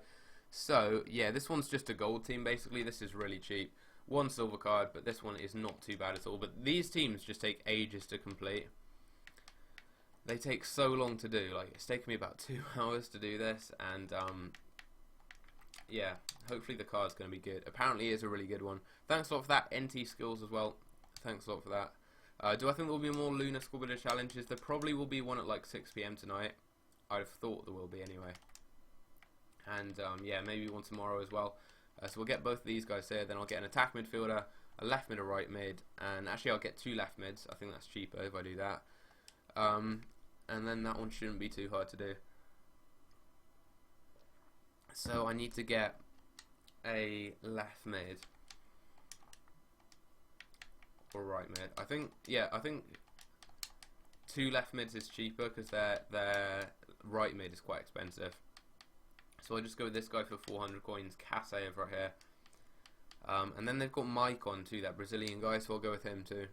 So yeah, this one's just a gold team basically. This is really cheap. One silver card, but this one is not too bad at all. But these teams just take ages to complete. They take so long to do. Like, it's taken me about 2 hours to do this, and yeah, hopefully the card's going to be good. Apparently it is a really good one. Thanks a lot for that. NT Skills as well. Thanks a lot for that. Do I think there will be more Lunar Squad challenges? There probably will be one at like 6 PM tonight. I'd have thought there will be anyway. And yeah, maybe one tomorrow as well. So we'll get both of these guys here. Then I'll get an attack midfielder, a left mid, a right mid, and actually I'll get 2 left mids. I think that's cheaper if I do that. And then that one shouldn't be too hard to do. So I need to get a left mid or right mid. I think 2 left mids is cheaper because their right mid is quite expensive. So I'll just go with this guy for 400 coins, Kasev right here. And then they've got Maicon too, that Brazilian guy, so I'll go with him too.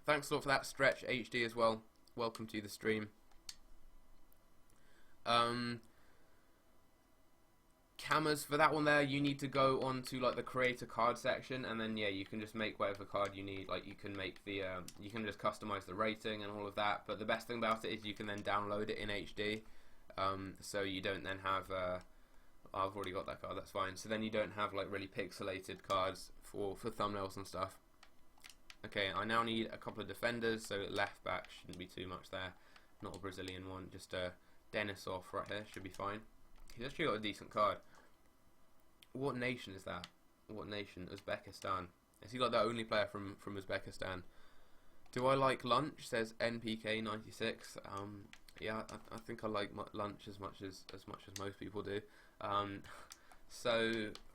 Thanks a lot for that, Stretch HD as well. Welcome to the stream. Cameras for that one there, you need to go on to like the creator card section, and then yeah, you can just make whatever card you need. Like you can make the you can just customize the rating and all of that. But the best thing about it is you can then download it in HD, so you don't then have I've already got that card, that's fine. So then you don't have like really pixelated cards for thumbnails and stuff. Okay, I now need a couple of defenders, so left back shouldn't be too much there. Not a Brazilian one, just a Denisov right here, should be fine. He's actually got a decent card. What nation is that? What nation? Uzbekistan. Is he like the only player from Uzbekistan? Do I like lunch? Says NPK96. Yeah, I think I like lunch as much as most people do. So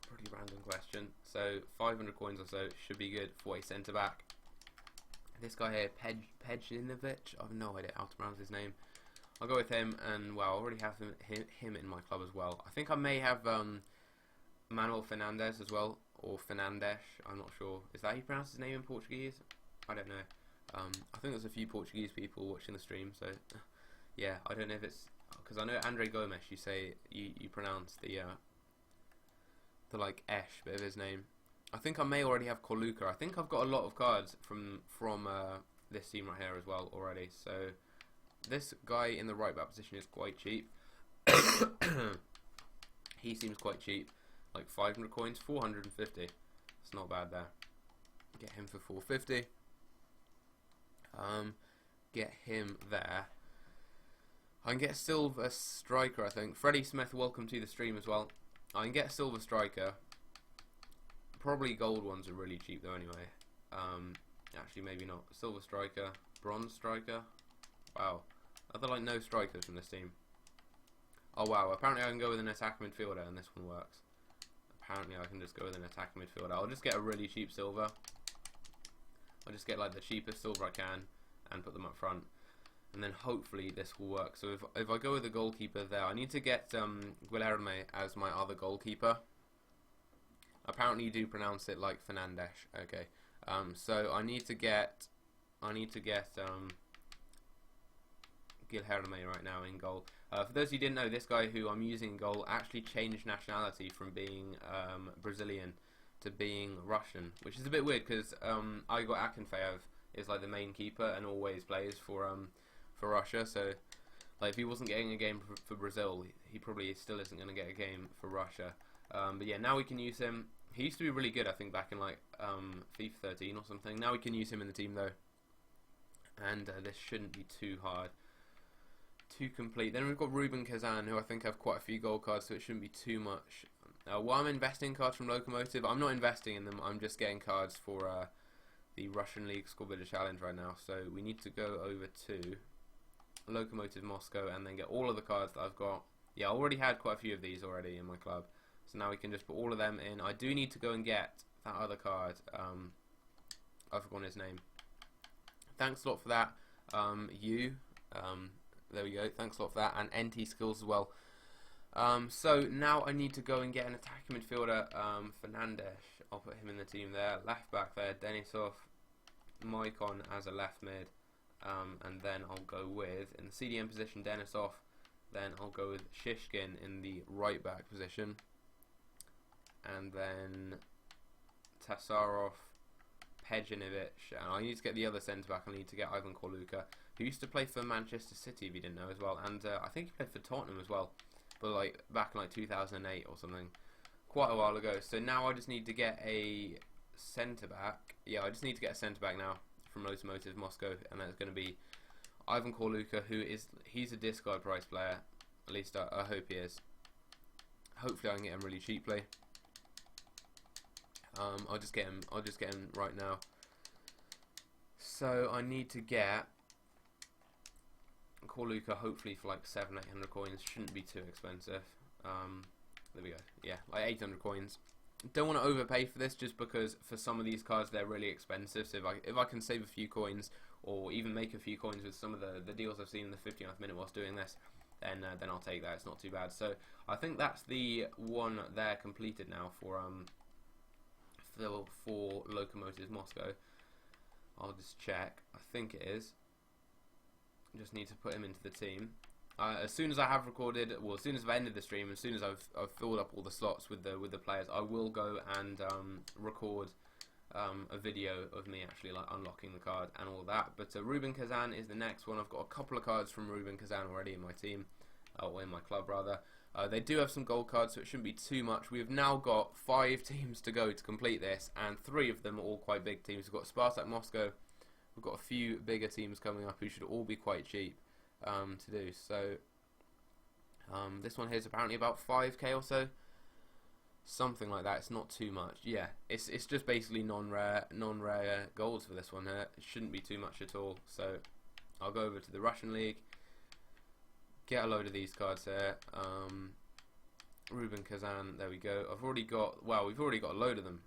pretty random question. So 500 coins or so should be good for a centre back. This guy here, Pejinovic. I have no idea how to pronounce his name. I'll go with him, and well, I already have him in my club as well. I think I may have Manuel Fernandes as well, or Fernandes. I'm not sure. Is that how you pronounce his name in Portuguese? I don't know. I think there's a few Portuguese people watching the stream, so yeah, I don't know if it's because I know Andre Gomes. You say you pronounce the like Esh bit of his name. I think I may already have Coluca. I think I've got a lot of cards from this team right here as well already. So this guy in the right back position is quite cheap. He seems quite cheap, like 500 coins, 450. It's not bad there. Get him for 450. Get him there. I can get a silver striker, I think. Freddie Smith, welcome to the stream as well. I can get a silver striker. Probably gold ones are really cheap though anyway. Actually maybe not. Silver striker, bronze striker. Wow. Are there like no strikers from this team? Oh wow, apparently I can go with an attack midfielder and this one works. Apparently I can just go with an attack midfielder. I'll just get a really cheap silver. I'll just get like the cheapest silver I can and put them up front. And then hopefully this will work. So if I go with the goalkeeper there, I need to get Guilherme as my other goalkeeper. Apparently you do pronounce it like Fernandes. Okay. So I need to get Guilherme right now in goal. For those who didn't know, this guy who I'm using in goal actually changed nationality from being Brazilian to being Russian, which is a bit weird because Igor Akinfeev is like the main keeper and always plays for Russia. So like if he wasn't getting a game for Brazil, he probably still isn't going to get a game for Russia. But yeah, now we can use him. He used to be really good, I think, back in like FIFA 13 or something. Now we can use him in the team though, and this shouldn't be too hard to complete. Then we've got Ruben Kazan, who I think have quite a few gold cards, so it shouldn't be too much. While I'm investing cards from Locomotive, I'm not investing in them. I'm just getting cards for the Russian League Squad Builder Challenge right now. So we need to go over to Locomotive Moscow and then get all of the cards that I've got. Yeah, I already had quite a few of these already in my club. So now we can just put all of them in. I do need to go and get that other card. I've forgotten his name. Thanks a lot for that. There we go. Thanks a lot for that. And NT Skills as well. So now I need to go and get an attacking midfielder. Fernandes. I'll put him in the team there. Left back there. Denisov. Maicon as a left mid. And then I'll go with, in the CDM position, Denisov. Then I'll go with Shishkin in the right back position. And then Tasarov, Pejinovic. And I need to get the other centre back. I need to get Ivan Coluca, who used to play for Manchester City, if you didn't know as well. And I think he played for Tottenham as well, but like back in like 2008 or something. quite a while ago. So now I just need to get a centre back. Yeah, I just need to get a centre back now from Lokomotiv Moscow, and that's going to be Ivan Korluka, he's a discard price player. At least I hope he is. Hopefully I can get him really cheaply. I'll just get him right now. So I need to get Korluka hopefully for like 700-800 coins. Shouldn't be too expensive. There we go. Yeah, like 800 coins. Don't want to overpay for this, just because for some of these cards they're really expensive. So if I can save a few coins, or even make a few coins with some of the deals I've seen in the 59th minute whilst doing this, then I'll take that. It's not too bad. So I think that's the one there completed now for Lokomotiv Moscow. I'll just check. I think it is. Just need to put him into the team. As soon as I have recorded, well, as soon as I've ended the stream, as soon as I've filled up all the slots with the players, I will go and record a video of me actually like unlocking the card and all that. But Rubin Kazan is the next one. I've got a couple of cards from Rubin Kazan already in my team, or in my club rather. They do have some gold cards, so it shouldn't be too much. We've now got 5 teams to go to complete this, and 3 of them are all quite big teams. We've got Spartak Moscow. We've got a few bigger teams coming up who should all be quite cheap to do. So this one here is apparently about 5k or so, something like that. It's not too much. Yeah, it's just basically non-rare golds for this one here. It shouldn't be too much at all. So I'll go over to the Russian League, get a load of these cards here. Rubin Kazan, there we go. We've already got a load of them.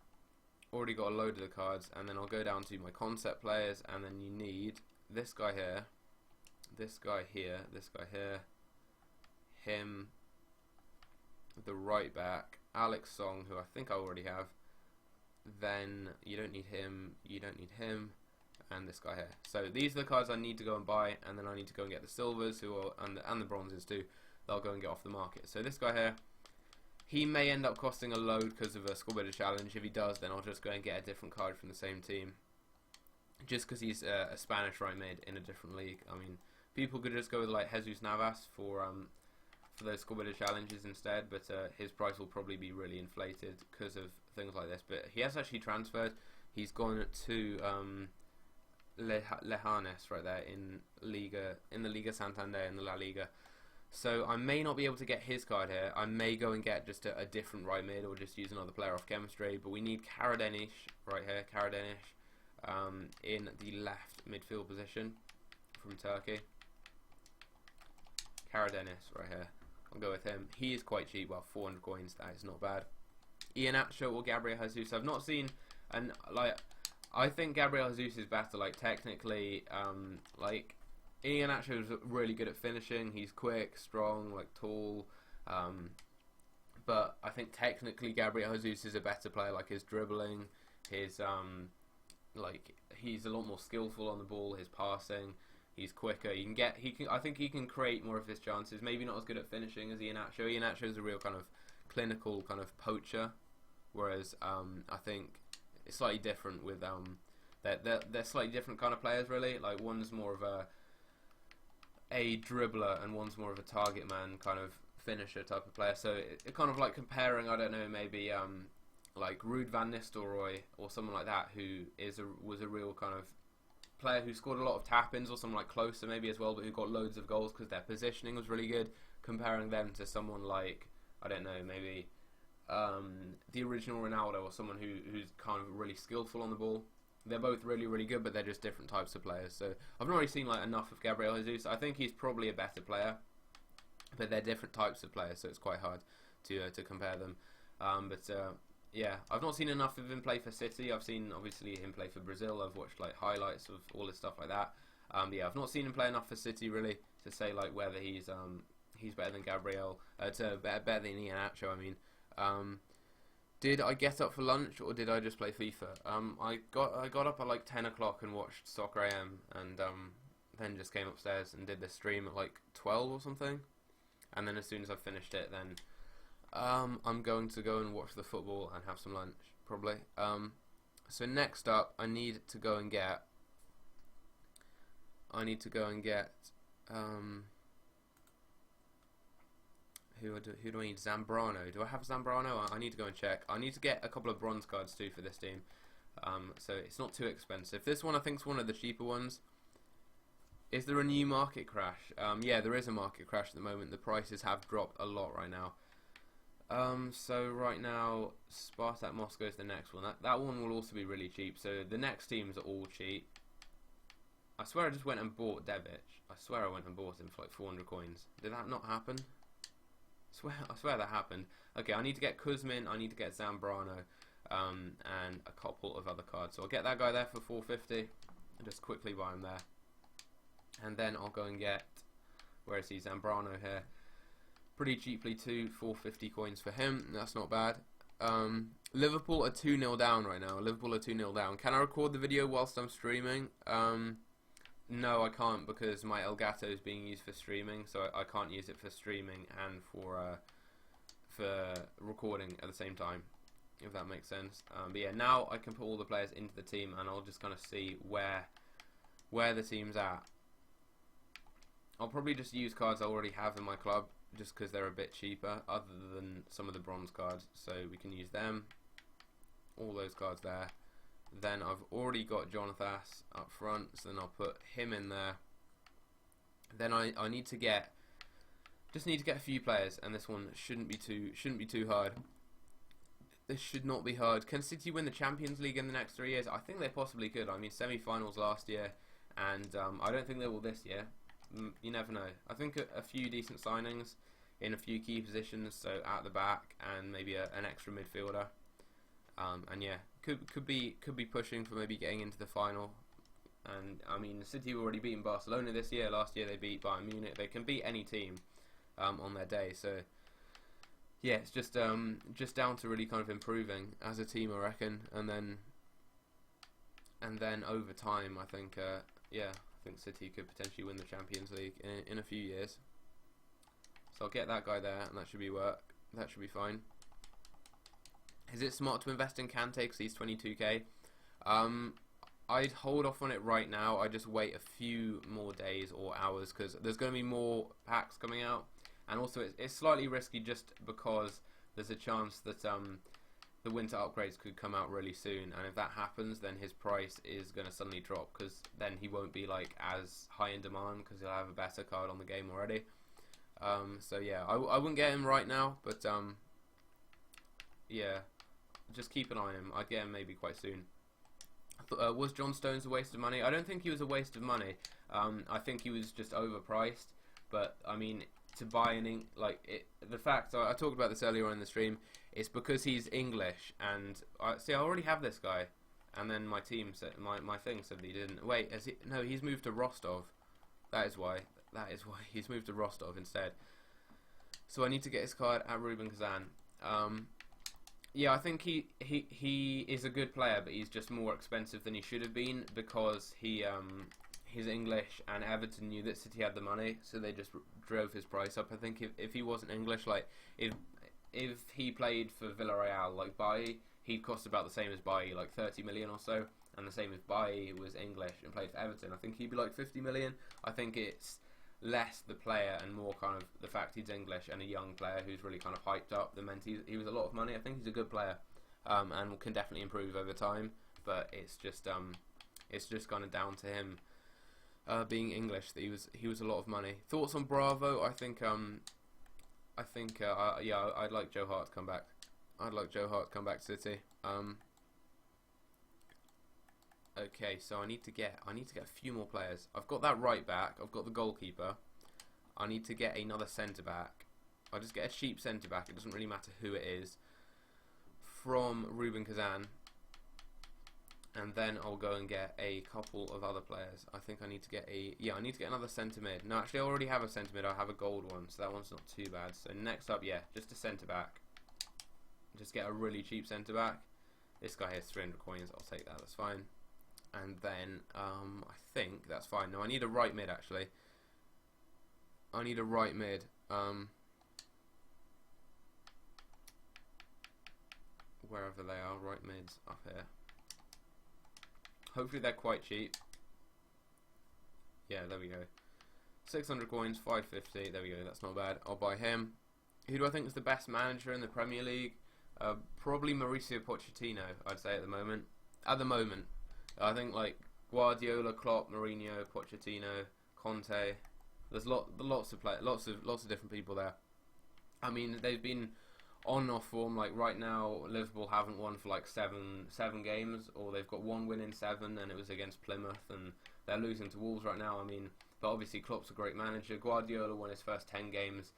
Already got a load of the cards, and then I'll go down to my concept players, and then you need this guy here, this guy here, this guy here, him, the right back, Alex Song, who I think I already have. Then you don't need him, you don't need him, and this guy here. So these are the cards I need to go and buy, and then I need to go and get the silvers, and the bronzes too. They'll go and get off the market. So this guy here, he may end up costing a load because of a score builder challenge. If he does, then I'll just go and get a different card from the same team, just because he's a Spanish right mid in a different league. I mean, people could just go with like Jesus Navas for those score builder challenges instead, but his price will probably be really inflated because of things like this. But he has actually transferred. He's gone to Lejanes right there in the Liga Santander, in the La Liga. So I may not be able to get his card here. I may go and get just a different right mid, or just use another player off chemistry. But we need Karadenic right here, Karadenic in the left midfield position from Turkey. Karadenic right here. I'll go with him. He is quite cheap, about 400 coins. That is not bad. Iheanacho or Gabriel Jesus. I've not seen, and like, I think Gabriel Jesus is better. Like technically, like Iheanacho is really good at finishing. He's quick, strong, like tall. But I think technically Gabriel Jesus is a better player. Like his dribbling, his like he's a lot more skillful on the ball. His passing, he's quicker. I think he can create more of his chances. Maybe not as good at finishing as Iheanacho. Iheanacho is a real kind of clinical kind of poacher, whereas I think it's slightly different with they're slightly different kind of players really. Like one's more of a dribbler and one's more of a target man kind of finisher type of player. So it kind of like comparing, I don't know, maybe like Ruud van Nistelrooy or someone like that, who was a real kind of player who scored a lot of tap-ins, or someone like Closer maybe as well, but who got loads of goals because their positioning was really good. Comparing them to someone like, I don't know, maybe the original Ronaldo, or someone who's kind of really skillful on the ball. They're both really, really good, but they're just different types of players. So I've not really seen like enough of Gabriel Jesus. I think he's probably a better player, but they're different types of players, so it's quite hard to compare them. Yeah, I've not seen enough of him play for City. I've seen obviously him play for Brazil. I've watched like highlights of all this stuff like that. Yeah, I've not seen him play enough for City really to say like whether he's better than Gabriel, better than Iheanacho. I mean. Did I get up for lunch, or did I just play FIFA? I got up at like 10 o'clock and watched Soccer AM, and then just came upstairs and did the stream at like 12 or something. And then as soon as I finished it, then I'm going to go and watch the football and have some lunch, probably. So next up, I need to go and get Who do I need? Zambrano. Do I have Zambrano? I need to go and check. I need to get a couple of bronze cards too for this team. So it's not too expensive. This one I think is one of the cheaper ones. Is there a new market crash? Yeah, there is a market crash at the moment. The prices have dropped a lot right now. So right now, Spartak Moscow is the next one. That one will also be really cheap. So the next teams are all cheap. I swear I just went and bought Devic. I swear I went and bought him for like 400 coins. Did that not happen? I swear that happened. Okay, I need to get Kuzmin. I need to get Zambrano. And a couple of other cards. So I'll get that guy there for 450 and just quickly buy him there. And then I'll go and get, where is he, Zambrano here. Pretty cheaply too, 450 coins for him. That's not bad. Liverpool are 2-0 down right now. Liverpool are 2-0 down. Can I record the video whilst I'm streaming? No, I can't because my Elgato is being used for streaming, so I can't use it for streaming and for recording at the same time, if that makes sense. But yeah, now I can put all the players into the team, and I'll just kind of see where the team's at. I'll probably just use cards I already have in my club, just because they're a bit cheaper, other than some of the bronze cards, so we can use them. All those cards there. Then I've already got Jonathas up front, so then I'll put him in there. Then I need to get a few players, and this one shouldn't be too hard. This should not be hard. Can City win the Champions League in the next 3 years? I think they possibly could. I mean, semi-finals last year, and I don't think they will this year. You never know. I think a few decent signings in a few key positions, so at the back and maybe an extra midfielder. And yeah, could be pushing for maybe getting into the final. And I mean, City have already beaten Barcelona this year. Last year they beat Bayern Munich. They can beat any team on their day. So yeah, it's just down to really kind of improving as a team, I reckon. And then over time, I think yeah, I think City could potentially win the Champions League in a few years. So I'll get that guy there, and that should be That should be fine. Is it smart to invest in Kante because he's 22k? I'd hold off on it right now. I'd just wait a few more days or hours because there's going to be more packs coming out, and also it's slightly risky just because there's a chance that the winter upgrades could come out really soon, and if that happens, then his price is going to suddenly drop because then he won't be like as high in demand because he'll have a better card on the game already. So yeah, I wouldn't get him right now, but yeah, just keep an eye on him. I'd get him maybe quite soon. Was John Stones a waste of money? I don't think he was a waste of money. I think he was just overpriced. But I mean, to buy the fact I talked about this earlier on in the stream. It's because he's English, and I already have this guy, and then my team said my thing said that he didn't. Wait, no, he's moved to Rostov. That is why he's moved to Rostov instead. So I need to get his card at Rubin Kazan. Yeah, I think he is a good player, but he's just more expensive than he should have been because he's English, and Everton knew that City had the money, so they just drove his price up. I think if he wasn't English, like if he played for Villarreal, like Bailly, he'd cost about the same as Bailly, like 30 million or so, and the same if Bailly was English and played for Everton. I think he'd be like 50 million. I think it's less the player and more kind of the fact he's English and a young player who's really kind of hyped up that meant he was a lot of money. I think he's a good player and can definitely improve over time, but it's just kind of down to him being English that he was a lot of money. Thoughts on Bravo? I think yeah, I'd like Joe Hart to come back. I'd like Joe Hart to come back to City. Okay, so I need to get a few more players. I've got that right back. I've got the goalkeeper. I need to get another centre back. I'll just get a cheap centre back. It doesn't really matter who it is. From Rubin Kazan. And then I'll go and get a couple of other players. I think I need to get I need to get another centre mid. No, actually I already have a centre mid. I have a gold one, so that one's not too bad. So next up, yeah, just a centre back. Just get a really cheap centre back. This guy has 300 coins. I'll take that. That's fine. And then I think that's fine. No, I need a right mid actually. I need a right mid. Wherever they are, right mids up here. Hopefully they're quite cheap. Yeah, there we go. 600 coins, 550. There we go. That's not bad. I'll buy him. Who do I think is the best manager in the Premier League? Probably Mauricio Pochettino, I'd say at the moment. At the moment, I think like Guardiola, Klopp, Mourinho, Pochettino, Conte. There's lots of different people there. I mean, they've been on and off form. Like right now, Liverpool haven't won for like seven games, or they've got one win in 7, and it was against Plymouth, and they're losing to Wolves right now. I mean, but obviously Klopp's a great manager. Guardiola won his first 10 games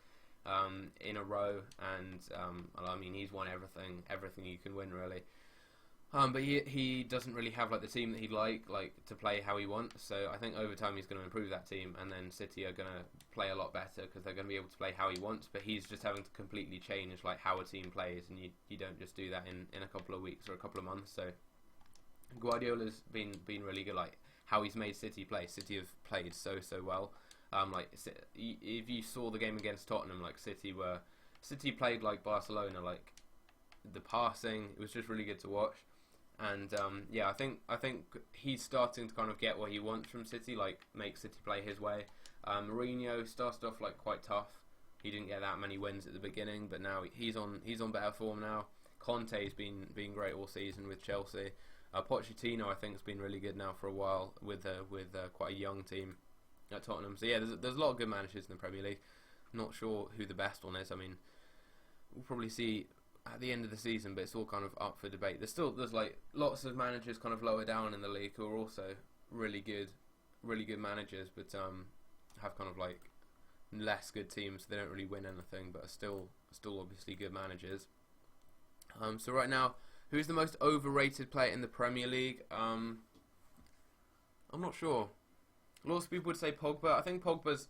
in a row, and I mean he's won everything you can win really. But he doesn't really have like the team that he'd like to play how he wants. So I think over time he's going to improve that team, and then City are going to play a lot better because they're going to be able to play how he wants. But he's just having to completely change like how a team plays, and you don't just do that in a couple of weeks or a couple of months. So Guardiola's been really good, like how he's made City play. City have played so well. Like if you saw the game against Tottenham, like City played like Barcelona, like the passing, it was just really good to watch. And yeah, I think he's starting to kind of get what he wants from City, like make City play his way. Mourinho started off like quite tough. He didn't get that many wins at the beginning, but now he's on better form now. Conte's been great all season with Chelsea. Pochettino I think has been really good now for a while with quite a young team at Tottenham. So yeah, there's a lot of good managers in the Premier League. Not sure who the best one is. I mean, we'll probably see at the end of the season, but it's all kind of up for debate. There's like lots of managers kind of lower down in the league who are also really good managers, but have kind of like less good teams. They don't really win anything, but are still obviously good managers. So right now, who's the most overrated player in the Premier League? I'm not sure. Lots of people would say Pogba. I think Pogba's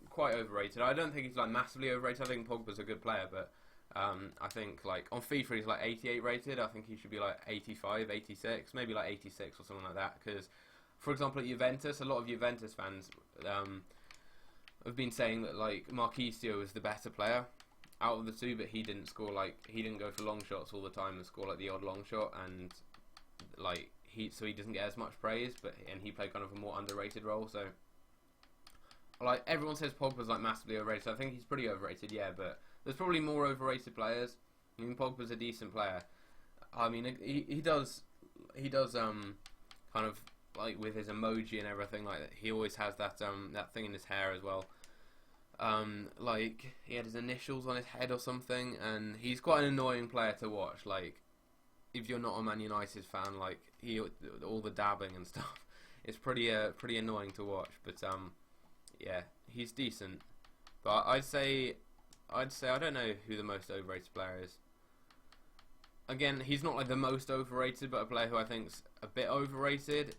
quite overrated. I don't think he's like massively overrated. I think Pogba's a good player, but I think like on FIFA he's like 88 rated. I think he should be like 85, 86, maybe like 86 or something like that. Because, for example, at Juventus, a lot of Juventus fans have been saying that like Marquisio is the better player out of the two, but he didn't go for long shots all the time and score like the odd long shot, and like he doesn't get as much praise, and he played kind of a more underrated role. So like everyone says Pogba's like massively overrated. I think he's pretty overrated, yeah, but there's probably more overrated players. I mean, Pogba's a decent player. I mean, he does kind of like with his emoji and everything like that. He always has that thing in his hair as well. Like he had his initials on his head or something, and he's quite an annoying player to watch. Like if you're not a Man United fan, like all the dabbing and stuff, it's pretty annoying to watch. But yeah, he's decent. But I'd say I don't know who the most overrated player is. Again, he's not like the most overrated, but a player who I think's a bit overrated,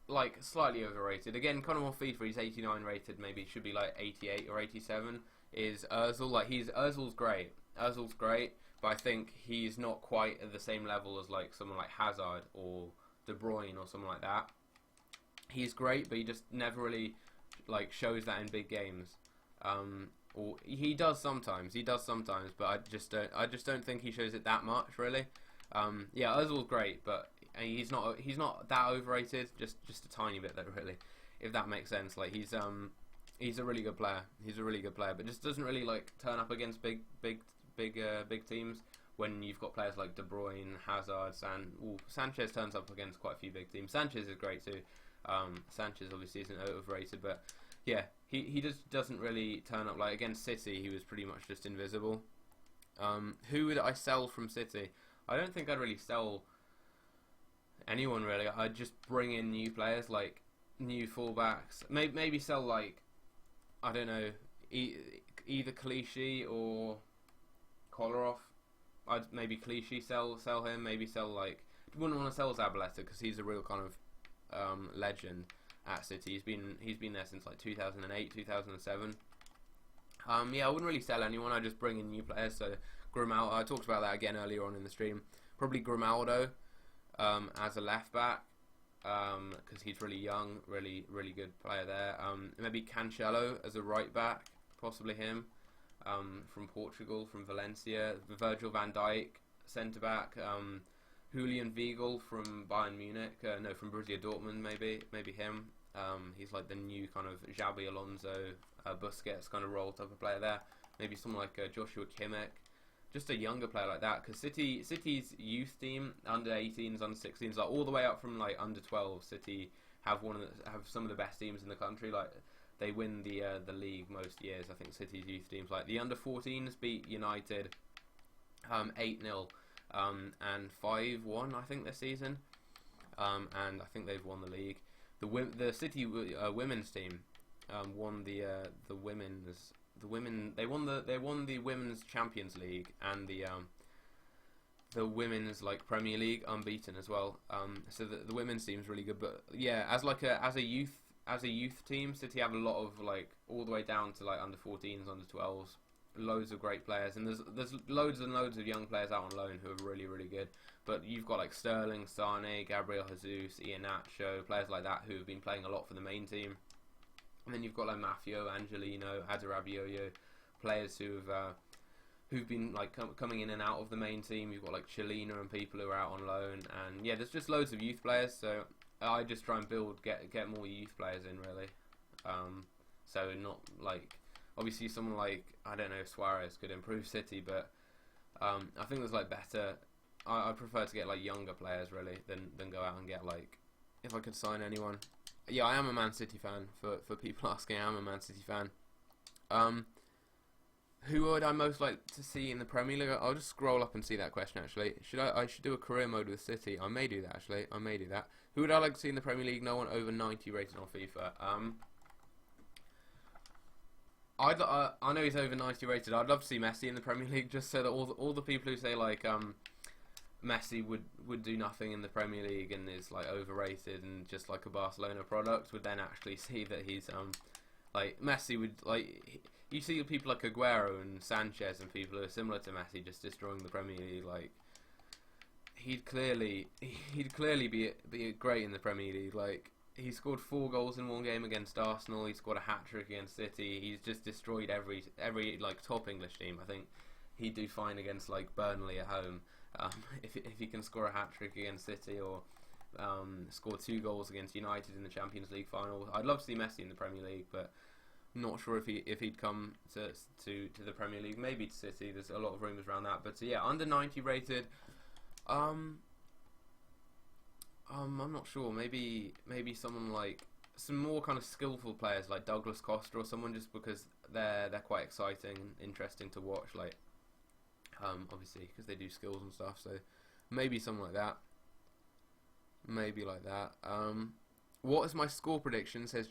like slightly overrated. Again, kind of on FIFA, he's 89 rated. Maybe it should be like 88 or 87. Is Özil? Like Özil's great. Özil's great, but I think he's not quite at the same level as like someone like Hazard or De Bruyne or someone like that. He's great, but he just never really like shows that in big games. Or he does sometimes, but I just don't think he shows it that much really. Yeah, Özil's great, but he's not that overrated, just a tiny bit though really, if that makes sense. Like he's a really good player. He's a really good player, but just doesn't really like turn up against big teams when you've got players like De Bruyne, Hazard, Sanchez turns up against quite a few big teams. Sanchez is great too. Sanchez obviously isn't overrated, but yeah, he just doesn't really turn up. Like against City, he was pretty much just invisible. Who would I sell from City? I don't think I'd really sell anyone really. I'd just bring in new players, like new fullbacks. Maybe sell like, I don't know, either Clichy or Kolarov. I'd maybe Clichy sell him. Maybe sell like, wouldn't want to sell Zabaleta because he's a real kind of legend at City. He's been there since like 2008, 2007. Yeah, I wouldn't really sell anyone. I just bring in new players. So Grimaldo, I talked about that again earlier on in the stream. Probably Grimaldo as a left back because he's really young, really good player there. Maybe Cancelo as a right back, possibly him from Portugal, from Valencia. Virgil van Dijk, centre back. Julian Weigl from Bayern Munich, from Borussia Dortmund, maybe him. He's like the new kind of Xabi Alonso, Busquets kind of role type of player there. maybe someone like Joshua Kimmich, just a younger player like that. Because City's youth team, under 18s, under 16s, like all the way up from like under 12, City have some of the best teams in the country. Like they win the league most years. I think City's youth teams, like the under 14s, beat United 8-0 and 5-1, I think, this season. And I think they've won the league. The City women's team won the women's Champions League and the women's like Premier League unbeaten as well. So the women's team's really good. But yeah, as a youth team, City have a lot of like all the way down to like under 14s, under 12s, loads of great players, and there's loads and loads of young players out on loan who are really, really good. But you've got like Sterling, Sane, Gabriel Jesus, Iheanacho, players like that who have been playing a lot for the main team. And then you've got like Maffeo, Angelino, Adarabioyo, players who've been like coming in and out of the main team. You've got like Chilena and people who are out on loan, and yeah, there's just loads of youth players. So I just try and get more youth players in, really. So not like, obviously someone like, I don't know, Suarez could improve City, but I think there's like better. I prefer to get like younger players really than go out and get like, if I could sign anyone. Yeah, I am a Man City fan. For people asking, I am a Man City fan. Who would I most like to see in the Premier League? I'll just scroll up and see that question actually. I should do a career mode with City. I may do that actually. I may do that. Who would I like to see in the Premier League? No one over 90 rated on FIFA. I know he's over 90 rated. I'd love to see Messi in the Premier League, just so that all the people who say like Messi would do nothing in the Premier League and is like overrated and just like a Barcelona product would then actually see that he's like Messi would like, you see people like Aguero and Sanchez and people who are similar to Messi just destroying the Premier League. Like he'd clearly be great in the Premier League. Like he scored 4 goals in one game against Arsenal. He scored a hat-trick against City. He's just destroyed every like top English team. I think he'd do fine against like Burnley at home. If he can score a hat-trick against City or score 2 goals against United in the Champions League final. I'd love to see Messi in the Premier League, but not sure if he'd come to the Premier League. Maybe to City. There's a lot of rumours around that. But yeah, under 90 rated. I'm not sure. Maybe someone like some more kind of skillful players like Douglas Costa or someone, just because they're quite exciting and interesting to watch. Like obviously because they do skills and stuff. So maybe something like that. Maybe like that. What is my score prediction? Says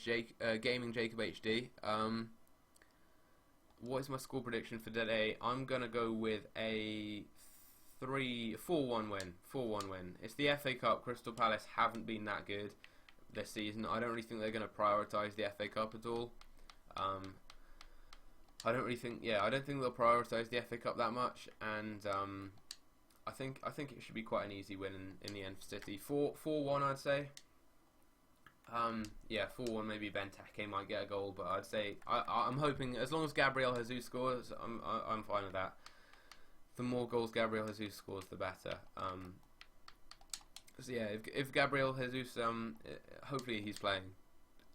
Gaming Jacob HD. What is my score prediction for today? I'm gonna go with a 4-1 win. 4-1 win. It's the FA Cup. Crystal Palace haven't been that good this season. I don't really think they're going to prioritise the FA Cup at all. I don't think they'll prioritise the FA Cup that much, and I think it should be quite an easy win in the end for City. 4-1, I'd say. Yeah, 4-1. Maybe Benteke might get a goal, but I'd say I'm hoping as long as Gabriel Jesus scores, I'm fine with that. The more goals Gabriel Jesus scores, the better. So yeah, if Gabriel Jesus, hopefully he's playing.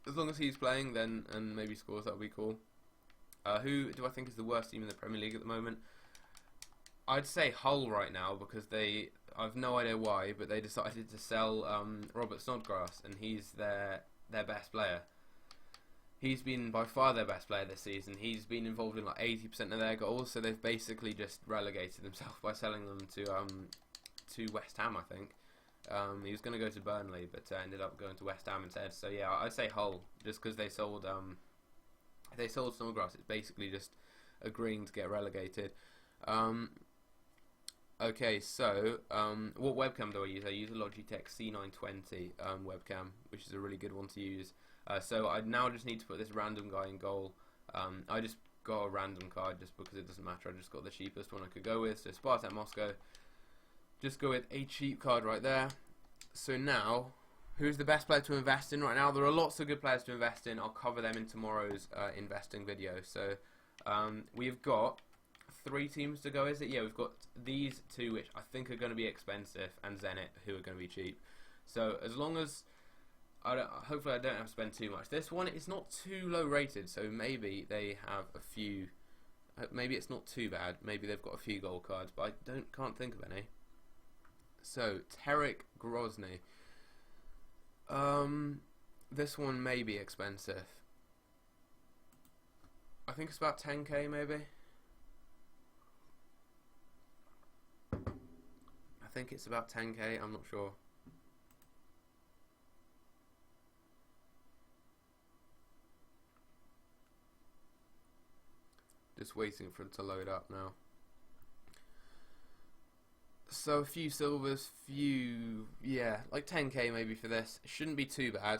As long as he's playing, then and maybe scores, that would be cool. Who do I think is the worst team in the Premier League at the moment? I'd say Hull right now, because I've no idea why, but they decided to sell Robert Snodgrass, and he's their best player. He's been by far their best player this season. He's been involved in like 80% of their goals, so they've basically just relegated themselves by selling them to West Ham, I think. He was going to go to Burnley, but ended up going to West Ham instead. So yeah, I'd say Hull, just because they sold Snodgrass. It's basically just agreeing to get relegated. Okay, so what webcam do I use? I use a Logitech C920 webcam, which is a really good one to use. So I now just need to put this random guy in goal. I just got a random card just because it doesn't matter. I just got the cheapest one I could go with. So Spartak Moscow. Just go with a cheap card right there. So now, who's the best player to invest in right now? There are lots of good players to invest in. I'll cover them in tomorrow's investing video. So we've got 3 teams to go, is it? Yeah, we've got these 2, which I think are going to be expensive, and Zenit, who are going to be cheap. So as long as hopefully I don't have to spend too much. This one is not too low rated, so maybe they have a few Maybe it's not too bad. Maybe they've got a few gold cards, but I can't think of any. So Tarek Grozny. This one may be expensive. I think it's about 10k maybe. I think it's about 10k, I'm not sure. Just waiting for it to load up now. So a few silvers, yeah, like 10k maybe for this. It shouldn't be too bad.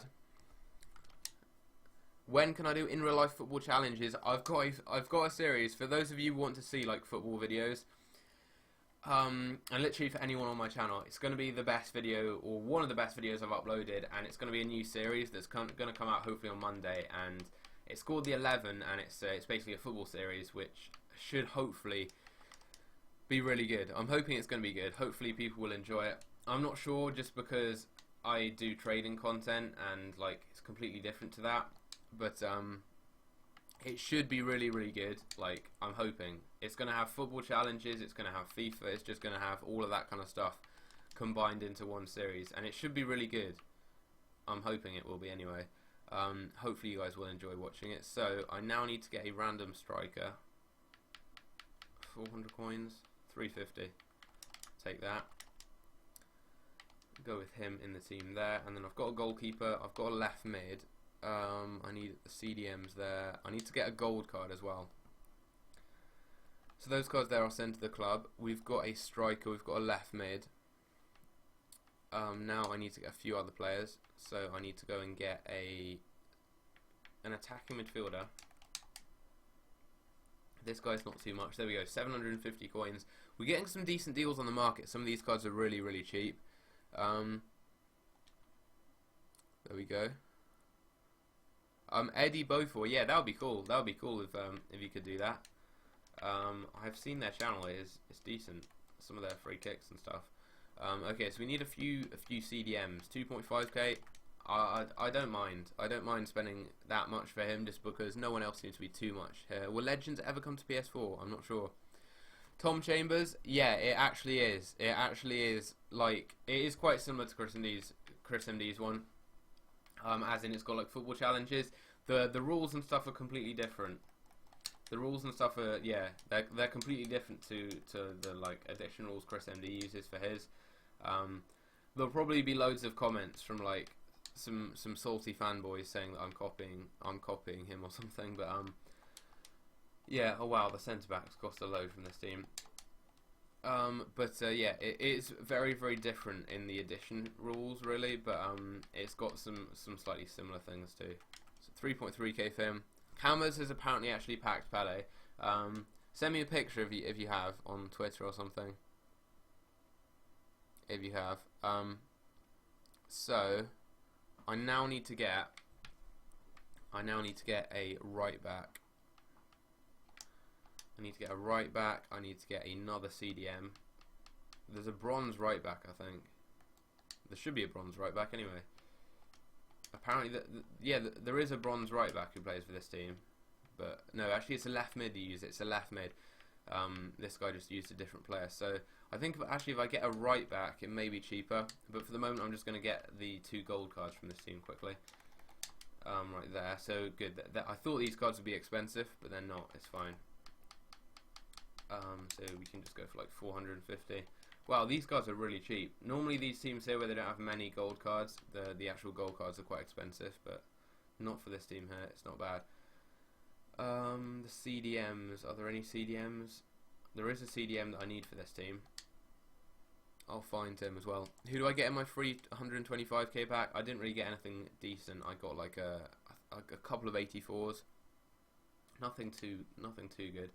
When can I do in real life football challenges? I've got a series for those of you who want to see like football videos. And literally for anyone on my channel, it's going to be the best video, or one of the best videos I've uploaded, and it's going to be a new series that's going to come out hopefully on Monday, and it's called the 11, and it's basically a football series which should hopefully be really good. I'm hoping it's going to be good. Hopefully people will enjoy it. I'm not sure, just because I do trading content and like it's completely different to that, but it should be really, really good. Like, I'm hoping it's going to have football challenges, it's going to have FIFA, it's just going to have all of that kind of stuff combined into one series, and it should be really good. I'm hoping it will be anyway. Hopefully you guys will enjoy watching it. So I now need to get a random striker. 400 coins, 350. Take that. Go with him in the team there, and then I've got a goalkeeper. I've got a left mid. I need the CDMs there. I need to get a gold card as well. So those cards there I'll send to the club. We've got a striker. We've got a left mid. Now I need to get a few other players. So I need to go and get an attacking midfielder. This guy's not too much. There we go, 750 coins. We're getting some decent deals on the market. Some of these cards are really, really cheap. There we go. Eddie Beaufort, yeah, that would be cool. That would be cool if you could do that. I've seen their channel. It's decent. Some of their free kicks and stuff. Okay, so we need a few CDMs. 2.5k. I don't mind. I don't mind spending that much for him, just because no one else seems to be too much here. Will Legends ever come to PS4? I'm not sure. Tom Chambers, yeah, it actually is. It actually is. Like, it is quite similar to Chris MD's one. As in, it's got like football challenges. The rules and stuff are completely different. The rules and stuff are, yeah, they're completely different to the like addition rules Chris MD uses for his. There'll probably be loads of comments from like some salty fanboys saying that I'm copying him or something. But yeah. Oh wow, the centre backs cost a load from this team. Yeah, it is very, very different in the addition rules, really, but it's got some slightly similar things too. So 3.3k for him. Hammers has apparently actually packed Pele. Send me a picture if you have on Twitter or something. If you have. So I now need to get a right back. I need to get a right back. I need to get another CDM. There's a bronze right back, I think. There should be a bronze right back anyway. Apparently, there is a bronze right back who plays for this team. But no, actually, it's a left mid who uses it. It's a left mid. This guy just used a different player. So I think if I get a right back, it may be cheaper. But for the moment, I'm just going to get the 2 gold cards from this team quickly. Right there. So good. I thought these cards would be expensive, but they're not. It's fine. So we can just go for like 450. Wow, these cards are really cheap. Normally these teams here where they don't have many gold cards, the actual gold cards are quite expensive, but not for this team here. It's not bad. The CDMs. Are there any CDMs? There is a CDM that I need for this team. I'll find him as well. Who do I get in my free 125k pack? I didn't really get anything decent. I got like a couple of 84s. Nothing too good.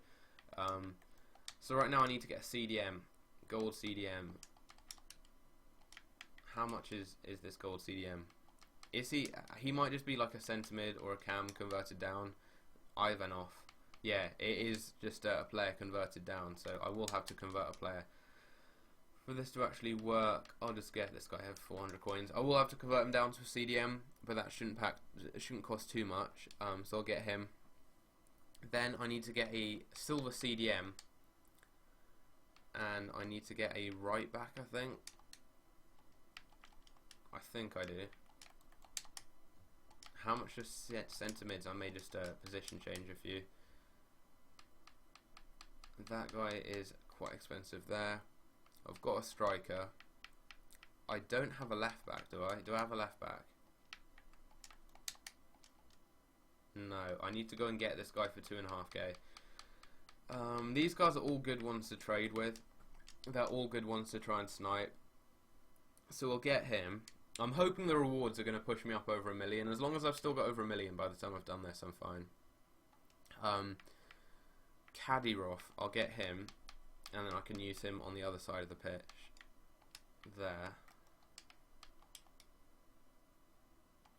So right now I need to get a CDM, gold CDM. How much is this gold CDM? Is he might just be like a centre mid or a cam converted down. Ivanov. Yeah, it is just a player converted down, so I will have to convert a player. For this to actually work, I'll just get this guy have 400 coins. I will have to convert him down to a CDM, but that shouldn't cost too much. So I'll get him. Then I need to get a silver CDM, and I need to get a right back, I think. I do. How much just centre mids? I may just position change a few. That guy is quite expensive there. I've got a striker. I don't have a left back, do I? Do I have a left back? No, I need to go and get this guy for 2.5k. These guys are all good ones to trade with. They're all good ones to try and snipe. So we'll get him. I'm hoping the rewards are going to push me up over 1 million. As long as I've still got over 1 million by the time I've done this, I'm fine. Kadyrov, I'll get him, and then I can use him on the other side of the pitch. There.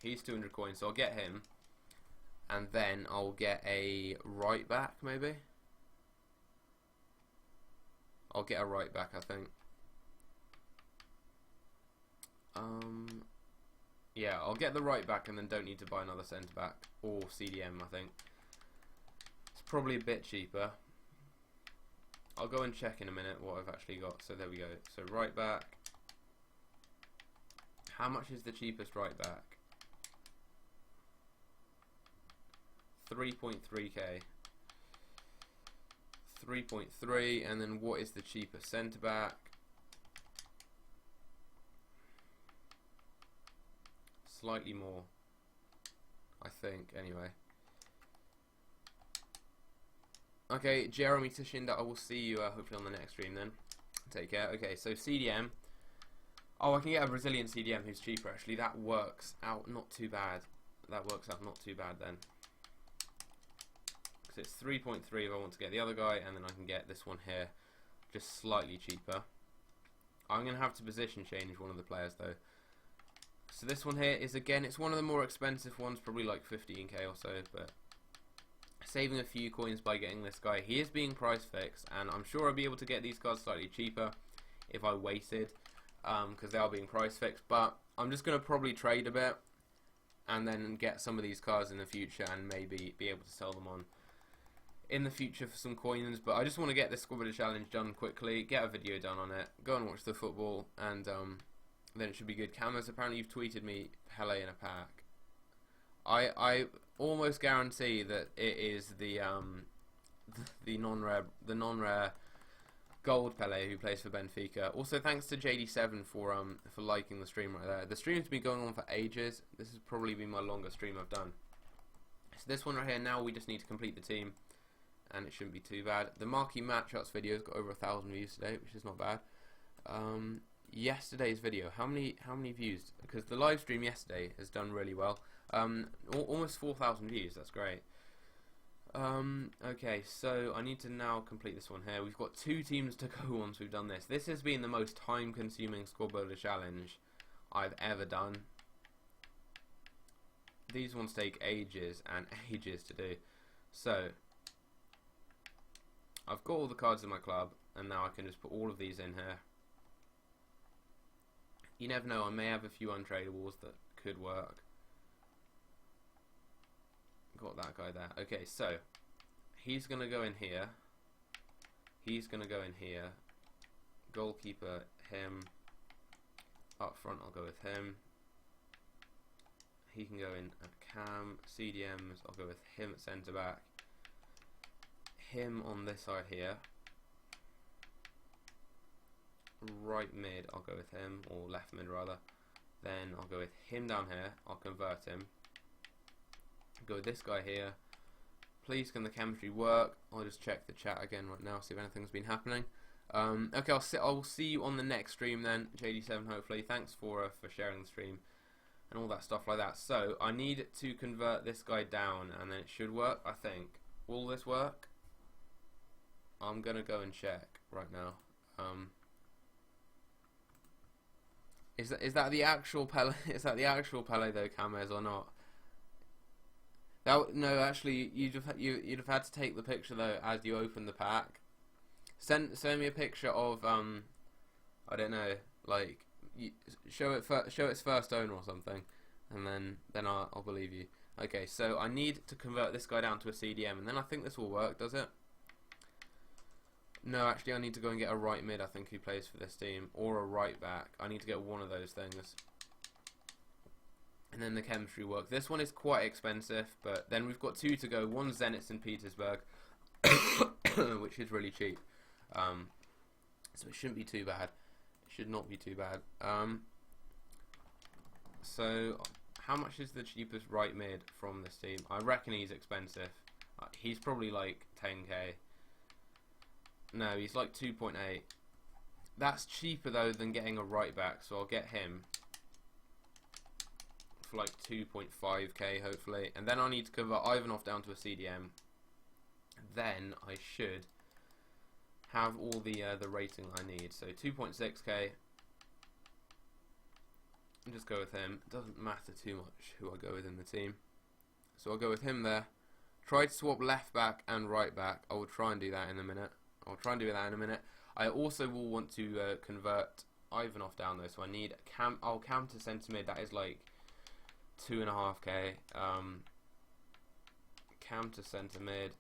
He's 200 coins, so I'll get him. And then I'll get a right back, maybe? I'll get a right back, I think. Yeah, I'll get the right back and then don't need to buy another centre back. Or CDM, I think. It's probably a bit cheaper. I'll go and check in a minute what I've actually got. So there we go. So right back. How much is the cheapest right back? 3.3k. 3.3, and then what is the cheapest centre back? Slightly more, I think, anyway. Okay, Jeremy Tishinda, I will see you hopefully on the next stream then. Take care. Okay, so CDM. Oh, I can get a Brazilian CDM who's cheaper, actually. That works out not too bad. That works out not too bad then. So it's 3.3 if I want to get the other guy, and then I can get this one here just slightly cheaper. I'm going to have to position change one of the players though. So this one here is, again, it's one of the more expensive ones, probably like 15k or so, but saving a few coins by getting this guy. He is being price fixed, and I'm sure I'll be able to get these cards slightly cheaper if I waited, because they are being price fixed, but I'm just going to probably trade a bit and then get some of these cards in the future and maybe be able to sell them on in the future for some coins. But I just want to get this Squad Builder challenge done quickly, get a video done on it, go and watch the football, and then it should be good. Cameras, apparently you've tweeted me Pele in a pack. I almost guarantee that it is the non-rare gold Pele who plays for Benfica. Also, thanks to JD7 for liking the stream right there. The stream's been going on for ages. This has probably been my longest stream I've done. So this one right here, now we just need to complete the team, and it shouldn't be too bad. The marquee matchups video's got over 1,000 views today, which is not bad. Yesterday's video, how many views? Because the live stream yesterday has done really well. Almost 4,000 views. That's great. Okay, so I need to now complete this one here. We've got 2 teams to go once we've done this. This has been the most time-consuming Squad Builder challenge I've ever done. These ones take ages and ages to do. So I've got all the cards in my club, and now I can just put all of these in here. You never know, I may have a few untradables that could work. Got that guy there. Okay, so he's going to go in here. He's going to go in here. Goalkeeper, him. Up front, I'll go with him. He can go in at cam. CDMs, I'll go with him at centre back. Him on this side here. Right mid, I'll go with him, or left mid rather. Then I'll go with him down here. I'll convert him. Go with this guy here. Please, can the chemistry work? I'll just check the chat again right now, see if anything's been happening. Okay, I'll see you on the next stream then, JD7 hopefully. Thanks for sharing the stream and all that stuff like that. So I need to convert this guy down, and then it should work, I think. Will this work? I'm gonna go and check right now. Is that the actual Pele? Is that the actual Pele though, Cames, or not? No, actually, you'd have had to take the picture though as you open the pack. Send me a picture of I don't know, like show its first owner or something, and then I'll believe you. Okay, so I need to convert this guy down to a CDM, and then I think this will work, does it? No, actually I need to go and get a right mid, I think, who plays for this team, or a right back. I need to get one of those things. And then the chemistry works. This one is quite expensive, but then we've got 2 to go. One Zenit St. Petersburg, which is really cheap. So it shouldn't be too bad. It should not be too bad. So how much is the cheapest right mid from this team? I reckon he's expensive. He's probably like 10k. No, he's like 2.8. That's cheaper though than getting a right back, so I'll get him for like 2.5k hopefully. And then I need to convert Ivanov down to a CDM. Then I should have all the rating I need. So 2.6k. And just go with him. It doesn't matter too much who I go with in the team. So I'll go with him there. Try to swap left back and right back. I will try and do that in a minute. I also will want to convert Ivanov down though, so I need I'll cam to centre mid. That is like 2.5k. Cam to centre mid.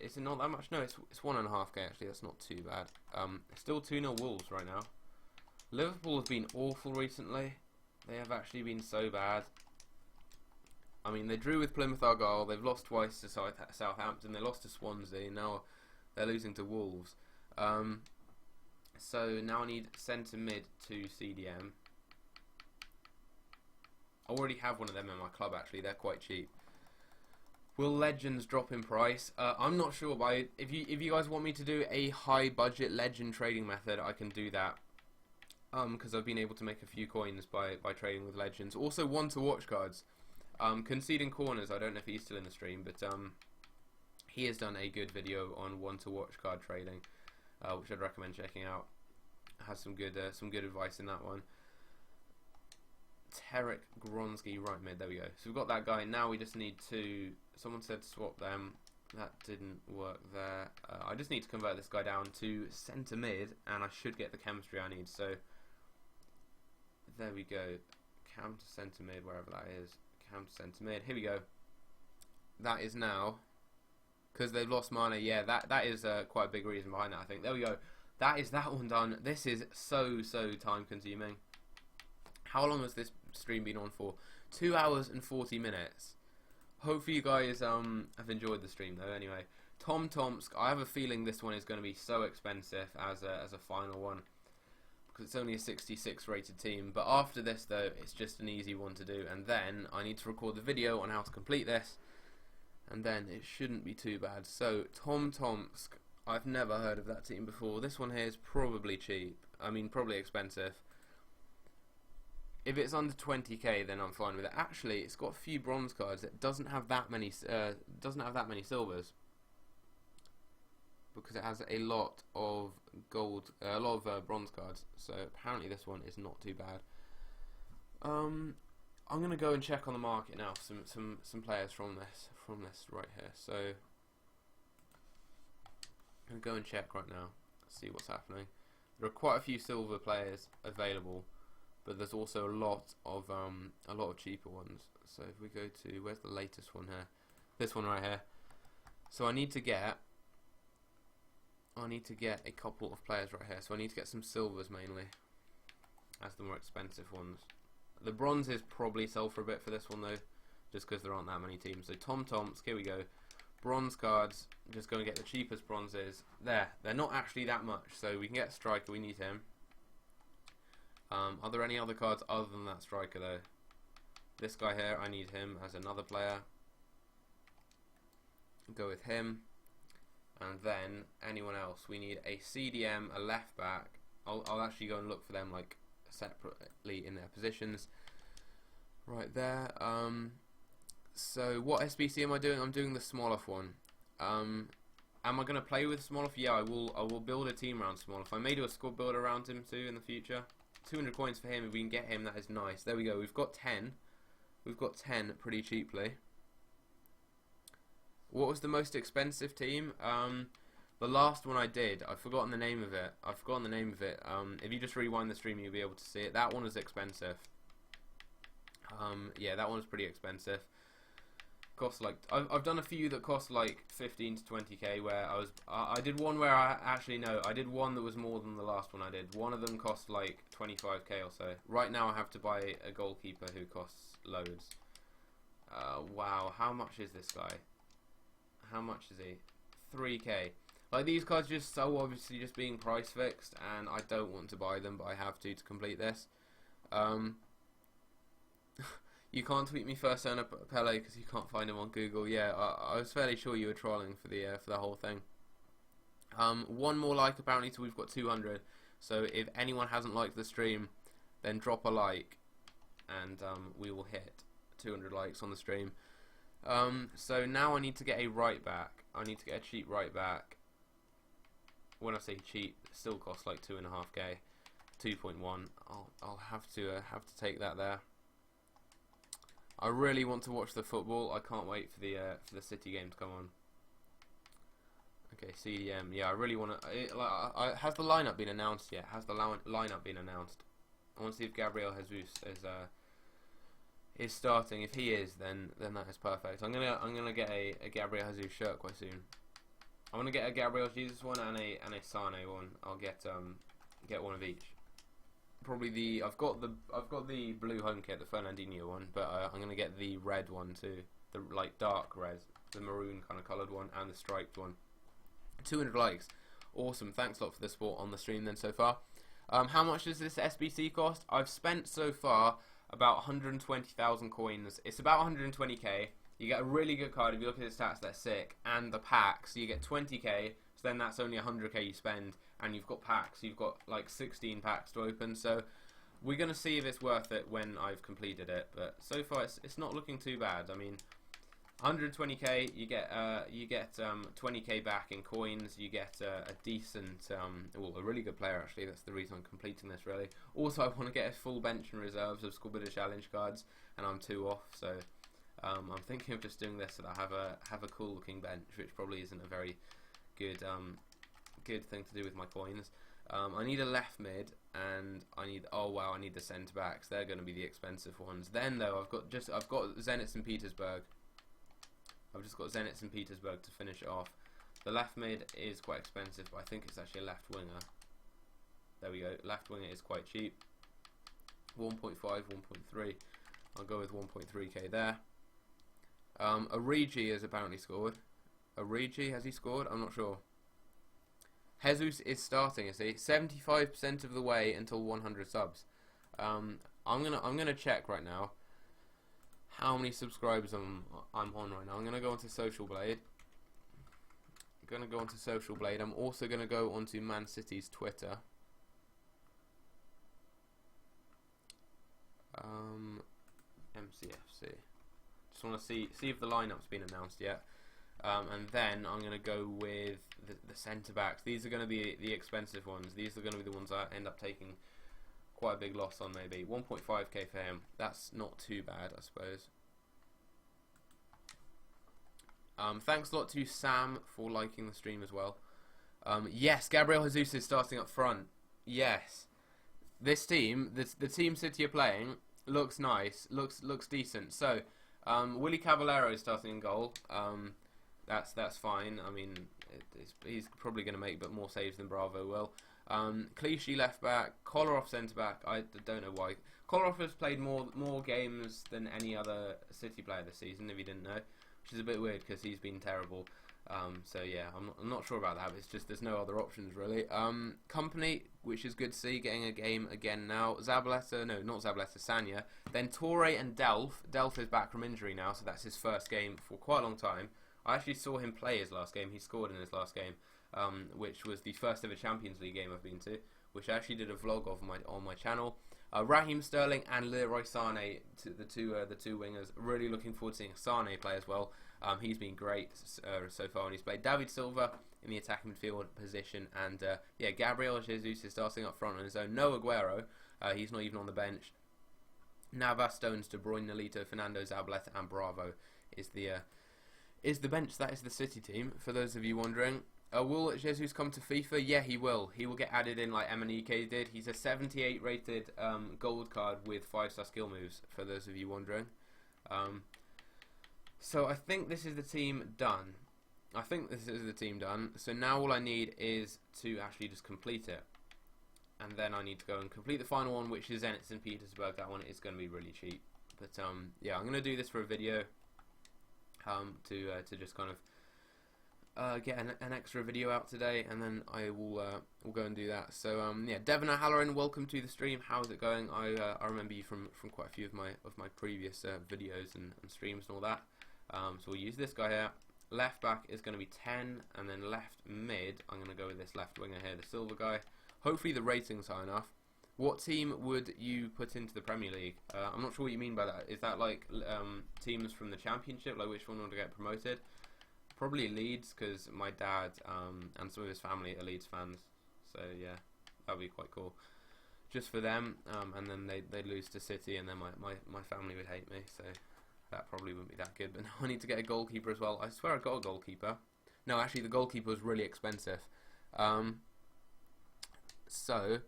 Is it not that much? No, it's 1.5k actually. That's not too bad. Still 2-0 Wolves right now. Liverpool have been awful recently. They have actually been so bad. I mean, they drew with Plymouth Argyle. They've lost twice to Southampton. They lost to Swansea. Now they're losing to Wolves. So now I need centre mid to CDM. I already have one of them in my club actually. They're quite cheap. Will legends drop in price? I'm not sure, but if you guys want me to do a high budget legend trading method, I can do that. Because I've been able to make a few coins by trading with legends. Also, one to watch cards. Conceding corners. I don't know if he's still in the stream, but he has done a good video on one to watch card trading, which I'd recommend checking out. Has some good advice in that one. Tarek Gronsky right mid. There we go. So we've got that guy. Now we just need to. Someone said swap them. That didn't work there. I just need to convert this guy down to centre mid, and I should get the chemistry I need. So there we go. Cam to centre mid, wherever that is. Cam to centre mid. Here we go. That is now, because they've lost Mane. Yeah, that is quite a big reason behind that, I think. There we go. That is that one done. This is so time consuming. How long has this stream been on for? 2 hours and 40 minutes. Hopefully you guys have enjoyed the stream though. Anyway, Tom Tomsk. I have a feeling this one is going to be so expensive as a final one, because it's only a 66 rated team. But after this though, it's just an easy one to do, and then I need to record the video on how to complete this, and then it shouldn't be too bad. So Tom Tomsk. I've never heard of that team before. This one here is probably cheap. I mean, probably expensive. If it's under 20k, then I'm fine with it. Actually, it's got a few bronze cards. It doesn't have that many. Silvers, because it has a lot of gold, a lot of bronze cards. So apparently, this one is not too bad. I'm gonna go and check on the market now. Some players from this right here. So I'm gonna go and check right now. See what's happening. There are quite a few silver players available, but there's also a lot of cheaper ones. So if we go to, where's the latest one here? This one right here. So I need to get a couple of players right here. So I need to get some silvers mainly, as the more expensive ones. The bronzes probably sell for a bit for this one though, just because there aren't that many teams. So Tom Tomsk, here we go. Bronze cards, just going to get the cheapest bronzes. There, they're not actually that much. So we can get a striker, we need him. Are there any other cards other than that striker though? This guy here, I need him as another player. Go with him. And then anyone else. We need a CDM, a left back. I'll actually go and look for them like separately in their positions. Right there. So what SBC am I doing? I'm doing the Smolov one. Am I going to play with Smolov? Yeah, I will build a team around Smolov. I may do a squad builder around him too in the future. 200 coins for him. If we can get him, that is nice. There we go. We've got 10. We've got 10 pretty cheaply. What was the most expensive team? The last one I did, I've forgotten the name of it. If you just rewind the stream, you'll be able to see it. That one was expensive. Yeah, that one's pretty expensive. Cost like I've done a few that cost like 15 to 20k. Where I did one where I did one that was more than the last one I did. One of them cost like 25k or so. Right now I have to buy a goalkeeper who costs loads. Wow, how much is this guy? How much is he? 3k. Like, these cards are just so obviously just being price fixed, and I don't want to buy them, but I have to complete this. You can't tweet me first owner Pele because you can't find him on Google. Yeah, I was fairly sure you were trolling for the whole thing. One more like apparently, so we've got 200. So if anyone hasn't liked the stream, then drop a like, and we will hit 200 likes on the stream. So now I need to get a right back. I need to get a cheap right back. When I say cheap, it still costs like 2.5k, 2.1. I'll have to take that there. I really want to watch the football. I can't wait for the City game to come on. Okay, CDM. Yeah, I really want to. Has the lineup been announced yet? Has the lineup been announced? I want to see if Gabriel Jesus is starting. If he is, then that is perfect. I'm gonna get a Gabriel Jesus shirt quite soon. I'm gonna get a Gabriel Jesus one and a Sane one. I'll get one of each. Probably I've got the blue home kit, the Fernandinho one, but I'm gonna get the red one too, the like dark red, the maroon kind of coloured one, and the striped one. 200 likes, awesome! Thanks a lot for the support on the stream then so far. How much does this SBC cost? I've spent so far about 120,000 coins. It's about 120k. You get a really good card. If you look at the stats, they're sick, and the packs, you get 20k. So then that's only 100k you spend, and you've got packs. You've got like 16 packs to open. So we're gonna see if it's worth it when I've completed it. But so far, it's not looking too bad. I mean, 120k, you get 20k back in coins. You get a decent, well, a really good player actually. That's the reason I'm completing this really. Also, I want to get a full bench and reserves of Scorbuda Challenge cards, and I'm 2 off. So I'm thinking of just doing this so that I have a cool looking bench, which probably isn't a very good thing to do with my coins. I need a left mid, and I need the centre backs. They're going to be the expensive ones. Then though, I've got Zenit St. Petersburg. I've just got Zenit St. Petersburg to finish it off. The left mid is quite expensive, but I think it's actually a left winger. There we go. Left winger is quite cheap. 1.5, 1.3. I'll go with 1.3k there. Origi has apparently scored. Origi, has he scored? I'm not sure. Jesus is starting, is he? 75% of the way until 100 subs. I'm gonna check right now how many subscribers I'm on right now. I'm gonna go onto Social Blade. I'm also gonna go onto Man City's Twitter. MCFC. Just want to see if the lineup's been announced yet. And then I'm going to go with the centre backs. These are going to be the expensive ones. These are going to be the ones I end up taking quite a big loss on, maybe. 1.5k for him. That's not too bad, I suppose. Thanks a lot to Sam for liking the stream as well. Yes, Gabriel Jesus is starting up front. Yes. This team, the team City are playing, looks nice, looks decent. So, Willy Caballero is starting in goal. That's fine. I mean, he's probably going to make but more saves than Bravo will. Clichy left back, Kolarov centre back. I don't know why. Kolarov has played more games than any other City player this season, if you didn't know, which is a bit weird because he's been terrible. So yeah, I'm not sure about that. But it's just there's no other options really. Company, which is good to see, getting a game again now. Zabaleta, no, not Zabaleta, Sanya. Then Torre and Delph. Delph is back from injury now, so that's his first game for quite a long time. I actually saw him play his last game. He scored in his last game, which was the first ever Champions League game I've been to, which I actually did a vlog of on my channel. Raheem Sterling and Leroy Sané, the two wingers. Really looking forward to seeing Sané play as well. He's been great so far, and he's played David Silva in the attacking midfield position, and yeah, Gabriel Jesus is starting up front on his own. No Aguero, he's not even on the bench. Navas, Stones, De Bruyne, Nolito, Fernando, Zabaleta, and Bravo is the bench. That is the City team, for those of you wondering. Will Jesus come to FIFA? Yeah, he will. He will get added in like MNEK did. He's a 78 rated gold card with 5-star skill moves, for those of you wondering. So I think this is the team done. So now all I need is to actually just complete it. And then I need to go and complete the final one, which is Zenit St. Petersburg. That one is going to be really cheap. But yeah, I'm going to do this for a video to just kind of get an extra video out today, and then I will go and do that. So yeah, Devon O'Halloran, welcome to the stream. How's it going? I remember you from quite a few of my previous videos and streams and all that. So we'll use this guy here. Left back is going to be 10, and then left mid, I'm going to go with this left winger here, the silver guy. Hopefully the rating's high enough. What team would you put into the Premier League? I'm not sure what you mean by that. Is that like teams from the Championship, like which one would get promoted? Probably Leeds, because my dad and some of his family are Leeds fans. So yeah, that would be quite cool. Just for them, and then they'd lose to City, and then my family would hate me, so that probably wouldn't be that good. But now I need to get a goalkeeper as well. I swear I got a goalkeeper. No, actually the goalkeeper was really expensive. So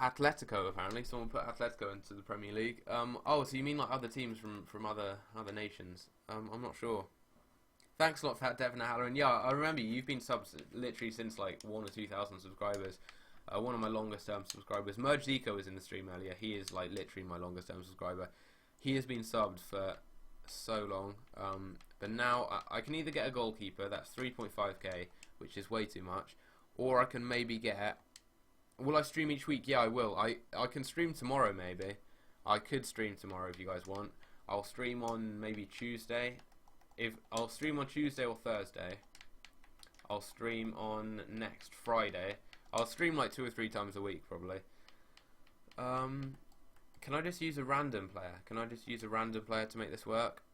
Atletico, apparently someone put Atletico into the Premier League. Oh, so you mean like other teams from other nations? I'm not sure. Thanks a lot for that, Devon O'Halloran. Yeah, I remember you've been subs literally since like 1,000 or 2,000 subscribers. One of my longest term subscribers. Merge Zico was in the stream earlier. He is like literally my longest term subscriber. He has been subbed for so long. But now I can either get a goalkeeper, that's 3.5k, which is way too much, or I can maybe get... Will I stream each week? Yeah, I will. I can stream tomorrow maybe. I could stream tomorrow if you guys want. I'll stream on maybe Tuesday. I'll stream on Tuesday or Thursday. I'll stream on next Friday. I'll stream like 2 or 3 times a week probably. Can I just use a random player? Can I just use a random player to make this work?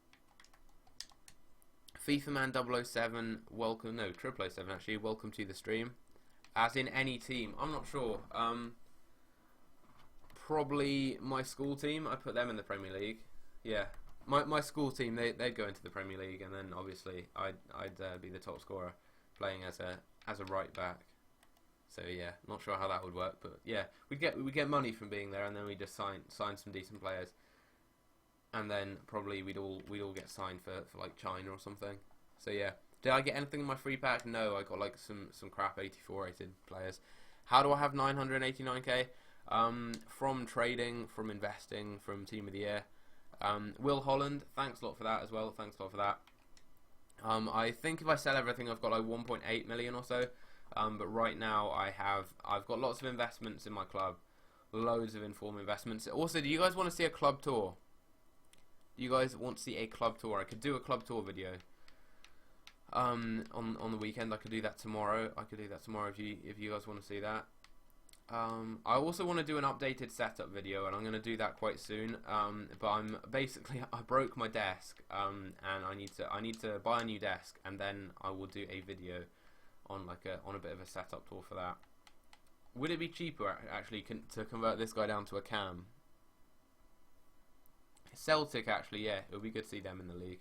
FIFA Man 007, welcome. No, 007 actually. Welcome to the stream. As in any team, I'm not sure. Probably my school team. I put them in the Premier League. Yeah. My school team, they'd go into the Premier League, and then obviously I'd be the top scorer, playing as a right back. So yeah, not sure how that would work, but yeah, we get money from being there, and then we just sign some decent players, and then probably we'd all get signed for like China or something. So yeah, did I get anything in my free pack? No, I got like some crap 84 rated players. How do I have 989k? From trading, from investing, from Team of the Year. Will Holland, thanks a lot for that as well. Thanks a lot for that. I think if I sell everything, I've got like 1.8 million or so. But right now I've got lots of investments in my club, loads of informal investments. Also, do you guys want to see a club tour? Do you guys want to see a club tour? I could do a club tour video. On the weekend, I could do that tomorrow. If you guys want to see that. I also want to do an updated setup video, and I'm going to do that quite soon. But I broke my desk, and I need to buy a new desk, and then I will do a video on a bit of a setup tour for that. Would it be cheaper actually to convert this guy down to a cam? Celtic, actually, yeah, it would be good to see them in the league.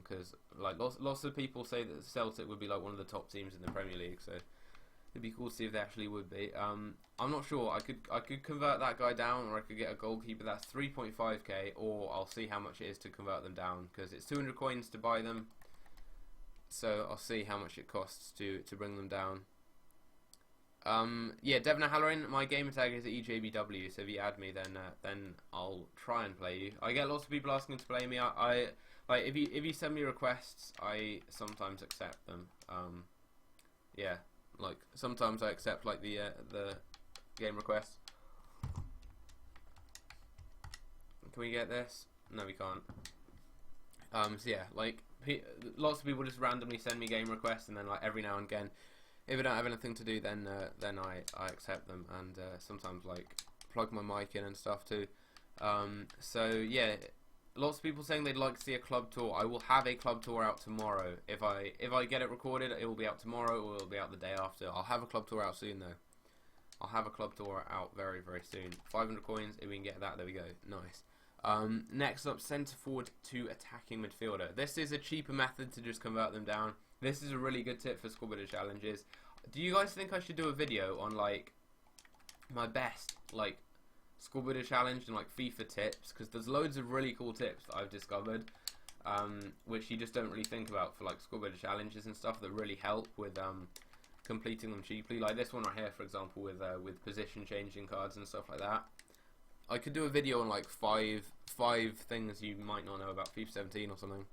Because like lots of people say that Celtic would be like one of the top teams in the Premier League, so it'd be cool to see if they actually would be. I'm not sure. I could convert that guy down, or I could get a goalkeeper. That's 3.5k, or I'll see how much it is to convert them down, because it's 200 coins to buy them. So I'll see how much it costs to bring them down. Yeah, Devon O'Halloran, my gamer tag is EJBW, so if you add me, then I'll try and play you. I get lots of people asking to play me. I like if you send me requests, I sometimes accept them. Yeah, like sometimes I accept like the game requests. Can we get this? No, we can't. So yeah, like lots of people just randomly send me game requests, and then like every now and again, if I don't have anything to do, then I accept them, and sometimes like plug my mic in and stuff too. So yeah, lots of people saying they'd like to see a club tour. I will have a club tour out tomorrow. If I get it recorded, it will be out tomorrow, or it will be out the day after. I'll have a club tour out soon though. I'll have a club tour out very, very soon. 500 coins, if we can get that, there we go. Nice. Next up, centre forward to attacking midfielder. This is a cheaper method to just convert them down. This is a really good tip for squad builder challenges. Do you guys think I should do a video on like my best like squad builder challenge and like FIFA tips? Because there's loads of really cool tips that I've discovered, which you just don't really think about for like squad builder challenges and stuff that really help with completing them cheaply. Like this one right here, for example, with position changing cards and stuff like that. I could do a video on like five things you might not know about FIFA 17 or something.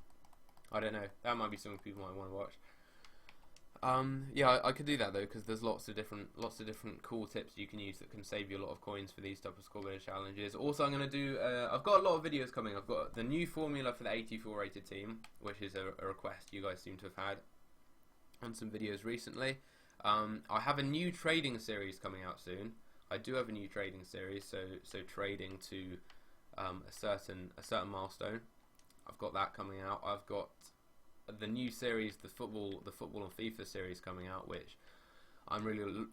I don't know. That might be something people might want to watch. Yeah, I could do that though, because there's lots of different cool tips you can use that can save you a lot of coins for these type of squad builder challenges. Also, I'm gonna do. I've got a lot of videos coming. I've got the new formula for the 84 rated team, which is a request you guys seem to have had on some videos recently. I have a new trading series coming out soon. I do have a new trading series, so trading to a certain milestone. I've got that coming out. I've got the new series, the football and FIFA series coming out, which I'm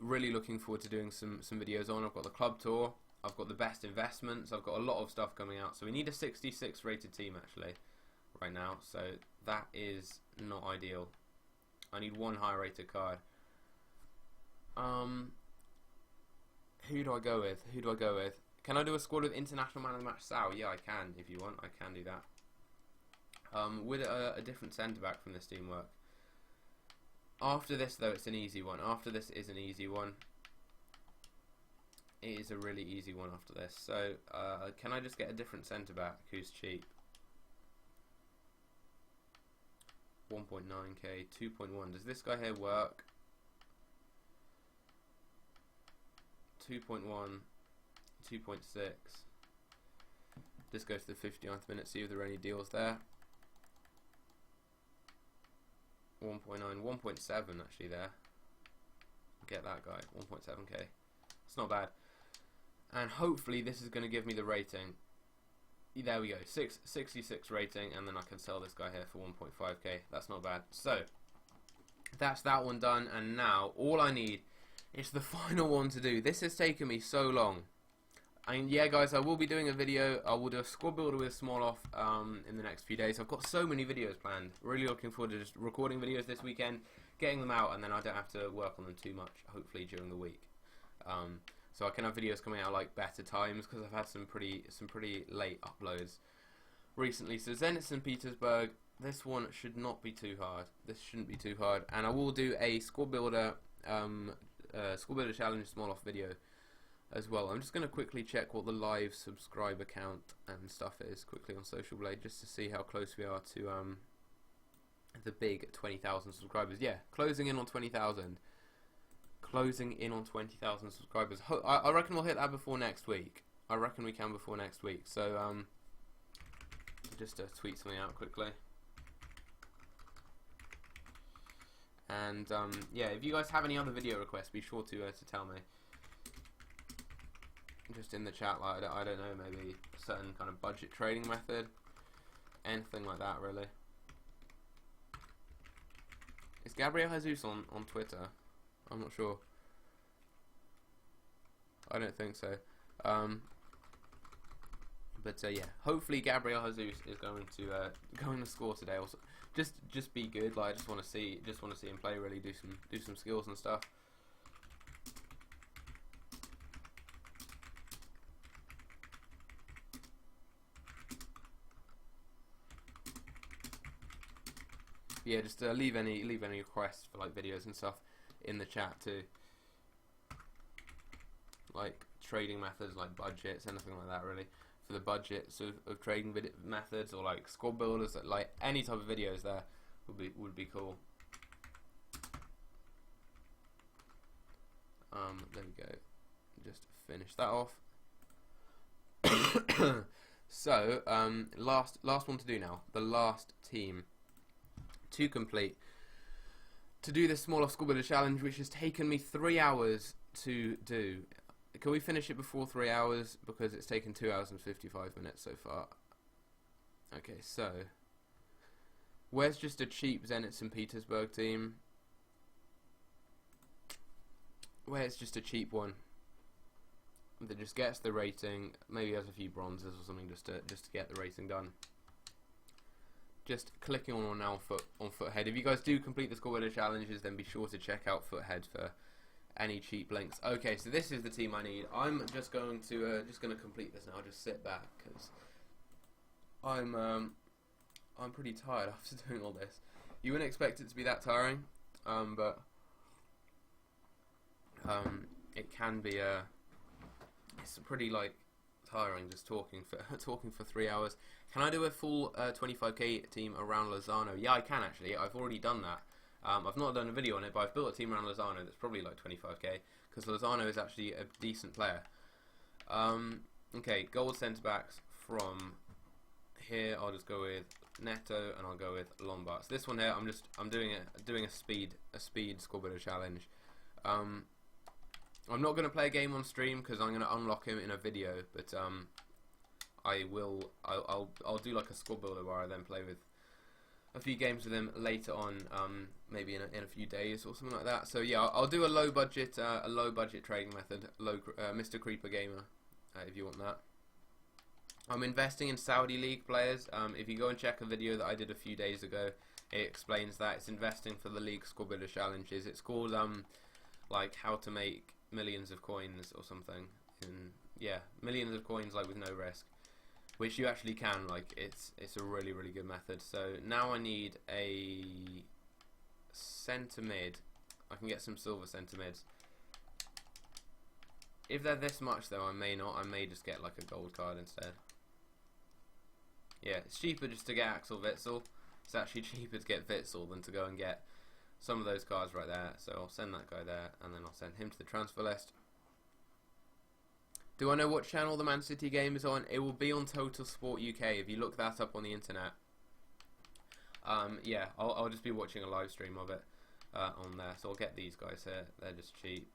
really looking forward to doing some videos on. I've got the club tour. I've got the best investments. I've got a lot of stuff coming out. So we need a 66 rated team actually right now. So that is not ideal. I need one high rated card. Who do I go with? Can I do a squad with international man of the match Sal? Yeah, I can. If you want, I can do that. With a different centre back from this teamwork. After this, though, it's an easy one. After this is an easy one. It is a really easy one after this. So, can I just get a different centre back who's cheap? 1.9k, 2.1. Does this guy here work? 2.1, 2.6. This goes to the 59th minute, see if there are any deals there. 1.9, 1.7 actually there. Get that guy, 1.7k. It's not bad. And hopefully this is going to give me the rating. There we go, 66 rating, and then I can sell this guy here for 1.5k. That's not bad. So, that's that one done, and now all I need is the final one to do. This has taken me so long. And yeah, guys, I will be doing a video. I will do a squad builder with Small in the next few days. I've got so many videos planned. Really looking forward to just recording videos this weekend, getting them out, and then I don't have to work on them too much, hopefully, during the week. So I can have videos coming out like better times, because I've had some pretty late uploads recently. So Zenit St. Petersburg, this one should not be too hard. This shouldn't be too hard. And I will do a squad builder challenge Small video as well. I'm just going to quickly check what the live subscriber count and stuff is quickly on Social Blade, just to see how close we are to the big 20,000 subscribers. Yeah, closing in on 20,000. Closing in on 20,000 subscribers. I reckon we'll hit that before next week. I reckon we can before next week. So just tweet something out quickly. And yeah, if you guys have any other video requests, be sure to tell me. Just in the chat, like I don't know, maybe a certain kind of budget trading method, anything like that, really. Is Gabriel Jesus on Twitter? I'm not sure. I don't think so. But yeah, hopefully Gabriel Jesus is going to score today. Also, just be good. Like I just want to see him play. Really do some skills and stuff. Yeah, just leave any requests for like videos and stuff in the chat too, like trading methods, like budgets, anything like that really, for the budgets of trading methods, or like squad builders, like any type of videos there would be cool. There we go, just finish that off. So last one to do now, the last team to complete, to do this smaller squad builder challenge, which has taken me 3 hours to do. Can we finish it before 3 hours? Because it's taken 2 hours and 55 minutes so far. Okay, so where's just a cheap Zenit St. Petersburg team? Where's just a cheap one that just gets the rating? Maybe has a few bronzes or something, just to get the rating done. just clicking on now on Foothead. If you guys do complete the squad builder challenges, then be sure to check out Foothead for any cheap links. Okay, so this is the team I need. I'm just going to complete this now. I'll just sit back because I'm pretty tired after doing all this. You wouldn't expect it to be that tiring, but it can be it's pretty like tiring just talking for 3 hours. Can I do a full 25k team around Lozano? Yeah, I can actually. I've already done that. I've not done a video on it, but I've built a team around Lozano that's probably like 25k because Lozano is actually a decent player. Okay, gold centre backs from here. I'll just go with Neto and I'll go with Lombard. So this one here, I'm doing a speed squad builder challenge. I'm not going to play a game on stream because I'm going to unlock him in a video, but I'll do like a squad builder where I then play with a few games with him later on, maybe in a few days or something like that. So yeah, I'll do a low budget trading method, Mr. Creeper Gamer, if you want that. I'm investing in Saudi League players. If you go and check a video that I did a few days ago, it explains that. It's investing for the League squad builder challenges. It's called like how to make millions of coins or something. Yeah, millions of coins like with no risk, which you actually can. Like it's a really good method. So now I need a centre mid. I can get some silver centre mids. If they're this much though, I may not. I may just get like a gold card instead. Yeah, it's cheaper just to get Axel Witsel. It's actually cheaper to get Witsel than to go and get some of those cards right there. So I'll send that guy there, and then I'll send him to the transfer list. Do I know what channel the Man City game is on? It will be on Total Sport UK if you look that up on the internet. Yeah, I'll just be watching a live stream of it on there. So I'll get these guys here. They're just cheap.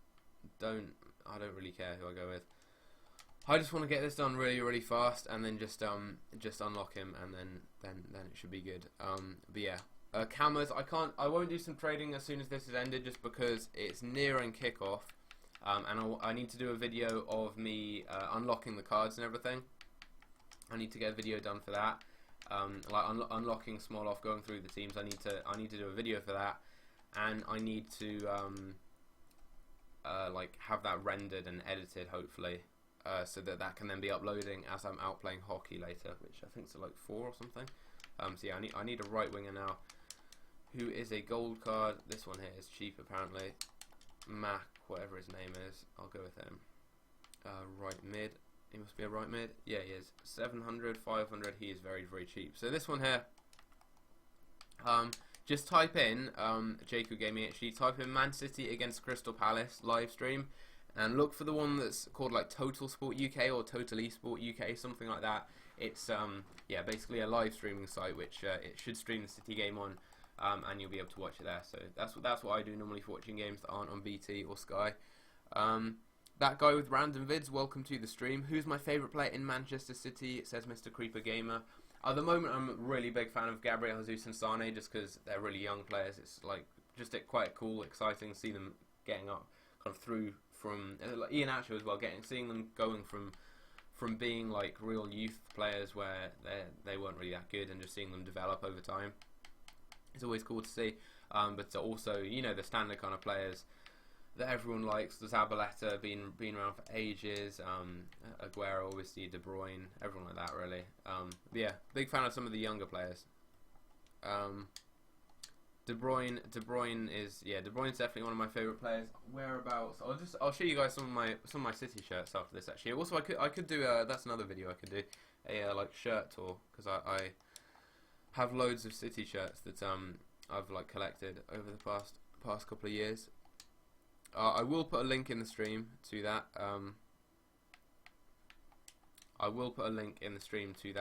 I don't really care who I go with. I just want to get this done really fast, and then just unlock him, and then it should be good. But yeah, cameras. I won't do some trading as soon as this is ended, just because it's nearing kickoff, and I need to do a video of me unlocking the cards and everything. I need to get a video done for that. Like unlocking Smoloff, going through the teams. I need to do a video for that, and I need to like have that rendered and edited, hopefully. So that can then be uploading as I'm out playing hockey later, which I think is like 4 or something. So yeah, I need a right winger now, who is a gold card. This one here is cheap apparently. Mac, whatever his name is, I'll go with him. Right mid, he must be a right mid. Yeah, he is. 700, 500. He is very cheap. So this one here, just type in Jacob Gaming. Actually, type in Man City against Crystal Palace live stream. And look for the one that's called like Total Sport UK or Total Esport UK, something like that. It's yeah, basically a live streaming site which it should stream the City game on, and you'll be able to watch it there. So that's what I do normally for watching games that aren't on BT or Sky. That guy with random vids, welcome to the stream. Who's my favourite player in Manchester City? Says Mr. Creeper Gamer. At the moment, I'm a really big fan of Gabriel Jesus and Sane, just because they're really young players. It's like just quite cool, exciting to see them getting up kind of through. From like Ian Asher as well, seeing them going from being like real youth players where they weren't really that good, and just seeing them develop over time. It's always cool to see. But also, you know, the standard kind of players that everyone likes. The Zabaleta been around for ages. Aguero, obviously, De Bruyne, everyone like that really. But yeah, big fan of some of the younger players. De Bruyne is definitely one of my favourite players. Whereabouts? I'll show you guys some of my City shirts after this. Actually, also I could do that's another video I could do a like shirt tour, because I have loads of City shirts that I've like collected over the past couple of years. I will put a link in the stream to that. I will put a link in the stream to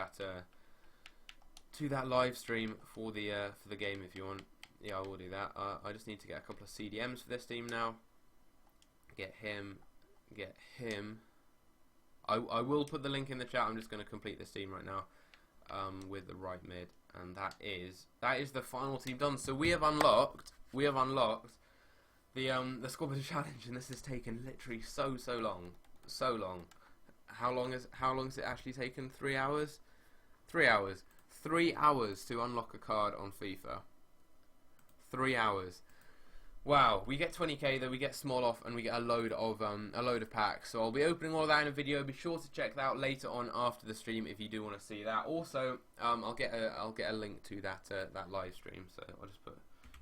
that live stream for the game if you want. Yeah, I will do that. I just need to get a couple of CDMs for this team now. Get him. I will put the link in the chat. I'm just going to complete this team right now with the right mid, and that is the final team done. So we have unlocked the squad builder challenge, and this has taken literally so long. How long has it actually taken? 3 hours. 3 hours to unlock a card on FIFA. 3 hours. Wow, we get 20k though, we get small off, and we get a load of packs. So I'll be opening all of that in a video. Be sure to check that out later on after the stream if you do want to see that. Also, I'll get a link to that live stream. So I'll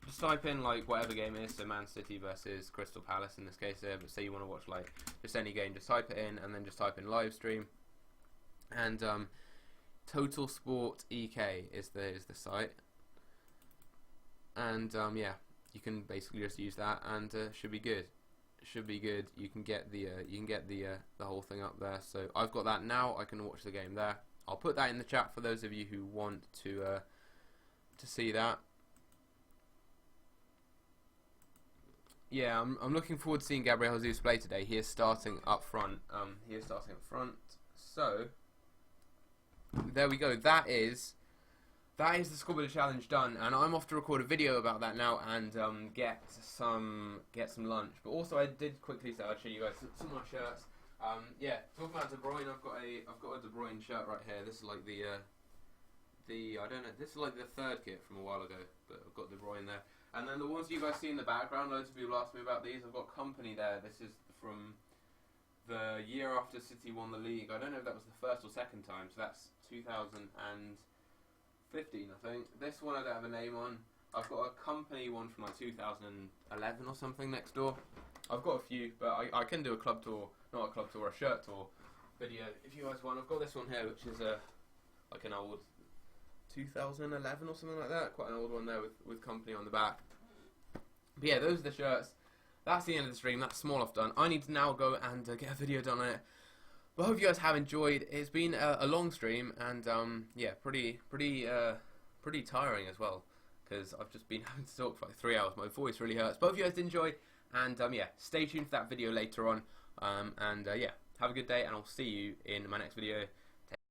just type in like whatever game it is. So Man City versus Crystal Palace in this case here. But say you want to watch like just any game, just type it in and then just type in live stream. And Total Sport EK is the site. And yeah. You can basically just use that, and should be good. Should be good. You can get the whole thing up there. So I've got that now. I can watch the game there. I'll put that in the chat for those of you who want to see that. Yeah, I'm looking forward to seeing Gabriel Jesus play today. He is starting up front. So there we go. That is the Squad Builder Challenge done, and I'm off to record a video about that now and get some lunch. But also, I did quickly say I'd show you guys some of my shirts. Yeah, talking about De Bruyne, I've got a De Bruyne shirt right here. This is like I don't know. This is like the third kit from a while ago, but I've got De Bruyne there. And then the ones you guys see in the background, loads of people asked me about these. I've got Company there. This is from the year after City won the league. I don't know if that was the first or second time. So that's 2015, I think. This one I don't have a name on. I've got a Company one from like 2011 or something next door. I've got a few, but I can do a club tour, not a club tour, a shirt tour video if you guys want. I've got this one here, which is like an old 2011 or something like that. Quite an old one there with Company on the back. But yeah, those are the shirts. That's the end of the stream. That's small off done. I need to now go and get a video done on it. But I hope you guys have enjoyed. It's been a long stream, and yeah, pretty tiring as well, because I've just been having to talk for like 3 hours. My voice really hurts. But I hope you guys did enjoy, and yeah, stay tuned for that video later on. And yeah, have a good day, and I'll see you in my next video.